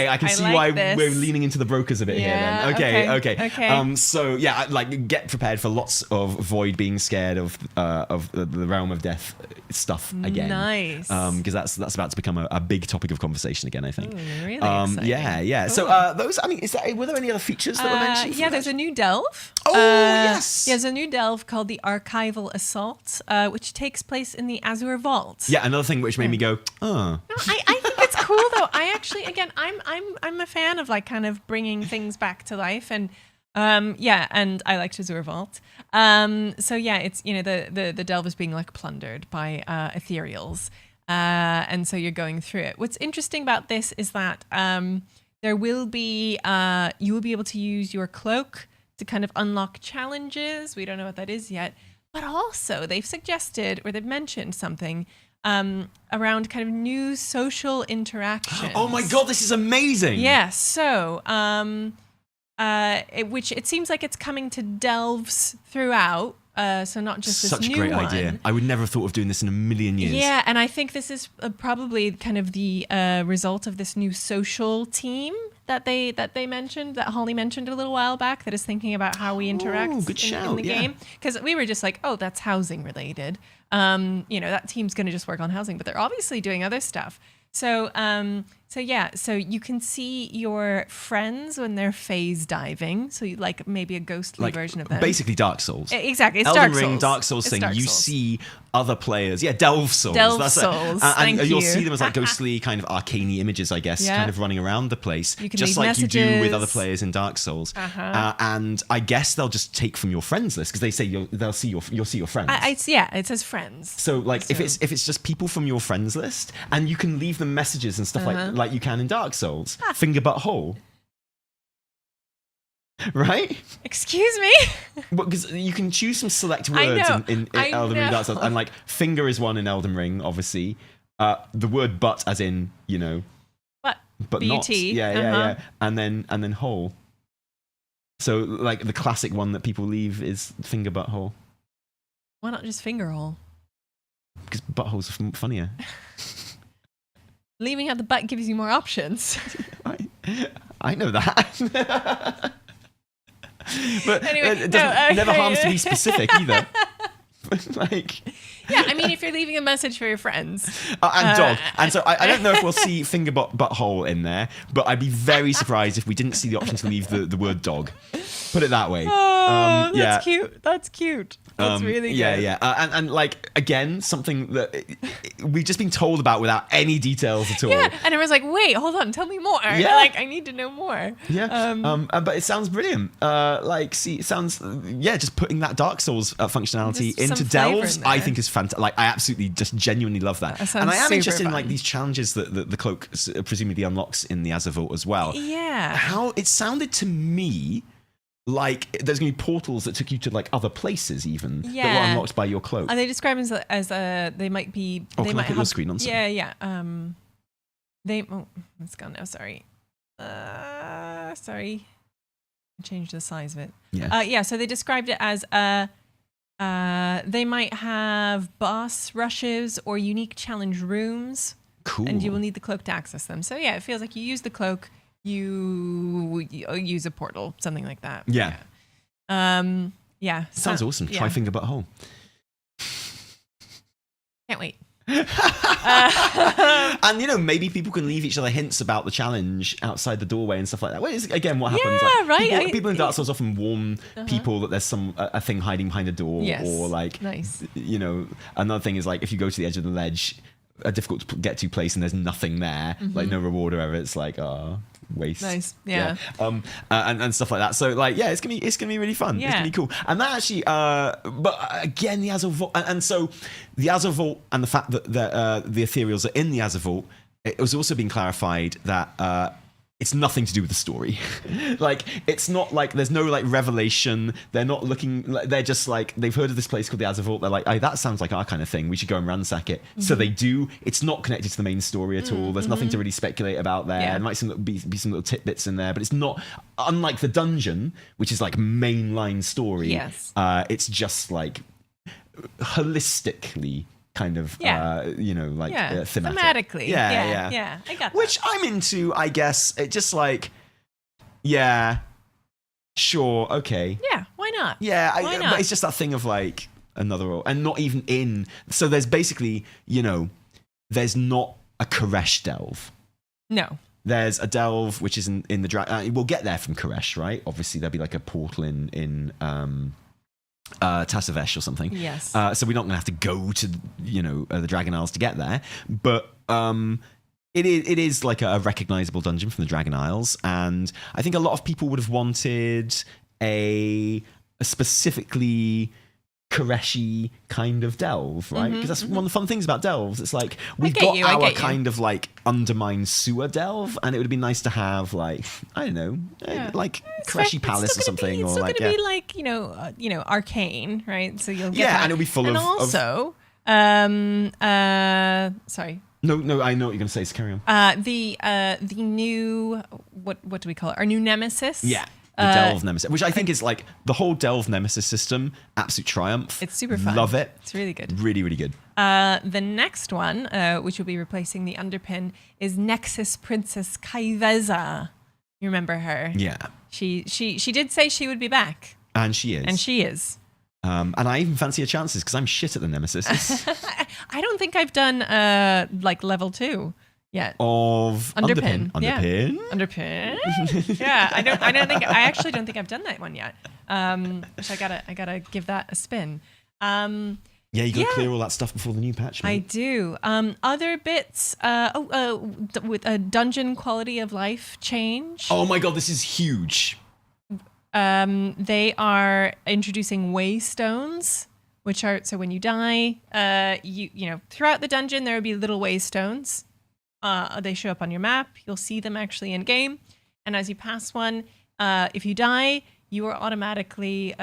I can see why we're leaning into the brokers a bit here. Then okay. So yeah, like get prepared for lots of void being scared of the realm of death stuff again. Nice. Because that's about to become a big topic of conversation again, I think. Ooh, really exciting. Yeah. Cool. So those, I mean, were there any other features that were mentioned? Yeah, there's a new delve. Oh, yes. There's a new delve called the Archival Assault, which takes place in the Azure Vault. Yeah, another thing which made me go, oh. No, I think it's cool though. I actually, again, I'm a fan of like kind of bringing things back to life, and and I liked Azure Vault. So yeah, it's the delve is being like plundered by Ethereals, and so you're going through it. What's interesting about this is that there will be you will be able to use your cloak to kind of unlock challenges. We don't know what that is yet, but also they've suggested or they've mentioned something around kind of new social interactions. Oh my god, this is amazing! Yeah, so which it seems like it's coming to delves throughout, so not just this Such new a great one. idea. I would never have thought of doing this in a million years. Yeah, and I think this is probably kind of the result of this new social team that they mentioned, that Holly mentioned a little while back, that is thinking about how we interact in the game. Because we were just like, oh, that's housing related. That team's going to just work on housing, but they're obviously doing other stuff. So you can see your friends when they're phase diving. So you like maybe a ghostly version of them. Basically Dark Souls. Exactly. It's Elden Dark Ring, Souls. Dark Souls thing. You see other players. Yeah, Delve Souls. Souls. And you'll see them as like ghostly kind of arcane images, I guess, kind of running around the place. You can just leave like messages. you do with other players in Dark Souls. And I guess they'll just take from your friends list because they say you'll see your friends. It says friends. So like if it's just people from your friends list, and you can leave them messages and stuff like you can in Dark Souls. Finger butt hole. Right? Excuse me? Because you can choose some select words in Elden Ring Dark Souls, and like finger is one in Elden Ring, obviously. The word butt, as in but not. Yeah. And then hole. So like the classic one that people leave is finger butt hole. Why not just finger hole? Because buttholes are funnier. Leaving out the butt gives you more options. I know that. But anyway, it never harms to be specific either. Yeah, I mean, if you're leaving a message for your friends. And dog. And so I don't know if we'll see finger butthole in there, but I'd be very surprised if we didn't see the option to leave the word dog. Put it that way. Oh, that's cute. That's cute. That's really good. Yeah. And like, again, something that we've just been told about without any details at all. Yeah, and everyone's like, wait, hold on, tell me more. Yeah. Like, I need to know more. Yeah. But it sounds brilliant. It sounds, just putting that Dark Souls functionality into Delves, in I think is fantastic. Like, I absolutely just genuinely love that. And I am interested in like these challenges that the cloak presumably unlocks in the Azure Vault as well. Yeah. How it sounded to me like there's going to be portals that took you to like other places even that were unlocked by your cloak. And they describe them as they might be. Oh, they can might I put have your screen on? Sorry. Yeah. It's gone now. Sorry. Sorry. Change the size of it. Yeah. So they described it as They might have boss rushes or unique challenge rooms. Cool. And you will need the cloak to access them. So yeah, it feels like you use the cloak, you use a portal, something like that. Yeah. Yeah. Sounds awesome. Yeah. Try finger butthole. Can't wait. And maybe people can leave each other hints about the challenge outside the doorway and stuff like that. Well, again, what happens? Yeah, right. People in Dark Souls often warn people that there's a thing hiding behind a door, Yes. or like, Nice. Another thing is like if you go to the edge of the ledge, a difficult to get to place, and there's nothing there, like no reward or ever. It's like waste. Nice. Yeah. And stuff like that. So like, yeah, it's gonna be really fun. Yeah. It's gonna be cool. And that actually, but again, the Azure Vault, and so the Azure Vault and the fact that the Ethereals are in the Azure Vault, it was also being clarified that it's nothing to do with the story. Like, it's not like there's no like revelation. They're not looking. They're just like, they've heard of this place called the Azure Vault. They're like, oh, that sounds like our kind of thing. We should go and ransack it. So they do. It's not connected to the main story at all. There's nothing to really speculate about there. Yeah. There might be some little tidbits in there, but it's not, unlike the dungeon, which is like mainline story. Yes. It's just like holistically kind of, thematic. Thematically. Yeah. I got that. Which I'm into, I guess. It just like, yeah, sure, okay. Yeah, why not? Yeah, Why not? but it's just that thing of like another role, and not even in. So there's basically, there's not a Koresh delve. No. There's a delve which is in the drag. We'll get there from Koresh, right? Obviously, there'll be like a portal in Tassavesh or something. Yes. So we're not going to have to go to the Dragon Isles to get there, but it is like a recognizable dungeon from the Dragon Isles, and I think a lot of people would have wanted a specifically Koreshi kind of delve, right? Because that's one of the fun things about delves. It's like we've got our kind of like undermined sewer delve, and it would be nice to have like, I don't know, like Koreshi Palace or something, It's or still like going to be like arcane, right? So you'll get that. and it'll be full and of also, sorry. No, I know what you're going to say. So carry on. The new what do we call it? Our new nemesis. Yeah. The Delve Nemesis, which I think is like the whole Delve Nemesis system, absolute triumph. It's super fun. Love it. It's really good. Really, really good. The next one, which will be replacing the underpin, is Nexus Princess Kaiveza. You remember her? Yeah. She did say she would be back. And she is. And she is. And I even fancy her chances because I'm shit at the Nemesis. I don't think I've done like level 2 yet. Of Underpin. Yeah. Underpin? Underpin. Yeah, I actually don't think I've done that one yet. Which I gotta give that a spin. Yeah, you got to clear all that stuff before the new patch. Mate. I do. Other bits. With a dungeon quality of life change. Oh my god, this is huge. They are introducing waystones, which are so when you die, you throughout the dungeon there will be little waystones. They show up on your map. You'll see them actually in game, and as you pass one, if you die, you are automatically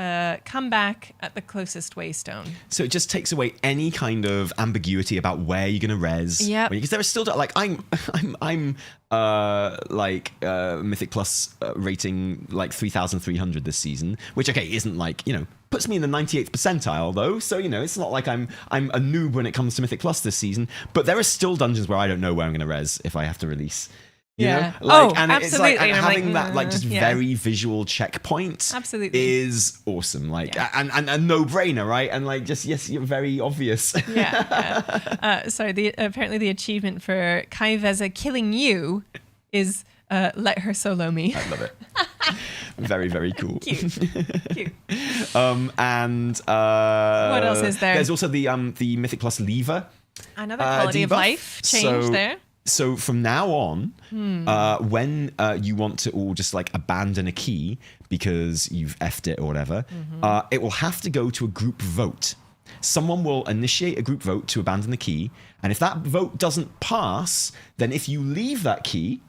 come back at the closest waystone. So it just takes away any kind of ambiguity about where you're gonna res. Yeah. Because there is still like I'm Mythic Plus rating like 3,300 this season, which isn't like puts me in the 98th percentile though. So it's not like I'm a noob when it comes to Mythic Plus this season. But there are still dungeons where I don't know where I'm gonna res if I have to release. And absolutely. it's like, and I'm having like, that just very visual checkpoint absolutely is awesome. And a no-brainer, right? And you're very obvious. Sorry, apparently the achievement for Kaiveza killing you is let her solo me. I love it. Very, very cool. Cute. And what else is there? There's also the Mythic Plus lever. Another quality of life change there. So from now on, when you want to all just abandon a key because you've effed it or whatever, it will have to go to a group vote. Someone will initiate a group vote to abandon the key, and if that vote doesn't pass, then if you leave that key,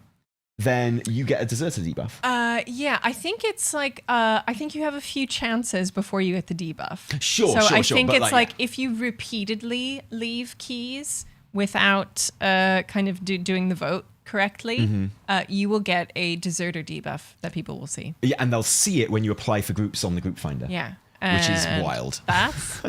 then you get a deserter debuff. I think it's I think you have a few chances before you get the debuff. Sure. I think it's if you repeatedly leave keys without doing the vote correctly, you will get a deserter debuff that people will see. Yeah, and they'll see it when you apply for groups on the group finder. Yeah. which is And wild. That's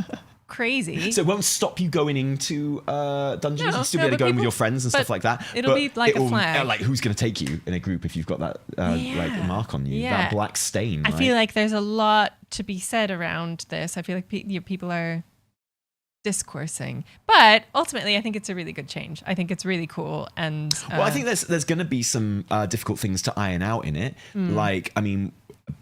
crazy. So it won't stop you going into dungeons. No, You'll still no, be able to but go in with people- your friends and but stuff like that. it'll be like a flag. Like who's going to take you in a group if you've got that like mark on you, that black stain. I right? feel like there's a lot to be said around this. I feel like people are discoursing, but ultimately I think it's a really good change. I think it's really cool. And well, I think there's going to be some difficult things to iron out in it. Like, I mean,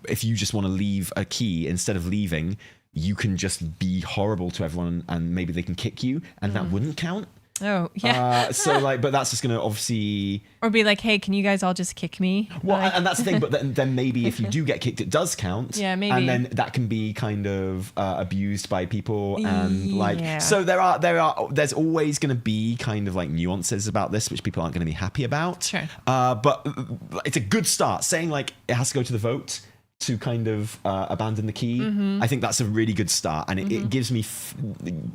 if you just want to leave a key instead of leaving, you can just be horrible to everyone and maybe they can kick you and that wouldn't count. oh yeah. So like, but that's just going to obviously, or be like, hey, can you guys all just kick me? well, Like, and that's the thing. But then maybe if you do get kicked, it does count. Yeah, maybe. And then that can be kind of abused by people, and like, Yeah. so there's always going to be kind of like nuances about this which people aren't going to be happy about. Sure. But it's a good start. Saying like it has to go to the vote to kind of abandon the key. I think that's a really good start, and it gives me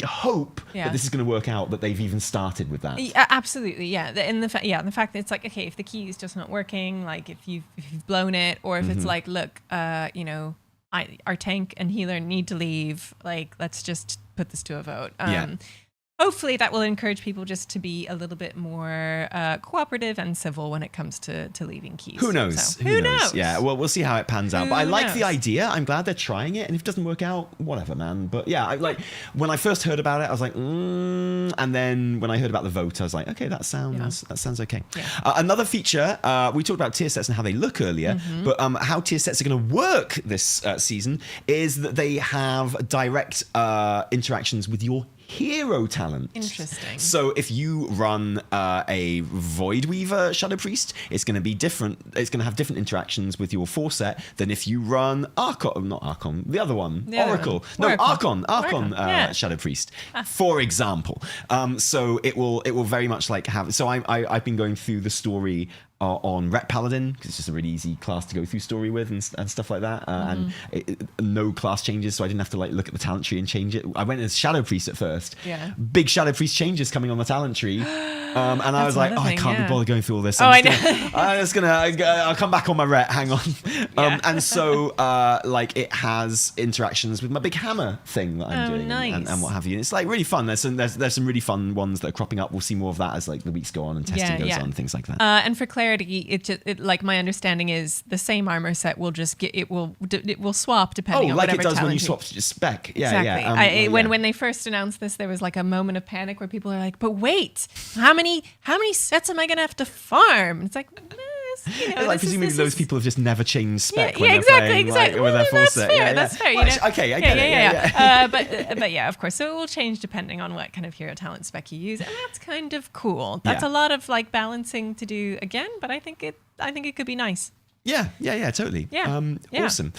hope Yeah. that this is going to work out. That they've even started with that. Yeah, absolutely, yeah. The fact that it's like, okay, if the key is just not working, like if you've blown it, or if it's like, look, our tank and healer need to leave, like let's just put this to a vote. Yeah. Hopefully that will encourage people just to be a little bit more cooperative and civil when it comes to leaving keys. Who knows? So, who knows? Yeah, well, we'll see how it pans out. But I Who like the knows? idea. I'm glad they're trying it. And if it doesn't work out, whatever, man. But yeah, I like when I first heard about it, I was like, and then when I heard about the vote, I was like, okay, that sounds okay. Yeah. Another feature, we talked about tier sets and how they look earlier, but how tier sets are going to work this season is that they have direct interactions with your hero talent. Interesting. So if you run a Void Weaver Shadow Priest, it's going to be different. It's going to have different interactions with your Force set than if you run the other one, The other Oracle. one. No, Oracle. Archon Yeah. Shadow Priest, for example. So it will very much like have. So I've been going through the story on Ret Paladin because it's just a really easy class to go through story with and stuff like that, and no class changes, so I didn't have to like look at the talent tree and change it. I went as Shadow Priest at first. Yeah. Big Shadow Priest changes coming on the talent tree, and I was like, another I thing, can't be yeah. bothered going through all this. I'll come back on my Ret. Hang on. And so like it has interactions with my big hammer thing that I'm doing, nice. and what have you. And it's like really fun. There's some really fun ones that are cropping up. We'll see more of that as like the weeks go on and testing goes on, things like that. And for clarity, it like my understanding is the same armor set will just get it will swap depending on like whatever it does when talent you swap spec. Yeah, exactly. yeah. When they first announced this, there was like a moment of panic where people are like, "But wait, how many sets am I gonna have to farm?" And it's like, like presumably those people have just never changed spec. Yeah, when they're exactly. playing, like, with their full That's set. fair. Yeah, That's fair. Well, okay, I get it. Yeah. But yeah, of course. So it will change depending on what kind of hero talent spec you use, and that's kind of cool. That's Yeah. a lot of like balancing to do again, but I think it could be nice. Yeah, totally. Yeah. Yeah. Awesome.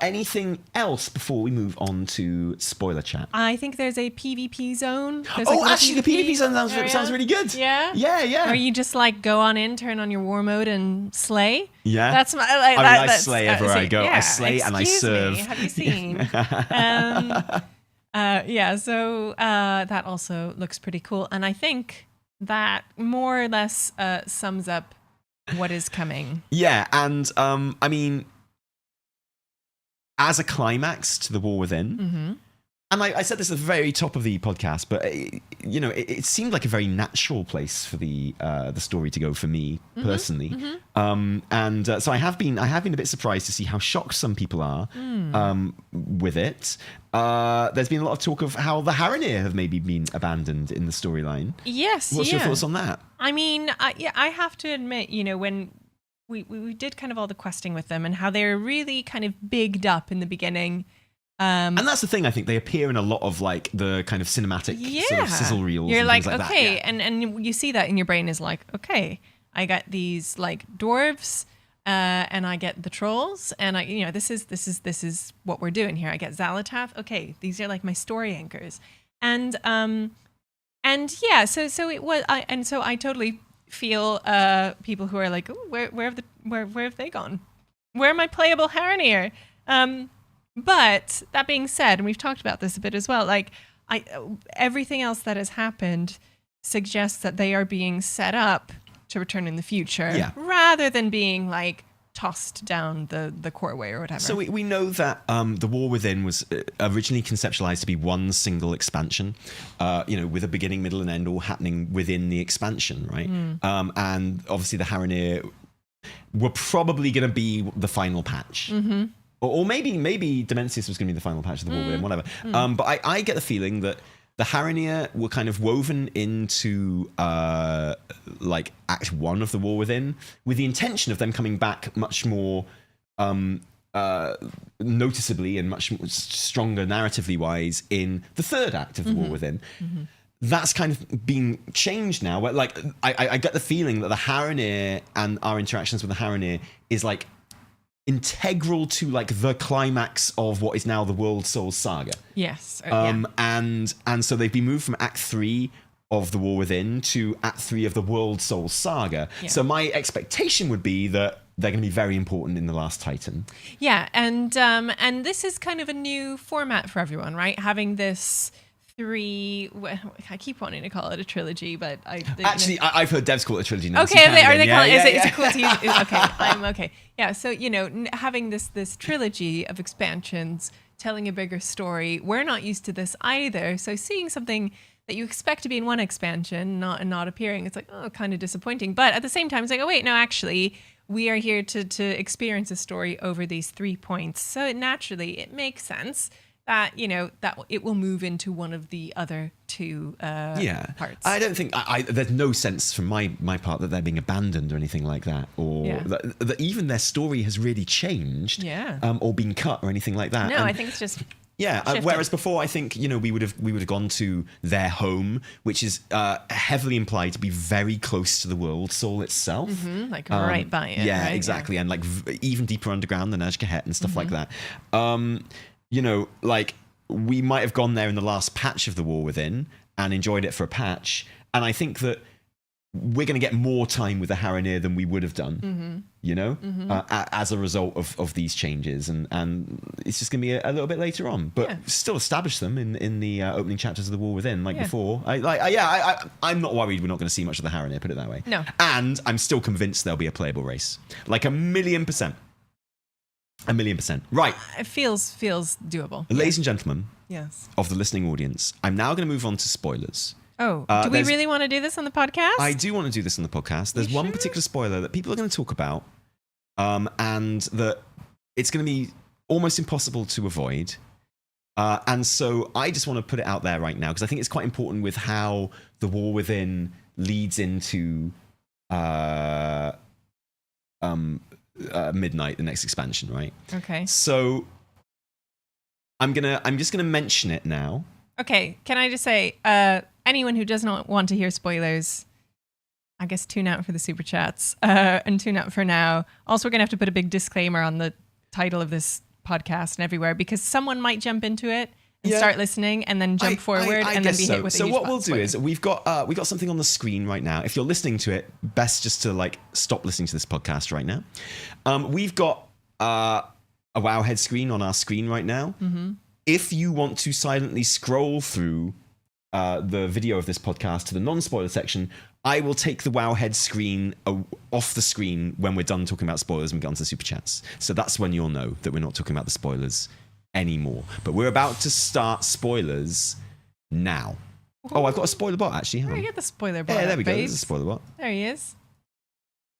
Anything else before we move on to spoiler chat? I think there's a PvP zone. There's Oh, like a actually, the PvP zone area. sounds really good. Yeah? Yeah. Or you just like go on in, turn on your war mode, and slay. Yeah. That's my. Like, I that's, slay everywhere I go. I slay and I excuse serve. Me, have you seen? Yeah. So that also looks pretty cool, and I think that more or less sums up what is coming. Yeah, and I mean, as a climax to the War Within, and I said this at the very top of the podcast, but it seemed like a very natural place for the story to go for me personally, and so I have been a bit surprised to see how shocked some people are with it. There's been a lot of talk of how the Haranir have maybe been abandoned in the storyline. Yes. What's your thoughts on that? I mean, I have to admit, when we did kind of all the questing with them and how they were really kind of bigged up in the beginning. And that's the thing, I think they appear in a lot of like the kind of cinematic sort of sizzle reels. You're and like, things like okay, that. and you see that in your brain is like, okay, I got these like dwarves, and I get the trolls, and this is what we're doing here. I get Xalatath. Okay, these are like my story anchors, and yeah, so it was, so I totally feel people who are like, ooh, where have they gone? Where are my playable Haranir? But that being said, and we've talked about this a bit as well, like everything else that has happened suggests that they are being set up to return in the future, rather than being like tossed down the core way or whatever. So we know that the War Within was originally conceptualized to be one single expansion, with a beginning, middle, and end all happening within the expansion, right? And obviously the Haranir were probably going to be the final patch. Or maybe Dimensius was going to be the final patch of the War Within, whatever. But I get the feeling that the Haranir were kind of woven into Act 1 of the War Within with the intention of them coming back much more noticeably and much stronger narratively wise in the third act of the War Within. That's kind of being changed now. Where, I get the feeling that the Haranir and our interactions with the Haranir is integral to the climax of what is now the World Souls saga. Yes. And so they've been moved from Act 3 of the War Within to Act 3 of the World Souls saga. Yeah. So my expectation would be that they're going to be very important in The Last Titan. Yeah, and this is kind of a new format for everyone, right? Having this I keep wanting to call it a trilogy, but I've heard devs call it a trilogy now. Okay, are they calling it? Is it cool to use? Okay, I'm okay. Yeah, so having this trilogy of expansions telling a bigger story, we're not used to this either. So seeing something that you expect to be in one expansion not appearing, it's kind of disappointing. But at the same time, it's oh wait, no, actually, we are here to experience a story over these 3 points. So naturally, it makes sense that that it will move into one of the other two parts. I don't think there's no sense from my part that they're being abandoned or anything like that, or that even their story has really changed, or been cut or anything like that. No, I think it's just whereas before I think we would have gone to their home, which is heavily implied to be very close to the world soul itself, right by it. Yeah, right? exactly, and even deeper underground than Ashgahet and stuff like that. We might have gone there in the last patch of the War Within and enjoyed it for a patch. And I think that we're going to get more time with the Haranir than we would have done, as a result of these changes. And it's just going to be a little bit later on. But still establish them in the opening chapters of the War Within, before. I'm not worried we're not going to see much of the Haranir, put it that way. No. And I'm still convinced there'll be a playable race. 1,000,000%. 1,000,000%. Right. It feels doable. Ladies and gentlemen yes. of the listening audience, I'm now going to move on to spoilers. Oh, do we really want to do this on the podcast? I do want to do this on the podcast. There's one particular spoiler that people are going to talk about, and that it's going to be almost impossible to avoid. And so I just want to put it out there right now, because I think it's quite important with how the War Within leads into Midnight, the next expansion, right? Okay. So I'm just gonna mention it now. Okay. Can I just say, anyone who does not want to hear spoilers, I guess tune out for the super chats, and tune out for now. Also, we're gonna have to put a big disclaimer on the title of this podcast and everywhere, because someone might jump into it and start listening and then jump forward and then be hit with a So huge what we'll do spoiler. is we've got something on the screen right now. If you're listening to it, best just to stop listening to this podcast right now. We've got a Wowhead screen on our screen right now. Mm-hmm. If you want to silently scroll through the video of this podcast to the non-spoiler section, I will take the Wowhead screen off the screen when we're done talking about spoilers and we get onto the super chats. So that's when you'll know that we're not talking about the spoilers anymore. But we're about to start spoilers now. Ooh. Oh, I've got a spoiler bot actually. Where do you get the spoiler bot? Yeah, there we go. Babes? There's a spoiler bot. There he is.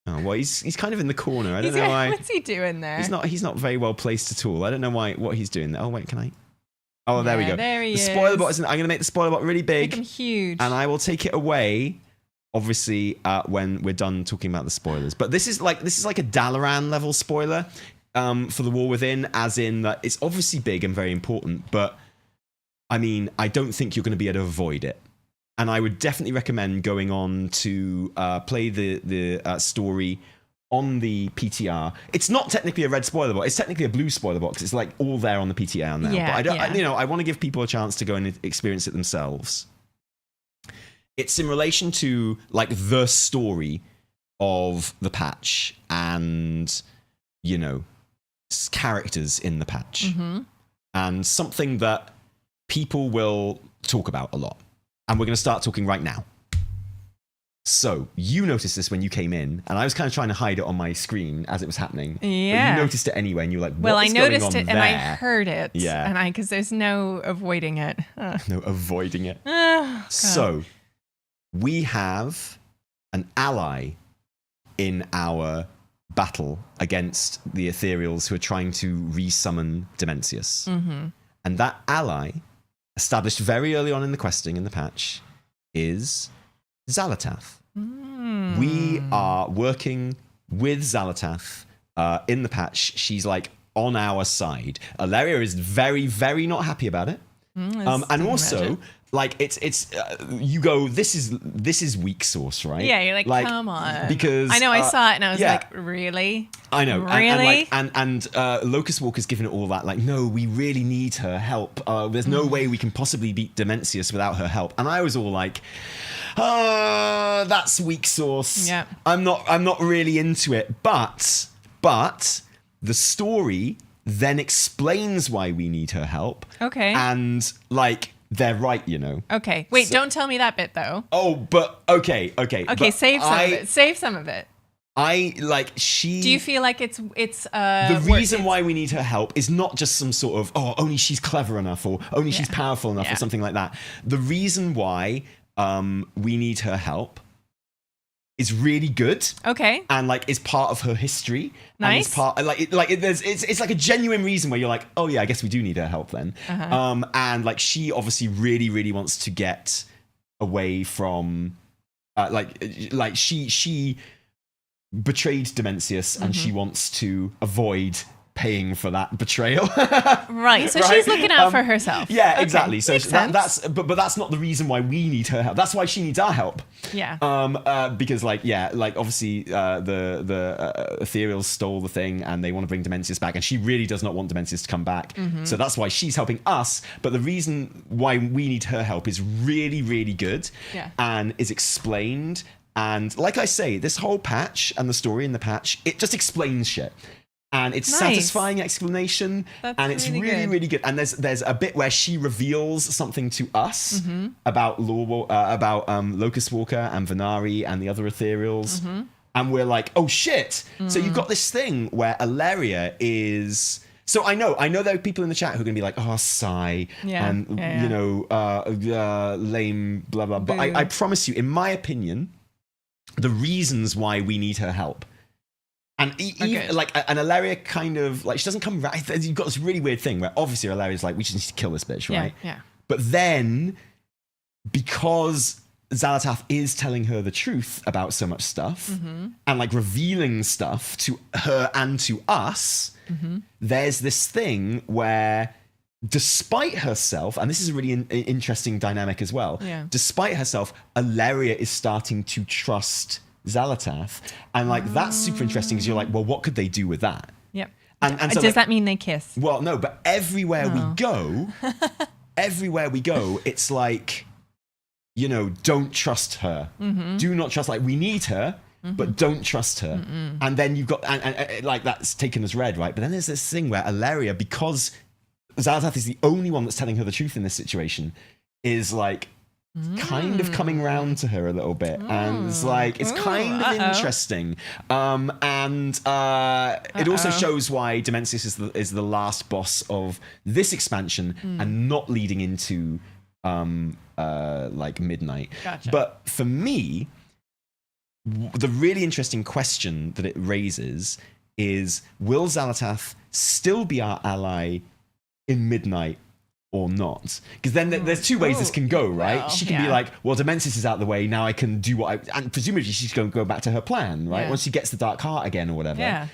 Oh well, he's kind of in the corner. I don't know why. What's he doing there? He's not very well placed at all. I don't know what he's doing there. Oh wait, can I? Oh, there we go. There he is. The spoiler bot is. I'm going to make the spoiler bot really big. Make him huge. And I will take it away, obviously, when we're done talking about the spoilers. But this is like a Dalaran level spoiler for the War Within, as in that it's obviously big and very important. But I mean, I don't think you're going to be able to avoid it. And I would definitely recommend going on to play the story on the PTR. It's not technically a red spoiler box. It's technically a blue spoiler box. It's all there on the PTR now. Yeah, but I want to give people a chance to go and experience it themselves. It's in relation to the story of the patch and characters in the patch, and something that people will talk about a lot. And we're going to start talking right now. So you noticed this when you came in, and I was kind of trying to hide it on my screen as it was happening. Yeah. But you noticed it anyway, and you were like, Well, I "What's going noticed on it there?" and I heard it. Yeah. And because there's no avoiding it. No, avoiding it. God. So we have an ally in our battle against the Ethereals who are trying to resummon Dimensius. Mm-hmm. And that ally, established very early on in the questing in the patch, is Xalatath. We are working with Xalatath in the patch. She's like on our side. Alaria is very, very not happy about it. And also, like it's you go. This is weak sauce, right? Yeah, you're like come on. Because I know I saw it and I was yeah. like, really? I know, really. And Locust Walker's given it all that. Like, no, we really need her help. There's no way we can possibly beat Dimensius without her help. And I was all like, that's weak sauce. Yeah. I'm not really into it. But the story then explains why we need her help. Okay. And like they're right, you know. Okay. Wait, don't tell me that bit though. Oh, but okay. Okay, but save some of it. Save some of it. She. Do you feel like it's the reason why we need her help is not just some sort of only she's clever enough or only she's powerful enough or something like that. The reason why we need her help is really good. Okay. And like is part of her history. Nice. And it's part it's like a genuine reason where you're like, oh yeah, I guess we do need her help then. And like she obviously really, really wants to get away from like she betrayed Dimensius and she wants to avoid paying for that betrayal. Right. So she's looking out for herself. Yeah, Okay, exactly. So makes that's but that's not the reason why we need her help. That's why she needs our help. Yeah. Because obviously the Ethereals stole the thing and they want to bring Dimensius back, and she really does not want Dimensius to come back. So that's why she's helping us. But the reason why we need her help is really, really good. Yeah. And is explained. And like I say, this whole patch and the story in the patch, it just explains shit. And it's satisfying explanation. That's and it's really, good. really good. And there's a bit where she reveals something to us about Locust Walker and Venari and the other Ethereals. And we're like, oh shit. So you've got this thing where Alaria is... So I know there are people in the chat who are going to be like, oh, sigh, and, you know, lame, blah, blah. But I promise you, in my opinion, the reasons why we need her help. And like an Alaria kind of like she doesn't come right. You've got this really weird thing where obviously Alaria's like we just need to kill this bitch, right? Yeah. But then because Xalatath is telling her the truth about so much stuff and like revealing stuff to her and to us, there's this thing where despite herself, and this is a really interesting dynamic as well, despite herself, Alaria is starting to trust Xalatath, and like that's super interesting because you're like, well, what could they do with that? Yep. And so, does that mean they kiss? Well, no, but everywhere we go, it's like, you know, don't trust her. Do not trust. Like we need her, but don't trust her. And then you've got and like that's taken as read, right? But then there's this thing where Alaria, because Xalatath is the only one that's telling her the truth in this situation, is like kind of coming round to her a little bit, and it's like it's kind of interesting. And it also shows why Dimensius is the last boss of this expansion and not leading into like midnight. Gotcha. But for me, the really interesting question that it raises is: will Xalatath still be our ally in midnight or not? Because then there's two ways this can go, right? Well, she can be like, well, Dimensius is out the way, now I can do what I... And presumably she's going to go back to her plan, right? Yeah. Once she gets the Dark Heart again or whatever. Yeah.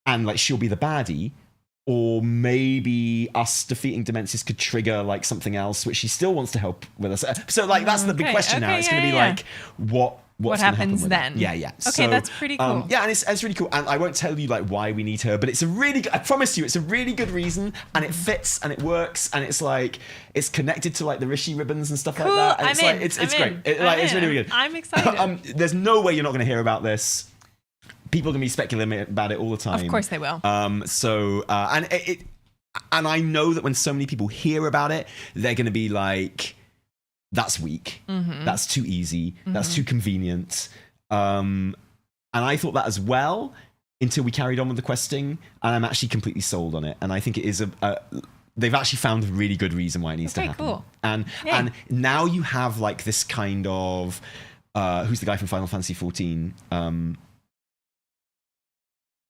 And like she'll be the baddie. Or maybe us defeating Dimensius could trigger like something else, which she still wants to help with us. So like that's the big question now. It's going to be like, what happens then? Yeah. Okay, so, that's pretty cool. Yeah, and it's really cool. And I won't tell you like why we need her, but it's a really I promise you, it's a really good reason, and it fits and it works, and it's like it's connected to like the Rishi ribbons and stuff like that. And it's great. It's really, really good. I'm excited. There's no way you're not going to hear about this. People are going to be speculating about it all the time. Of course they will. And I know that when so many people hear about it, they're going to be like, that's weak. That's too easy. That's too convenient. And I thought that as well until we carried on with the questing, and I'm actually completely sold on it. And I think it is they've actually found a really good reason why it needs to happen. Cool. And now you have like this kind of who's the guy from Final Fantasy 14?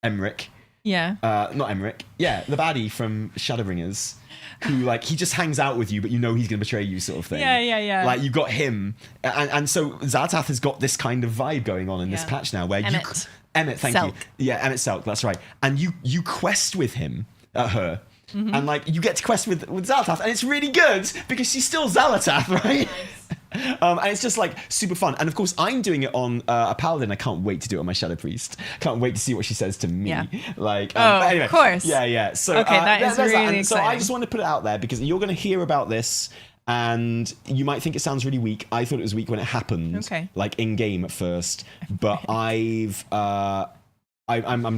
Emmerich. Yeah. Not Emmerich. Yeah, the baddie from Shadowbringers, who like he just hangs out with you, but you know he's gonna betray you, sort of thing. Yeah. Like you got him, and so Xal'atath has got this kind of vibe going on in this patch now, where Emmett, thank you. Yeah, Emmett Selk, that's right. And you quest with him, her. And like you get to quest with Xal'atath, and it's really good because she's still Xal'atath, right? Nice. And it's just like super fun. And of course, I'm doing it on a paladin. I can't wait to do it on my Shadow Priest. Can't wait to see what she says to me. Yeah. Like, but anyway, of course. Yeah. So okay, that is really exciting. So I just want to put it out there because you're going to hear about this. And you might think it sounds really weak. I thought it was weak when it happened, like in game at first. But I'm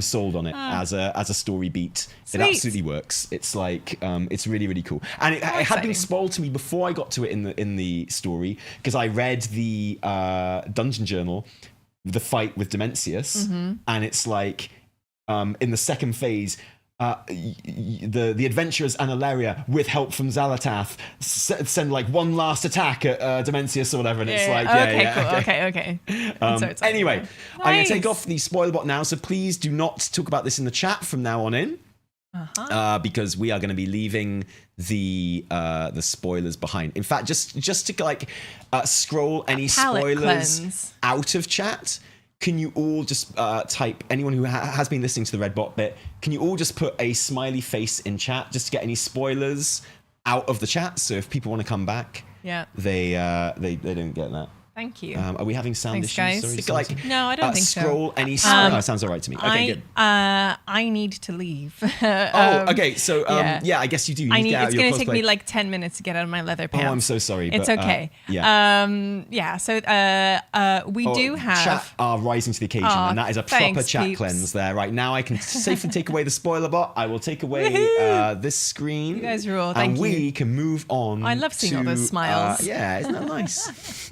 sold on it as a story beat. Sweet. It absolutely works. It's like it's really, really cool. And it had been spoiled to me before I got to it in the story because I read the dungeon journal, the fight with Dimensius, and it's like in the second phase. The adventurers and Ilaria, with help from Xal'atath, send like one last attack at Dimensius or whatever, and it's like okay. Anyway, nice. I'm going to take off the spoiler bot now, so please do not talk about this in the chat from now on in, because we are going to be leaving the spoilers behind. In fact, just to like scroll any spoilers out of chat. Can you all just type, anyone who has been listening to the red bot bit, can you all just put a smiley face in chat just to get any spoilers out of the chat? So if people want to come back, they don't get that. Thank you. Are we having sound issues? Guys. Sorry, no, I don't think so. Scroll any. No, sounds all right to me. Okay, good. I need to leave. Okay. So yeah, I guess you do. You need to get out it's going to take me like 10 minutes to get out of my leather pants. Oh, I'm so sorry. It's but, okay. So we do have chat are rising to the occasion, and that is a proper chat cleanse there. Right now, I can safely take away the spoiler bot. I will take away this screen. You guys rule. Thank you. And we can move on. I love seeing all those smiles. Yeah, isn't that nice?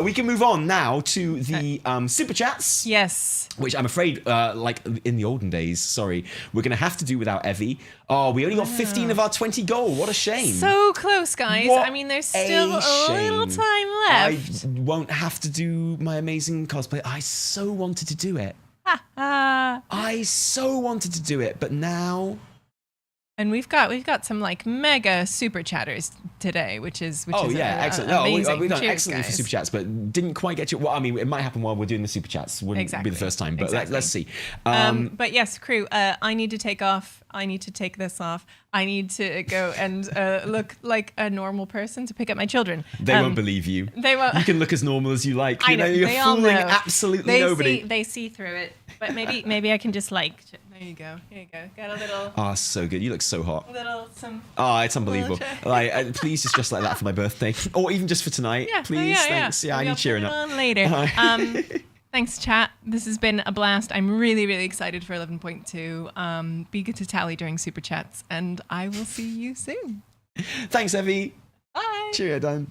We can move on now to the super chats. Yes. Which I'm afraid, like in the olden days, sorry, we're going to have to do without Evie. Oh, we only got 15 of our 20 gold. What a shame. So close, guys. What I mean, there's still a little time left. I won't have to do my amazing cosplay. I so wanted to do it. I so wanted to do it, but now... And we've got some like mega super chatters today, which is excellent. Amazing. We've done Cheers, excellently for guys. super chats, but didn't quite get you. Well, I mean, it might happen while we're doing the super chats. Wouldn't be the first time, but let's see. But yes, crew, I need to take off. I need to take this off. I need to go and look like a normal person to pick up my children. They won't believe you. They won't. You can look as normal as you like. I know. You're they all fooling know. absolutely nobody. They see through it. But maybe I can just like. There you go. Got a little. Oh, so good. You look so hot. Oh, it's unbelievable. Like, please just like that for my birthday, or even just for tonight. Yeah, please. Thanks. Yeah, I need cheering up. Later. Thanks, chat. This has been a blast. I'm really, really excited for 11.2. Be good to tally during super chats, and I will see you soon. Thanks, Evie. Bye. Cheerio, Dan.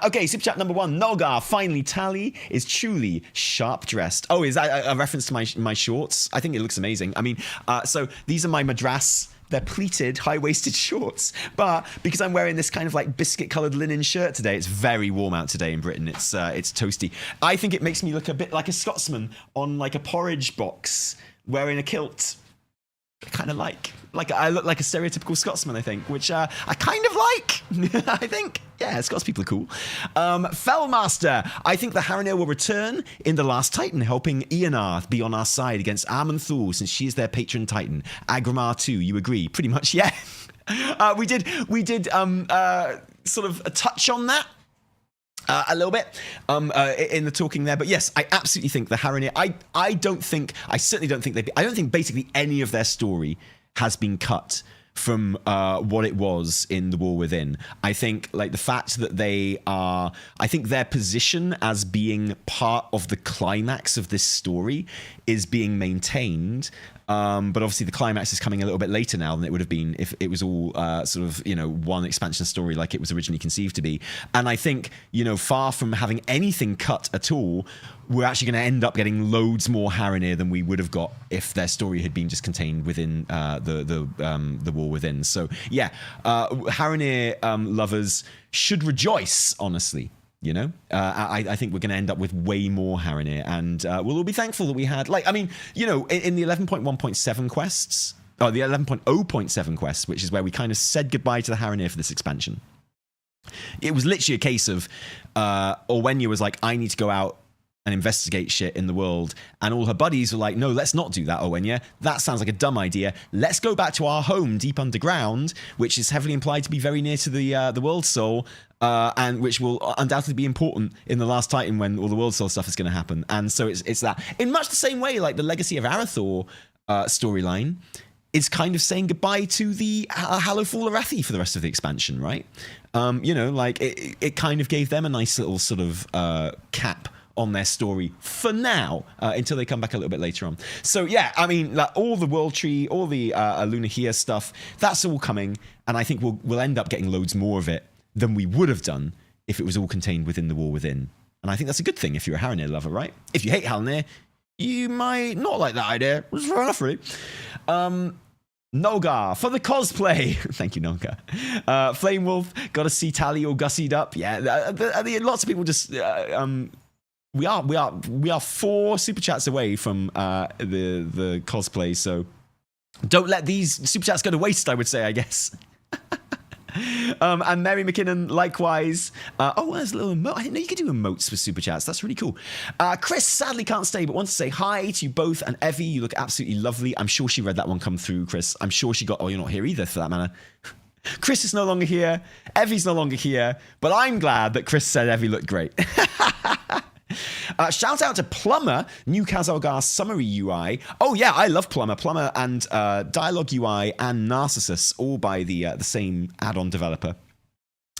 Okay, super chat number 1. Nogar, finally, Tally is truly sharp dressed. Oh, is that a reference to my shorts? I think it looks amazing. I mean, so these are my Madras. They're pleated, high-waisted shorts. But because I'm wearing this kind of like biscuit-coloured linen shirt today, it's very warm out today in Britain. It's toasty. I think it makes me look a bit like a Scotsman on like a porridge box wearing a kilt. Kind of like I look like a stereotypical Scotsman, I think, which I kind of like. I think, yeah, Scots people are cool. Fellmaster, I think the Haranir will return in The Last Titan, helping Ionar be on our side against Aman'Thul, since she is their patron Titan. Agramar too, you agree? Pretty much, yeah. We did sort of a touch on that. A little bit in the talking there, but yes, I absolutely think the Haranir. I certainly don't think I don't think basically any of their story has been cut from what it was in The War Within. I think like the fact that I think their position as being part of the climax of this story is being maintained, But obviously the climax is coming a little bit later now than it would have been if it was all sort of, one expansion story like it was originally conceived to be. And I think, far from having anything cut at all, we're actually going to end up getting loads more Haranir than we would have got if their story had been just contained within the War Within. So yeah, Haranir lovers should rejoice, honestly. I think we're going to end up with way more Haranir, and we'll all be thankful that we had, in the 11.1.7 quests, or the 11.0.7 quests, which is where we kind of said goodbye to the Haranir for this expansion. It was literally a case of Orwenya was like, I need to go out and investigate shit in the world, and all her buddies were like, no, let's not do that, Orwenya. That sounds like a dumb idea. Let's go back to our home deep underground, which is heavily implied to be very near to the World Soul, and which will undoubtedly be important in the Last Titan when all the World Soul stuff is going to happen. And so it's that. In much the same way, like the Legacy of Arathor storyline is kind of saying goodbye to the Hallowfall Arathi for the rest of the expansion, right? It kind of gave them a nice little sort of cap on their story for now, until they come back a little bit later on. So yeah, all the World Tree, all the Lunahia stuff, that's all coming, and I think we'll end up getting loads more of it than we would have done if it was all contained within the War Within. And I think that's a good thing if you're a Haranir lover, right? If you hate Haranir, you might not like that idea. It's fair enough, really. Nogar for the cosplay. Thank you, Nogar. Flame Wolf, got to see Tally all gussied up. Yeah, lots of people just. We are 4 super chats away from the cosplay, so don't let these super chats go to waste, I would say, I guess. And Mary McKinnon, likewise. There's a little emote. I didn't know you could do emotes with super chats. That's really cool. Chris sadly can't stay, but wants to say hi to you both. And Evie, you look absolutely lovely. I'm sure she read that one come through, Chris. I'm sure she got... Oh, you're not here either, for that matter. Chris is no longer here. Evie's no longer here. But I'm glad that Chris said Evie looked great. Shout out to Plumber, New Khazalgar summary UI. Oh yeah, I love Plumber. Plumber and Dialogue UI and Narcissus, all by the same add-on developer.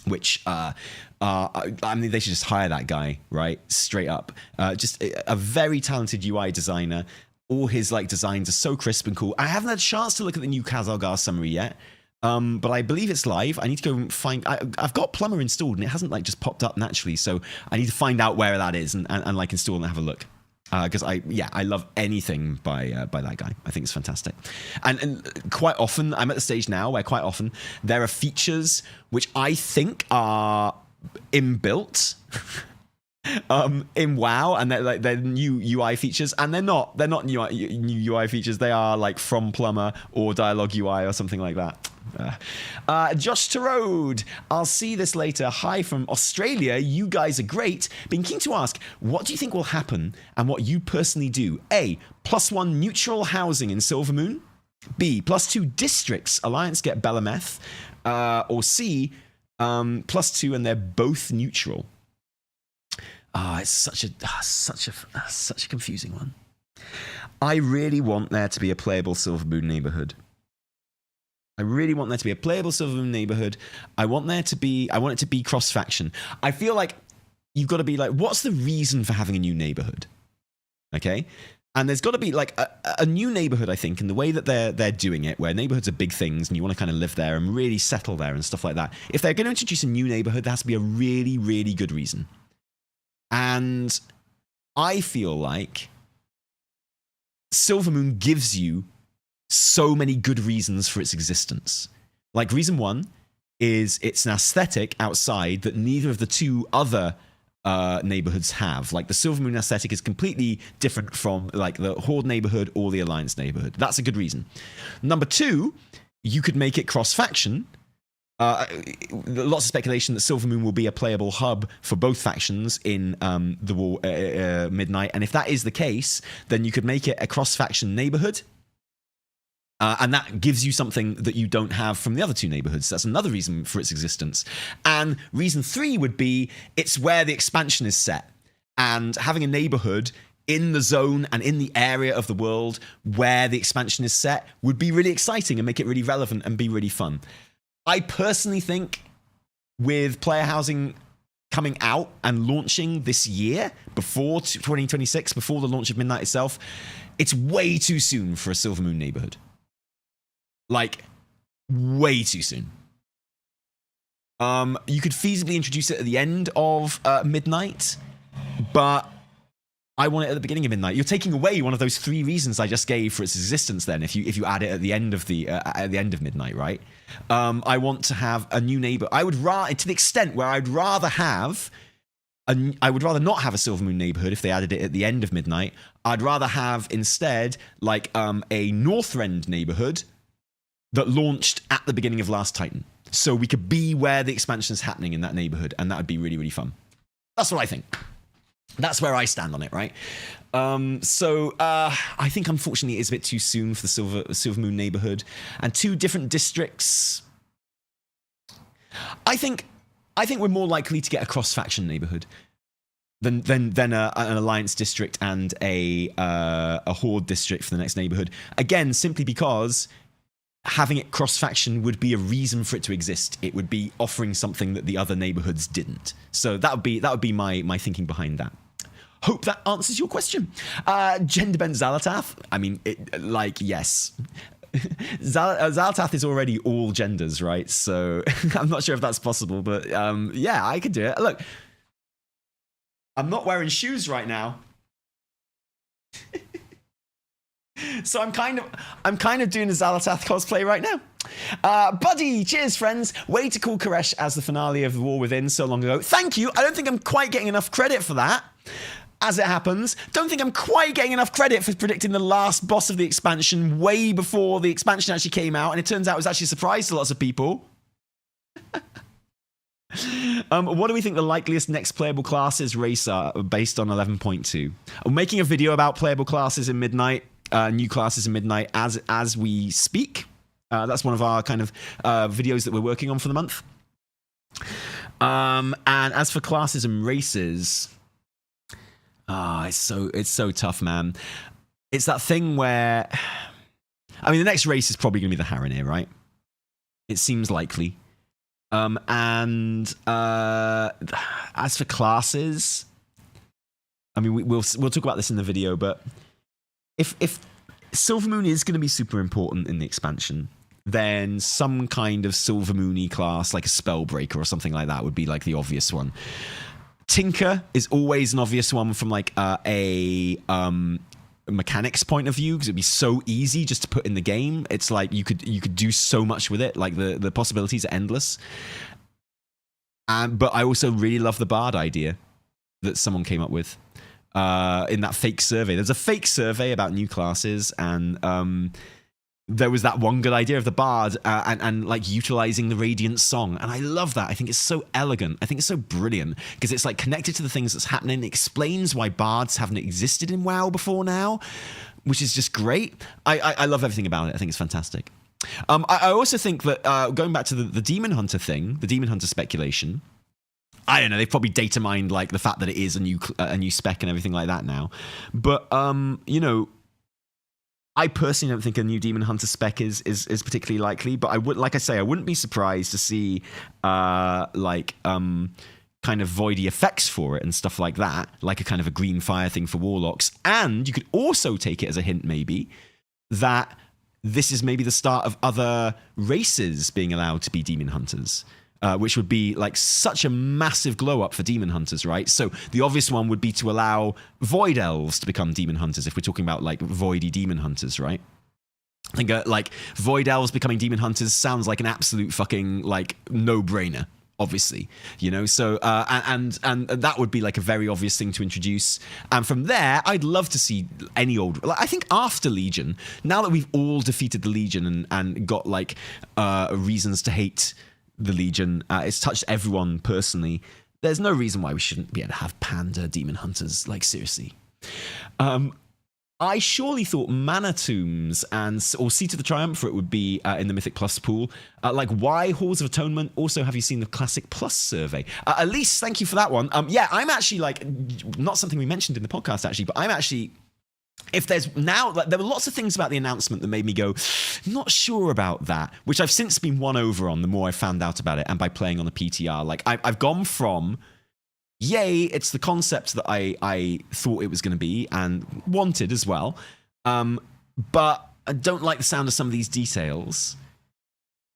Which, they should just hire that guy, right? Straight up. Just a very talented UI designer. All his designs are so crisp and cool. I haven't had a chance to look at the New Khazalgar summary yet. But I believe it's live. I need to go and find... I've got Plumber installed, and it hasn't just popped up naturally, so I need to find out where that is and install and have a look. Because I love anything by that guy. I think it's fantastic. And quite often, I'm at the stage now where quite often there are features which I think are inbuilt in WoW, and they're new UI features, and they're not new UI features. They are from Plumber or Dialogue UI or something like that. Josh Terode, I'll see this later. Hi from Australia. You guys are great. Been keen to ask, what do you think will happen and what you personally do? A, +1 neutral housing in Silvermoon. B, +2 districts. Alliance get Belemeth. Or C, +2 and they're both neutral. It's such a confusing one. I really want there to be a playable Silvermoon neighborhood. I really want there to be a playable Silvermoon neighborhood. I want it to be cross-faction. I feel like you've got to be what's the reason for having a new neighborhood? Okay? And there's got to be a new neighborhood, I think, in the way that they're doing it, where neighborhoods are big things and you want to kind of live there and really settle there and stuff like that. If they're going to introduce a new neighborhood, there has to be a really, really good reason. And I feel like Silvermoon gives you so many good reasons for its existence. Reason 1 is it's an aesthetic outside that neither of the 2 other neighborhoods have. The Silvermoon aesthetic is completely different from the Horde neighborhood or the Alliance neighborhood. That's a good reason. Number 2, you could make it cross-faction. Lots of speculation that Silvermoon will be a playable hub for both factions in the War Midnight. And if that is the case, then you could make it a cross-faction neighborhood. And that gives you something that you don't have from the other 2 neighborhoods. That's another reason for its existence. And reason 3 would be it's where the expansion is set. And having a neighborhood in the zone and in the area of the world where the expansion is set would be really exciting and make it really relevant and be really fun. I personally think with player housing coming out and launching this year, before 2026, before the launch of Midnight itself, it's way too soon for a Silvermoon neighborhood. Like, way too soon. You could feasibly introduce it at the end of Midnight, but I want it at the beginning of Midnight. You're taking away one of those 3 reasons I just gave for its existence. Then, if you add it at the end of Midnight, right? I want to have a new neighbor. I would rather, to the extent where I would rather not have a Silvermoon neighborhood if they added it at the end of Midnight. I'd rather have instead like a Northrend neighborhood that launched at the beginning of Last Titan, so we could be where the expansion is happening in that neighborhood, and that would be really, really fun. That's what I think. That's where I stand on it, right? I think, unfortunately, it is a bit too soon for the Silvermoon neighborhood. And 2 different districts. I think we're more likely to get a cross-faction neighborhood than an alliance district and a horde district for the next neighborhood. Again, simply because having it cross-faction would be a reason for it to exist. It would be offering something that the other neighborhoods didn't. So that would be my thinking behind that. Hope that answers your question. Gender bent Xalatath. I mean, yes. Xalatath is already all genders, right? So I'm not sure if that's possible, but yeah, I could do it. Look, I'm not wearing shoes right now. So I'm kind of doing a Xalatath cosplay right now. Buddy, cheers, friends. Way to call Koresh as the finale of The War Within so long ago. Thank you. I don't think I'm quite getting enough credit for that. As it happens, don't think I'm quite getting enough credit for predicting the last boss of the expansion way before the expansion actually came out, and it turns out it was actually a surprise to lots of people. What do we think the likeliest next playable classes race are based on 11.2? I'm making a video about playable classes in Midnight, new classes in Midnight as we speak. That's one of our kind of videos that we're working on for the month. And as for classes and races, it's so tough, man. It's that thing where, I mean, the next race is probably going to be the Haranir, right? It seems likely. And as for classes, I mean, we'll talk about this in the video, but if Silvermoon is going to be super important in the expansion, then some kind of Silvermoony class, like a Spellbreaker or something like that, would be like the obvious one. Tinker is always an obvious one from like a mechanics point of view, because it'd be so easy just to put in the game. It's like you could do so much with it. Like the possibilities are endless. But I also really love the Bard idea that someone came up with in that fake survey. There's a fake survey about new classes, and there was that one good idea of the Bard and like utilizing the Radiant song. And I love that. I think it's so elegant. I think it's so brilliant because it's like connected to the things that's happening. It explains why Bards haven't existed in WoW before now, which is just great. I love everything about it. I think it's fantastic. I also think that going back to the Demon Hunter thing, the Demon Hunter speculation, I don't know, they've probably data mined like the fact that it is a new spec and everything like that now. But, you know, I personally don't think a new Demon Hunter spec is particularly likely, but I would, like I say, I wouldn't be surprised to see kind of voidy effects for it and stuff like that, like a kind of a green fire thing for warlocks. And you could also take it as a hint, maybe, that this is maybe the start of other races being allowed to be Demon Hunters. Which would be like such a massive glow up for Demon Hunters, right? So the obvious one would be to allow Void Elves to become Demon Hunters if we're talking about like voidy Demon Hunters, right? I think like Void Elves becoming Demon Hunters sounds like an absolute fucking like no-brainer, obviously, you know? So, and that would be like a very obvious thing to introduce. And from there, I'd love to see any old, like, I think after Legion, now that we've all defeated the Legion and got like reasons to hate the Legion, it's touched everyone personally. There's no reason why we shouldn't be able to have Panda Demon Hunters, like seriously. I surely thought Mana Tombs or Seat of the Triumvirate would be in the Mythic Plus pool. Like, why Halls of Atonement? Also, have you seen the Classic Plus survey? Elise, thank you for that one. Yeah, I'm actually like, not something we mentioned in the podcast actually, but I'm actually, if there's now, like, there were lots of things about the announcement that made me go, not sure about that, which I've since been won over on the more I found out about it and by playing on the PTR. Like, I've gone from yay, it's the concept that I thought it was going to be and wanted as well. But I don't like the sound of some of these details.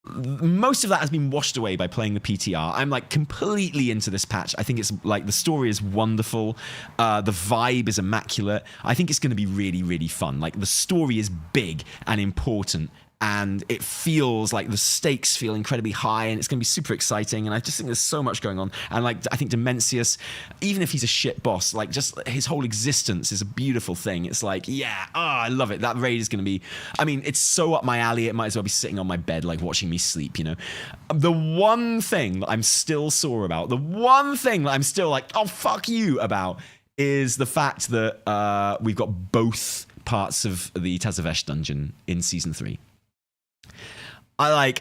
Most of that has been washed away by playing the PTR. I'm like completely into this patch. I think it's like the story is wonderful. The vibe is immaculate. I think it's going to be really, really fun. Like the story is big and important, and it feels like the stakes feel incredibly high, and it's going to be super exciting. And I just think there's so much going on. And like, I think Dimensius, even if he's a shit boss, like just his whole existence is a beautiful thing. It's like, yeah, I love it. That raid is going to be, I mean, it's so up my alley. It might as well be sitting on my bed, like watching me sleep, you know? The one thing that I'm still sore about, the one thing that I'm still like, oh, fuck you about, is the fact that we've got both parts of the Tazavesh dungeon in Season 3. I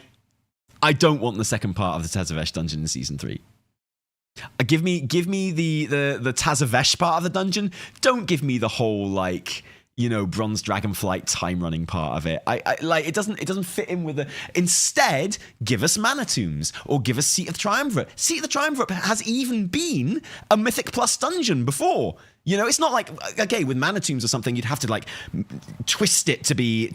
don't want the second part of the Tazavesh dungeon in Season 3. Give me the Tazavesh part of the dungeon. Don't give me the whole, like, you know, Bronze Dragonflight time running part of it. I like, it doesn't fit in with the. Instead, give us Mana Tombs or give us Seat of the Triumvirate. Seat of the Triumvirate has even been a Mythic Plus dungeon before. You know, it's not like, okay, with Mana Tombs or something, you'd have to like twist it to be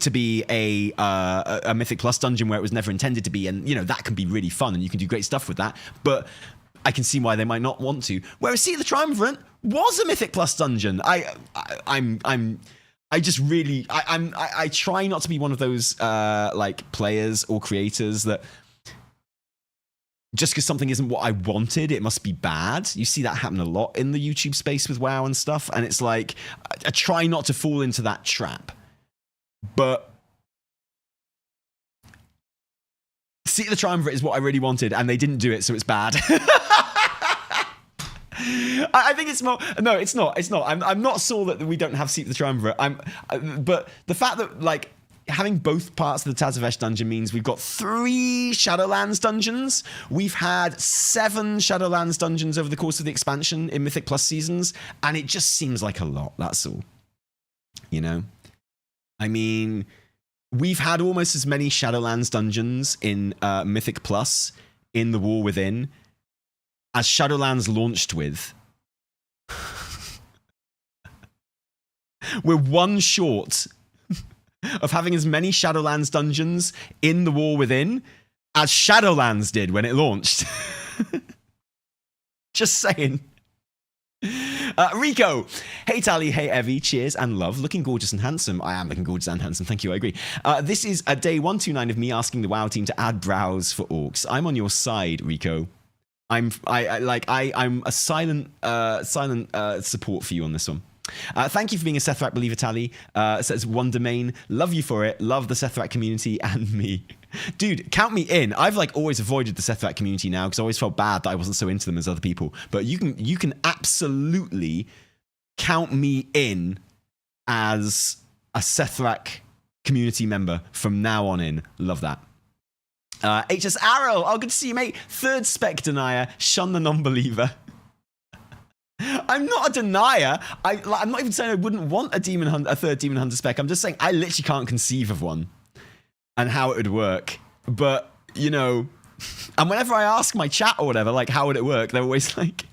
a Mythic Plus dungeon where it was never intended to be, and you know that can be really fun and you can do great stuff with that. But I can see why they might not want to. Whereas Seat of the Triumvirate was a Mythic Plus dungeon. I try not to be one of those like players or creators that just because something isn't what I wanted, it must be bad. You see that happen a lot in the YouTube space with WoW and stuff, and it's like I try not to fall into that trap. But Seat of the Triumvirate is what I really wanted, and they didn't do it, so it's bad. I think it's more. No, it's not. It's not. I'm not sure that we don't have Seat of the Triumvirate. But the fact that like having both parts of the Tazavesh dungeon means we've got 3 Shadowlands dungeons. We've had 7 Shadowlands dungeons over the course of the expansion in Mythic Plus seasons, and it just seems like a lot. That's all. You know, I mean, we've had almost as many Shadowlands dungeons in Mythic Plus in the War Within as Shadowlands launched with. We're one short of having as many Shadowlands dungeons in the War Within as Shadowlands did when it launched. Just saying. Rico, hey Tally, hey Evie, cheers and love. Looking gorgeous and handsome. I am looking gorgeous and handsome, thank you, I agree. This is a day 129 of me asking the WoW team to add browse for orcs. I'm on your side, Rico. I'm a silent support for you on this one. Thank you for being a Sethrak believer, Tally. Says One Domain. Love you for it. Love the Sethrak community and me. Dude, count me in. I've like always avoided the Sethrak community now because I always felt bad that I wasn't so into them as other people. But you can absolutely count me in as a Sethrak community member from now on in. Love that. HS Arrow. Oh, good to see you, mate. Third spec denier. Shun the non-believer. I'm not a denier. I'm not even saying I wouldn't want a third Demon Hunter spec. I'm just saying I literally can't conceive of one and how it would work. But, you know, and whenever I ask my chat or whatever, like, how would it work? They're always like,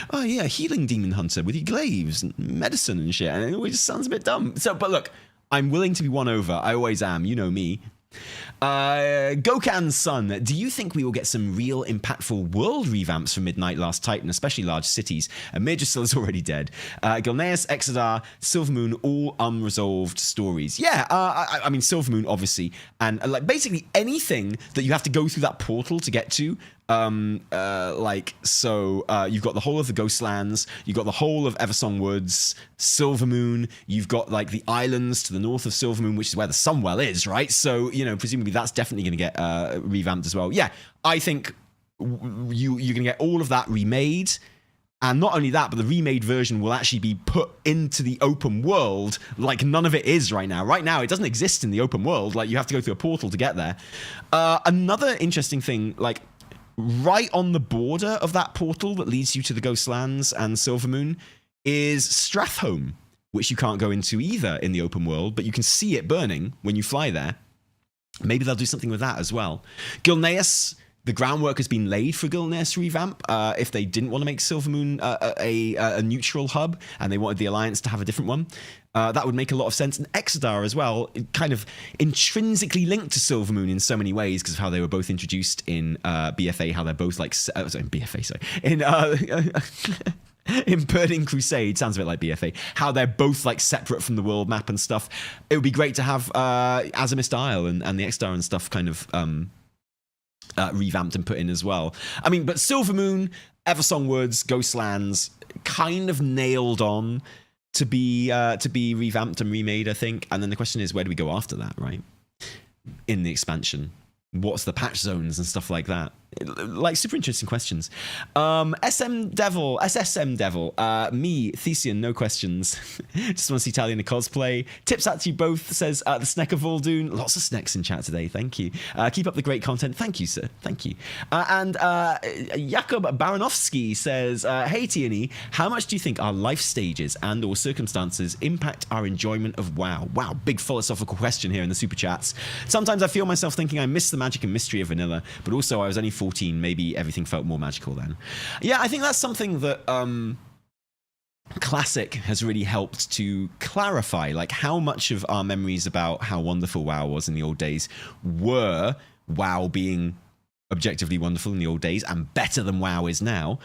oh, yeah, healing Demon Hunter with your glaives and medicine and shit. And it always sounds a bit dumb. So, but look, I'm willing to be won over. I always am. You know me. Gokan's son, do you think we will get some real impactful world revamps for Midnight Last Titan, especially large cities? Majorstil is already dead. Gilneas, Exodar, Silvermoon, all unresolved stories. Yeah, I mean, Silvermoon, obviously. And like basically anything that you have to go through that portal to get to. You've got the whole of the Ghostlands, you've got the whole of Eversong Woods, Silvermoon, you've got like the islands to the north of Silvermoon, which is where the Sunwell is, right? So, you know, presumably that's definitely going to get revamped as well. Yeah, I think you're going to get all of that remade. And not only that, but the remade version will actually be put into the open world like none of it is right now. Right now, it doesn't exist in the open world. Like, you have to go through a portal to get there. Another interesting thing, like, right on the border of that portal that leads you to the Ghostlands and Silvermoon is Strathhome, which you can't go into either in the open world, but you can see it burning when you fly there. Maybe they'll do something with that as well. Gilneas, the groundwork has been laid for Gilneas revamp. If they didn't want to make Silvermoon a neutral hub and they wanted the Alliance to have a different one, that would make a lot of sense. And Exodar as well, kind of intrinsically linked to Silvermoon in so many ways because of how they were both introduced in BFA, how they're both like in Burning Crusade, sounds a bit like BFA, how they're both like separate from the world map and stuff. It would be great to have Azimist Isle and the Exodar and stuff kind of revamped and put in as well. I mean, but Silvermoon, Eversong Woods, Ghostlands, kind of nailed on to be revamped and remade, I think. And then the question is, where do we go after that, right? In the expansion, what's the patch zones and stuff like that? Like, super interesting questions. SSM Devil, me, Thesian, no questions. Just want to see Talia in a cosplay. Tips out to you both, says the Sneck of Voldoon. Lots of snecks in chat today, thank you. Keep up the great content. Thank you, sir. Thank you. And Jakub Baranowski says, hey TNE, how much do you think our life stages and or circumstances impact our enjoyment of WoW? Wow, big philosophical question here in the super chats. Sometimes I feel myself thinking I miss the magic and mystery of vanilla, but also I was only 14, maybe everything felt more magical then. Yeah, I think that's something that Classic has really helped to clarify, like how much of our memories about how wonderful WoW was in the old days were WoW being objectively wonderful in the old days and better than WoW is now,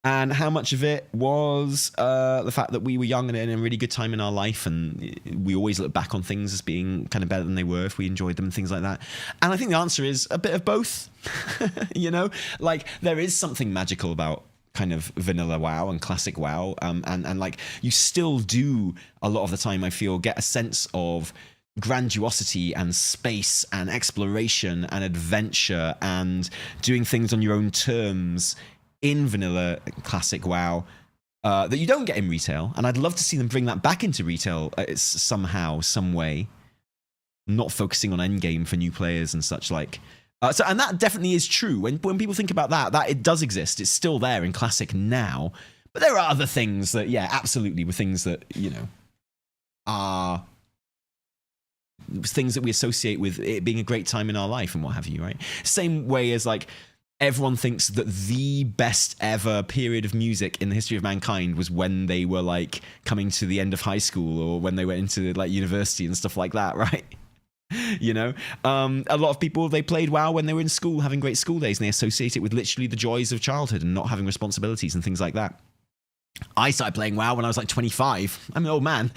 and how much of it was the fact that we were young and in a really good time in our life, and we always look back on things as being kind of better than they were if we enjoyed them and things like that. And I think the answer is a bit of both. You know, like there is something magical about kind of vanilla WoW and classic WoW, and like you still do a lot of the time, I feel, get a sense of grandiosity and space and exploration and adventure and doing things on your own terms in vanilla classic WoW that you don't get in retail. And I'd love to see them bring that back into retail somehow, some way, not focusing on endgame for new players and such like. And that definitely is true. When people think about that it does exist. It's still there in classic now. But there are other things that, yeah, absolutely, were things that, you know, are things that we associate with it being a great time in our life and what have you, right? Same way as like everyone thinks that the best ever period of music in the history of mankind was when they were like coming to the end of high school or when they went into like university and stuff like that, right? You know, a lot of people, they played WoW when they were in school having great school days, and they associate it with literally the joys of childhood and not having responsibilities and things like that. I started playing WoW when I was like 25. I'm an old man.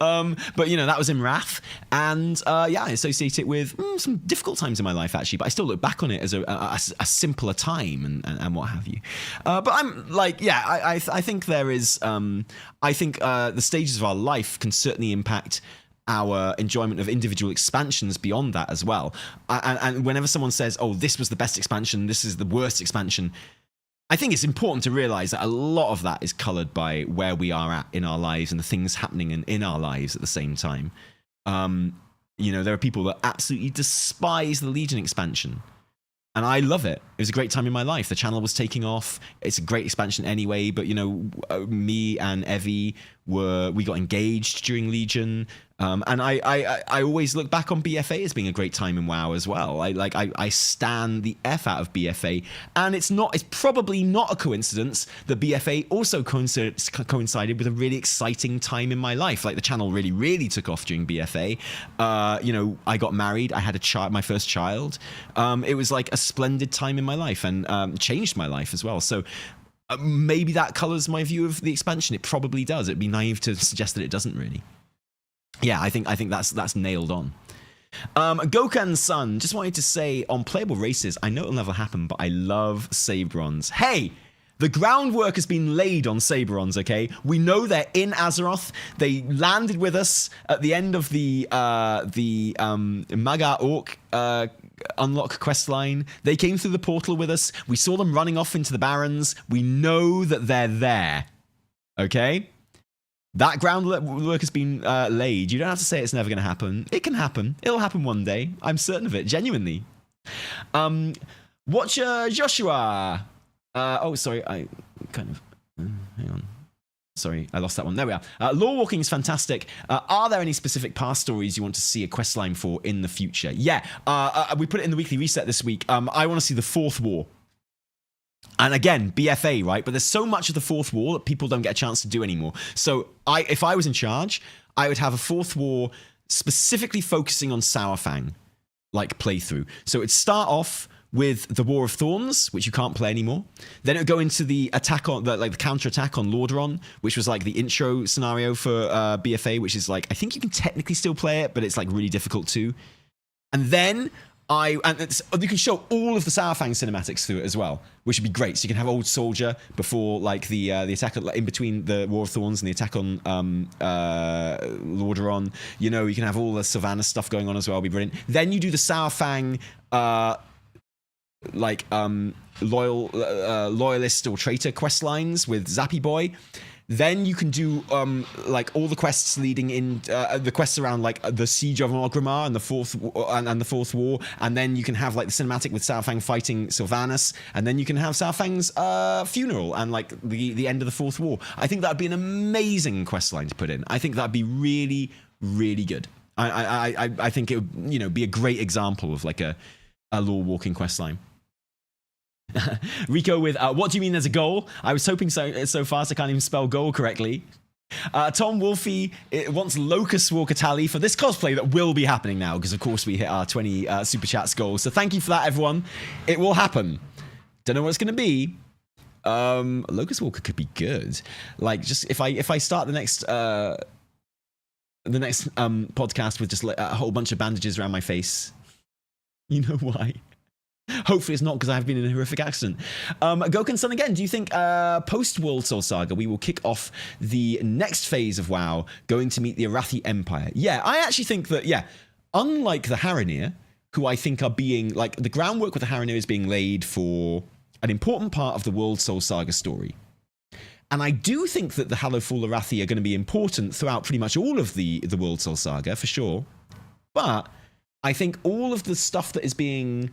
But you know, that was in Wrath, and yeah, I associate it with some difficult times in my life actually, but I still look back on it as a simpler time and what have you. But I'm like, yeah, I think there is I think the stages of our life can certainly impact our enjoyment of individual expansions beyond that as well. And whenever someone says, oh, this was the best expansion, this is the worst expansion, I think it's important to realize that a lot of that is colored by where we are at in our lives and the things happening in our lives at the same time. You know, there are people that absolutely despise the Legion expansion, and I love it. It was a great time in my life. The channel was taking off. It's a great expansion anyway, but you know, me and Evie we got engaged during Legion. And I always look back on BFA as being a great time in WoW as well. I stan the F out of BFA, and it's probably not a coincidence that BFA also coincided with a really exciting time in my life. Like the channel really, really took off during BFA. You know, I got married, I had my first child. It was like a splendid time in my life, and changed my life as well. So maybe that colors my view of the expansion. It probably does. It'd be naive to suggest that it doesn't really. Yeah, I think that's nailed on. Gokan's son just wanted to say, on playable races, I know it'll never happen, but I love Saberons. Hey, the groundwork has been laid on Saberons, okay? We know they're in Azeroth. They landed with us at the end of the Maga Orc unlock quest line. They came through the portal with us. We saw them running off into the Barrens. We know that they're there, okay? That groundwork has been laid. You don't have to say it's never going to happen. It can happen. It'll happen one day. I'm certain of it, genuinely. Watcher Joshua. Oh, sorry. I kind of... hang on. sorry, I lost that one. There we are. Lore walking is fantastic. Are there any specific past stories you want to see a questline for in the future? Yeah, we put it in the weekly reset this week. I want to see the Fourth War. And again, BFA, right? But there's so much of the Fourth War that people don't get a chance to do anymore. So if I was in charge, I would have a Fourth War specifically focusing on Sourfang, like playthrough. So it'd start off with the War of Thorns, which you can't play anymore. Then it would go into the attack on the counter-attack on Lordaeron, which was like the intro scenario for BFA, which is like, I think you can technically still play it, but it's like really difficult too. And then you can show all of the Sourfang cinematics through it as well, which would be great. So you can have Old Soldier before like the attack in between the War of Thorns and the attack on Lordaeron. You know, you can have all the Sylvanas stuff going on as well. It'd be brilliant. Then you do the Sourfang loyalist or traitor quest lines with Zappy Boy. Then you can do like all the quests leading in the quests around like the Siege of Orgrimmar and the Fourth War, and then you can have like the cinematic with Sourfang fighting Sylvanas, and then you can have Sourfang's funeral and like the end of the Fourth War. I think that'd be an amazing quest line to put in. I think that'd be really, really good. I think it would be a great example of like a lore walking quest line. Rico with, what do you mean there's a goal? I was hoping so fast I can't even spell goal correctly. Tom Wolfie wants Locust Walker tally for this cosplay that will be happening now, because of course we hit our 20 Super Chats goal. So thank you for that, everyone. It will happen. Don't know what it's going to be. Locust Walker could be good. Like, just if I start the next podcast with just a whole bunch of bandages around my face, you know why. Hopefully it's not because I have been in a horrific accident. Goken Sun again, do you think post-World Soul Saga we will kick off the next phase of WoW going to meet the Arathi Empire? Yeah, I actually think that, unlike the Haranir, who I think are being, like, the groundwork with the Haranir is being laid for an important part of the World Soul Saga story. And I do think that the Hallowfall Arathi are going to be important throughout pretty much all of the World Soul Saga, for sure. But I think all of the stuff that is being...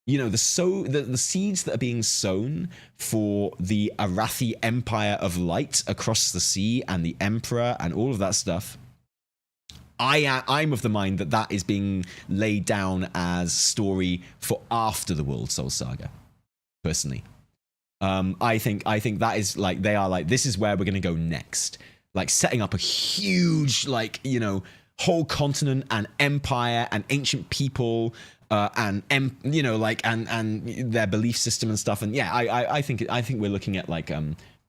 the seeds that are being sown for the Arathi Empire of Light across the sea and the Emperor and all of that stuff, I'm of the mind that is being laid down as story for after the World Soul Saga, personally. I think that is like, they are like, this is where we're going to go next. Like setting up a huge, whole continent and empire and ancient people, and their belief system and stuff, and I think we're looking at like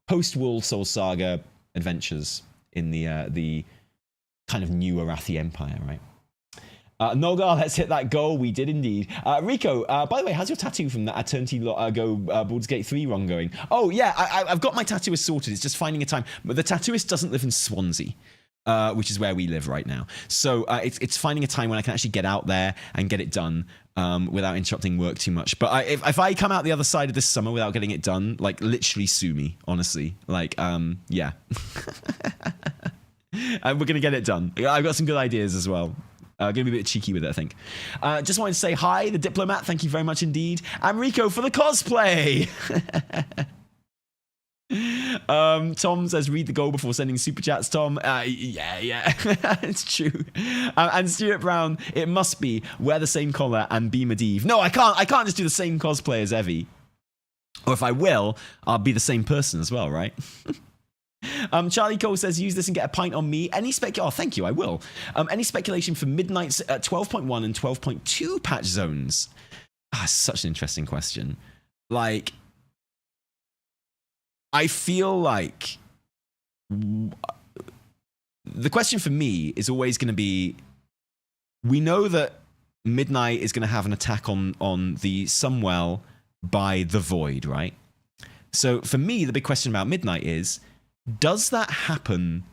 post World Soul Saga adventures in the kind of new Arathi Empire, right? Nogar, let's hit that goal. We did indeed. Rico, by the way, how's your tattoo from that Eternity Go Baldur's Gate 3 run going? Oh yeah, I've got my tattooist sorted. It's just finding a time, but the tattooist doesn't live in Swansea. Which is where we live right now. So it's finding a time when I can actually get out there and get it done without interrupting work too much. But if I come out the other side of this summer without getting it done, like literally sue me, honestly. Like, yeah. And we're going to get it done. I've got some good ideas as well. Going to be a bit cheeky with it, I think. Just wanted to say hi, the Diplomat. Thank you very much indeed. And Rico for the cosplay. Tom says, read the goal before sending super chats, Tom. Yeah, it's true. And Stuart Brown, it must be wear the same collar and be Medivh. No, I can't just do the same cosplay as Evie. Or if I will, I'll be the same person as well, right? Charlie Cole says, use this and get a pint on me. Oh, thank you, I will. Any speculation for Midnight's 12.1 and 12.2 patch zones? Such an interesting question. Like, I feel like the question for me is always going to be, we know that Midnight is going to have an attack on the Sunwell by the Void, right? So for me, the big question about Midnight is, does that happen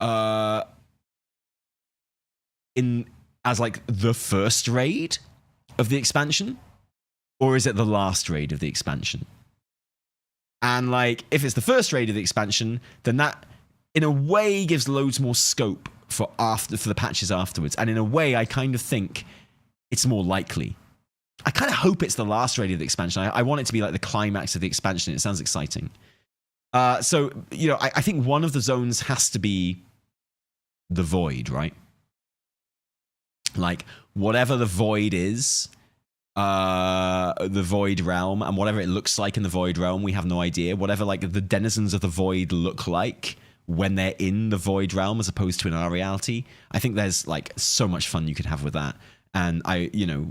as like the first raid of the expansion? Or is it the last raid of the expansion? And like, if it's the first raid of the expansion, then that, in a way, gives loads more scope for the patches afterwards. And in a way, I kind of think it's more likely. I kind of hope it's the last raid of the expansion. I want it to be like the climax of the expansion. It sounds exciting. So, I think one of the zones has to be the void, right? Like, whatever the void is, the void realm, and whatever it looks like in the void realm, we have no idea. Whatever, like, the denizens of the void look like when they're in the void realm as opposed to in our reality, I think there's, like, so much fun you could have with that. And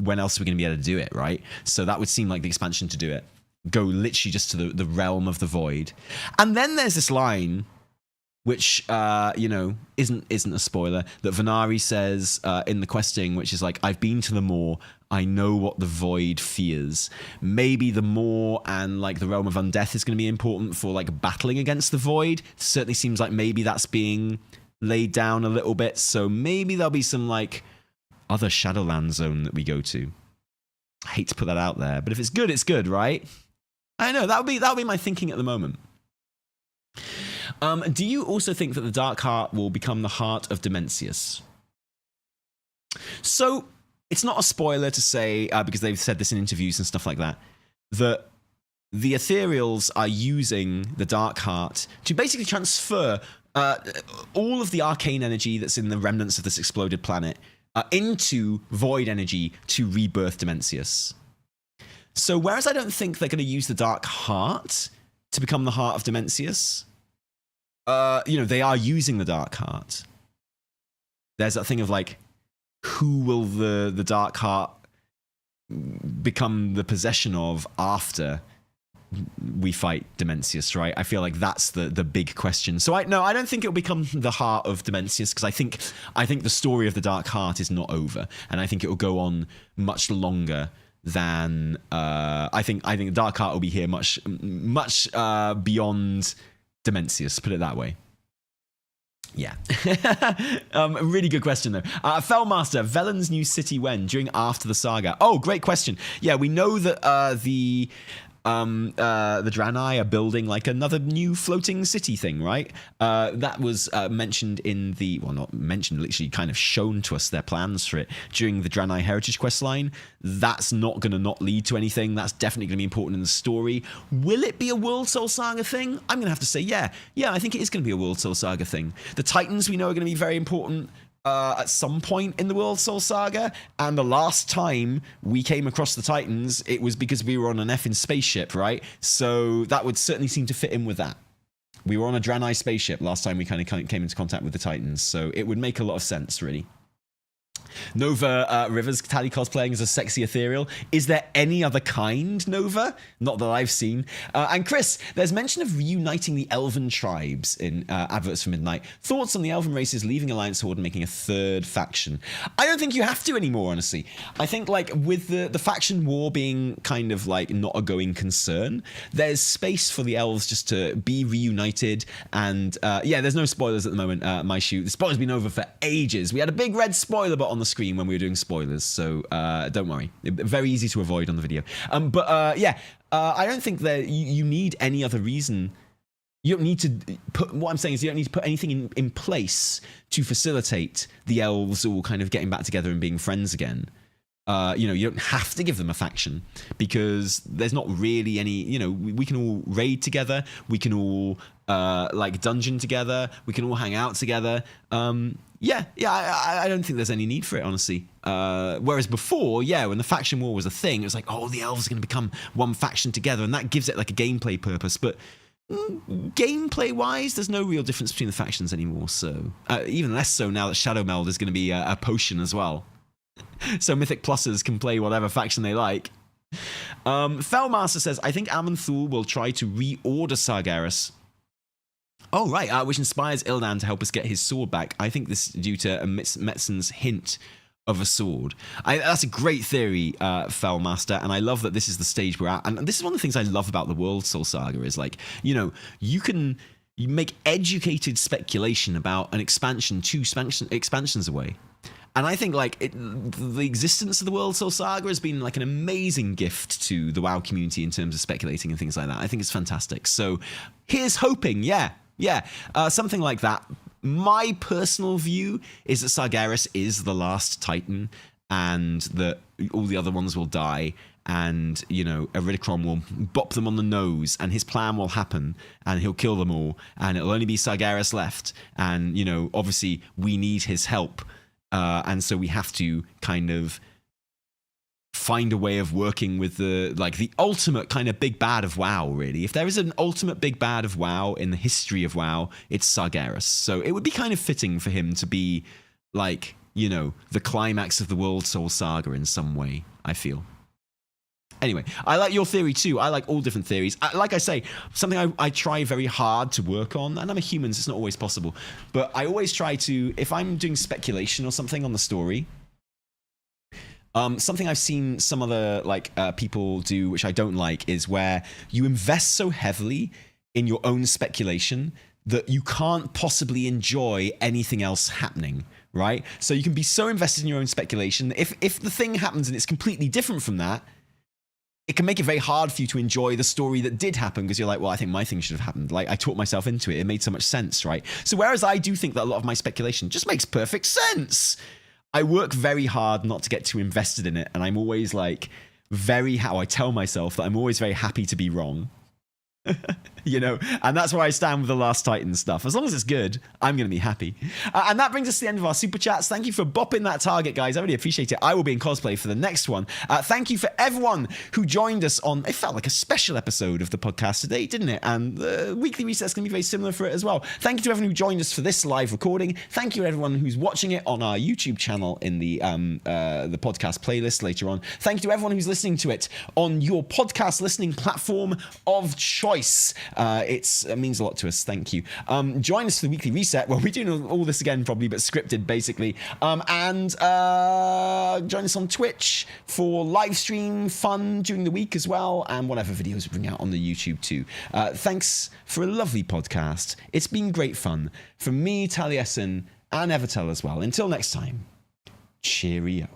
when else are we going to be able to do it, right? So that would seem like the expansion to do it. Go literally just to the realm of the void. And then there's this line, which, isn't a spoiler, that Venari says in the questing, which is like, I've been to the Maw, I know what the void fears. Maybe the Maw and, like, the realm of undeath is going to be important for, like, battling against the void. It certainly seems like maybe that's being laid down a little bit. So maybe there'll be some, like, other Shadowland zone that we go to. I hate to put that out there, but if it's good, right? I know, that'll be my thinking at the moment. Do you also think that the Dark Heart will become the heart of Dimensius? So, it's not a spoiler to say, because they've said this in interviews and stuff like that the Ethereals are using the Dark Heart to basically transfer all of the arcane energy that's in the remnants of this exploded planet into void energy to rebirth Dimensius. So whereas I don't think they're going to use the Dark Heart to become the heart of Dimensius, they are using the Dark Heart. There's that thing of, like, who will the Dark Heart become the possession of after we fight Dimensius, right? I feel like that's the big question. So I don't think it'll become the heart of Dimensius, because I think the story of the Dark Heart is not over, and I think it will go on much longer than I think the Dark Heart will be here much beyond Dimensius, put it that way. Yeah. Really good question, though. Fellmaster, Velen's new city when? During after the saga? Oh, great question. Yeah, we know that the Draenei are building, like, another new floating city thing, right? That was mentioned in not mentioned, literally kind of shown to us their plans for it during the Draenei Heritage quest line. That's not going to not lead to anything. That's definitely going to be important in the story. Will it be a World Soul Saga thing? I'm going to have to say, yeah, I think it is going to be a World Soul Saga thing. The Titans, we know, are going to be very important at some point in the World Soul Saga, and the last time we came across the Titans, it was because we were on an effing spaceship, right? So that would certainly seem to fit in with that. We were on a Draenei spaceship last time we kind of came into contact with the Titans, so it would make a lot of sense, really. Nova Rivers Tally cosplaying as a sexy Ethereal. Is there any other kind, Nova? Not that I've seen. And Chris, there's mention of reuniting the Elven tribes in Adverts for Midnight. Thoughts on the Elven races leaving Alliance Horde and making a third faction? I don't think you have to anymore, honestly. I think, like, with the faction war being kind of, like, not a going concern, there's space for the elves just to be reunited. And there's no spoilers at the moment, my shoot. The spoilers have been over for ages. We had a big red spoiler button on the screen when we were doing spoilers, so don't worry. Very easy to avoid on the video. I don't think that you need any other reason. You don't need to put, what I'm saying is you don't need to put anything in place to facilitate the elves all kind of getting back together and being friends again. You don't have to give them a faction, because there's not really any, we can all raid together, we can all dungeon together, we can all hang out together. I don't think there's any need for it, honestly. Whereas before, when the faction war was a thing, it was like, oh, the elves are going to become one faction together, and that gives it, like, a gameplay purpose. But gameplay-wise, there's no real difference between the factions anymore. So even less so now that Shadow Meld is going to be a potion as well. So Mythic Pluses can play whatever faction they like. Fellmaster says, I think Amanthul will try to reorder Sargeras. Oh, right, which inspires Ildan to help us get his sword back. I think this is due to Metzen's hint of a sword. That's a great theory, Fellmaster, and I love that this is the stage we're at. And this is one of the things I love about the World Soul Saga is, like, you make educated speculation about an expansion 2 expansions away. And I think, like, the existence of the World Soul Saga has been, like, an amazing gift to the WoW community in terms of speculating and things like that. I think it's fantastic. So here's hoping, something like that. My personal view is that Sargeras is the last Titan, and that all the other ones will die, and, you know, Iridikron will bop them on the nose, and his plan will happen, and he'll kill them all, and it'll only be Sargeras left. And, you know, obviously we need his help, and so we have to kind of find a way of working with the ultimate kind of big bad of WoW, really. If there is an ultimate big bad of WoW in the history of WoW, it's Sargeras. So it would be kind of fitting for him to be, like, you know, the climax of the World Soul Saga in some way, I feel. Anyway, I like your theory too. I like all different theories. Like I say, something I try very hard to work on, and I'm a human, so it's not always possible, but I always try to, if I'm doing speculation or something on the story, something I've seen some other people do, which I don't like, is where you invest so heavily in your own speculation that you can't possibly enjoy anything else happening, right? So you can be so invested in your own speculation, if the thing happens and it's completely different from that, it can make it very hard for you to enjoy the story that did happen, because you're like, well, I think my thing should have happened. Like, I talked myself into it. It made so much sense, right? So whereas I do think that a lot of my speculation just makes perfect sense, I work very hard not to get too invested in it, and I'm always like I tell myself that I'm always very happy to be wrong. You know, and that's where I stand with the Last Titan stuff. As long as it's good, I'm going to be happy. And that brings us to the end of our super chats. Thank you for bopping that target, guys. I really appreciate it. I will be in cosplay for the next one. Thank you for everyone who joined us on, it felt like a special episode of the podcast today, didn't it? And the weekly reset's going to be very similar for it as well. Thank you to everyone who joined us for this live recording. Thank you to everyone who's watching it on our YouTube channel in the podcast playlist later on. Thank you to everyone who's listening to it on your podcast listening platform of choice. It means a lot to us. Thank you. Join us for the weekly reset. Well, we're doing all this again probably, but scripted basically. And join us on Twitch for live stream fun during the week as well, and whatever videos we bring out on the YouTube too. Thanks for a lovely podcast. It's been great fun. From me, Taliesin, and Evertel as well. Until next time, cheerio.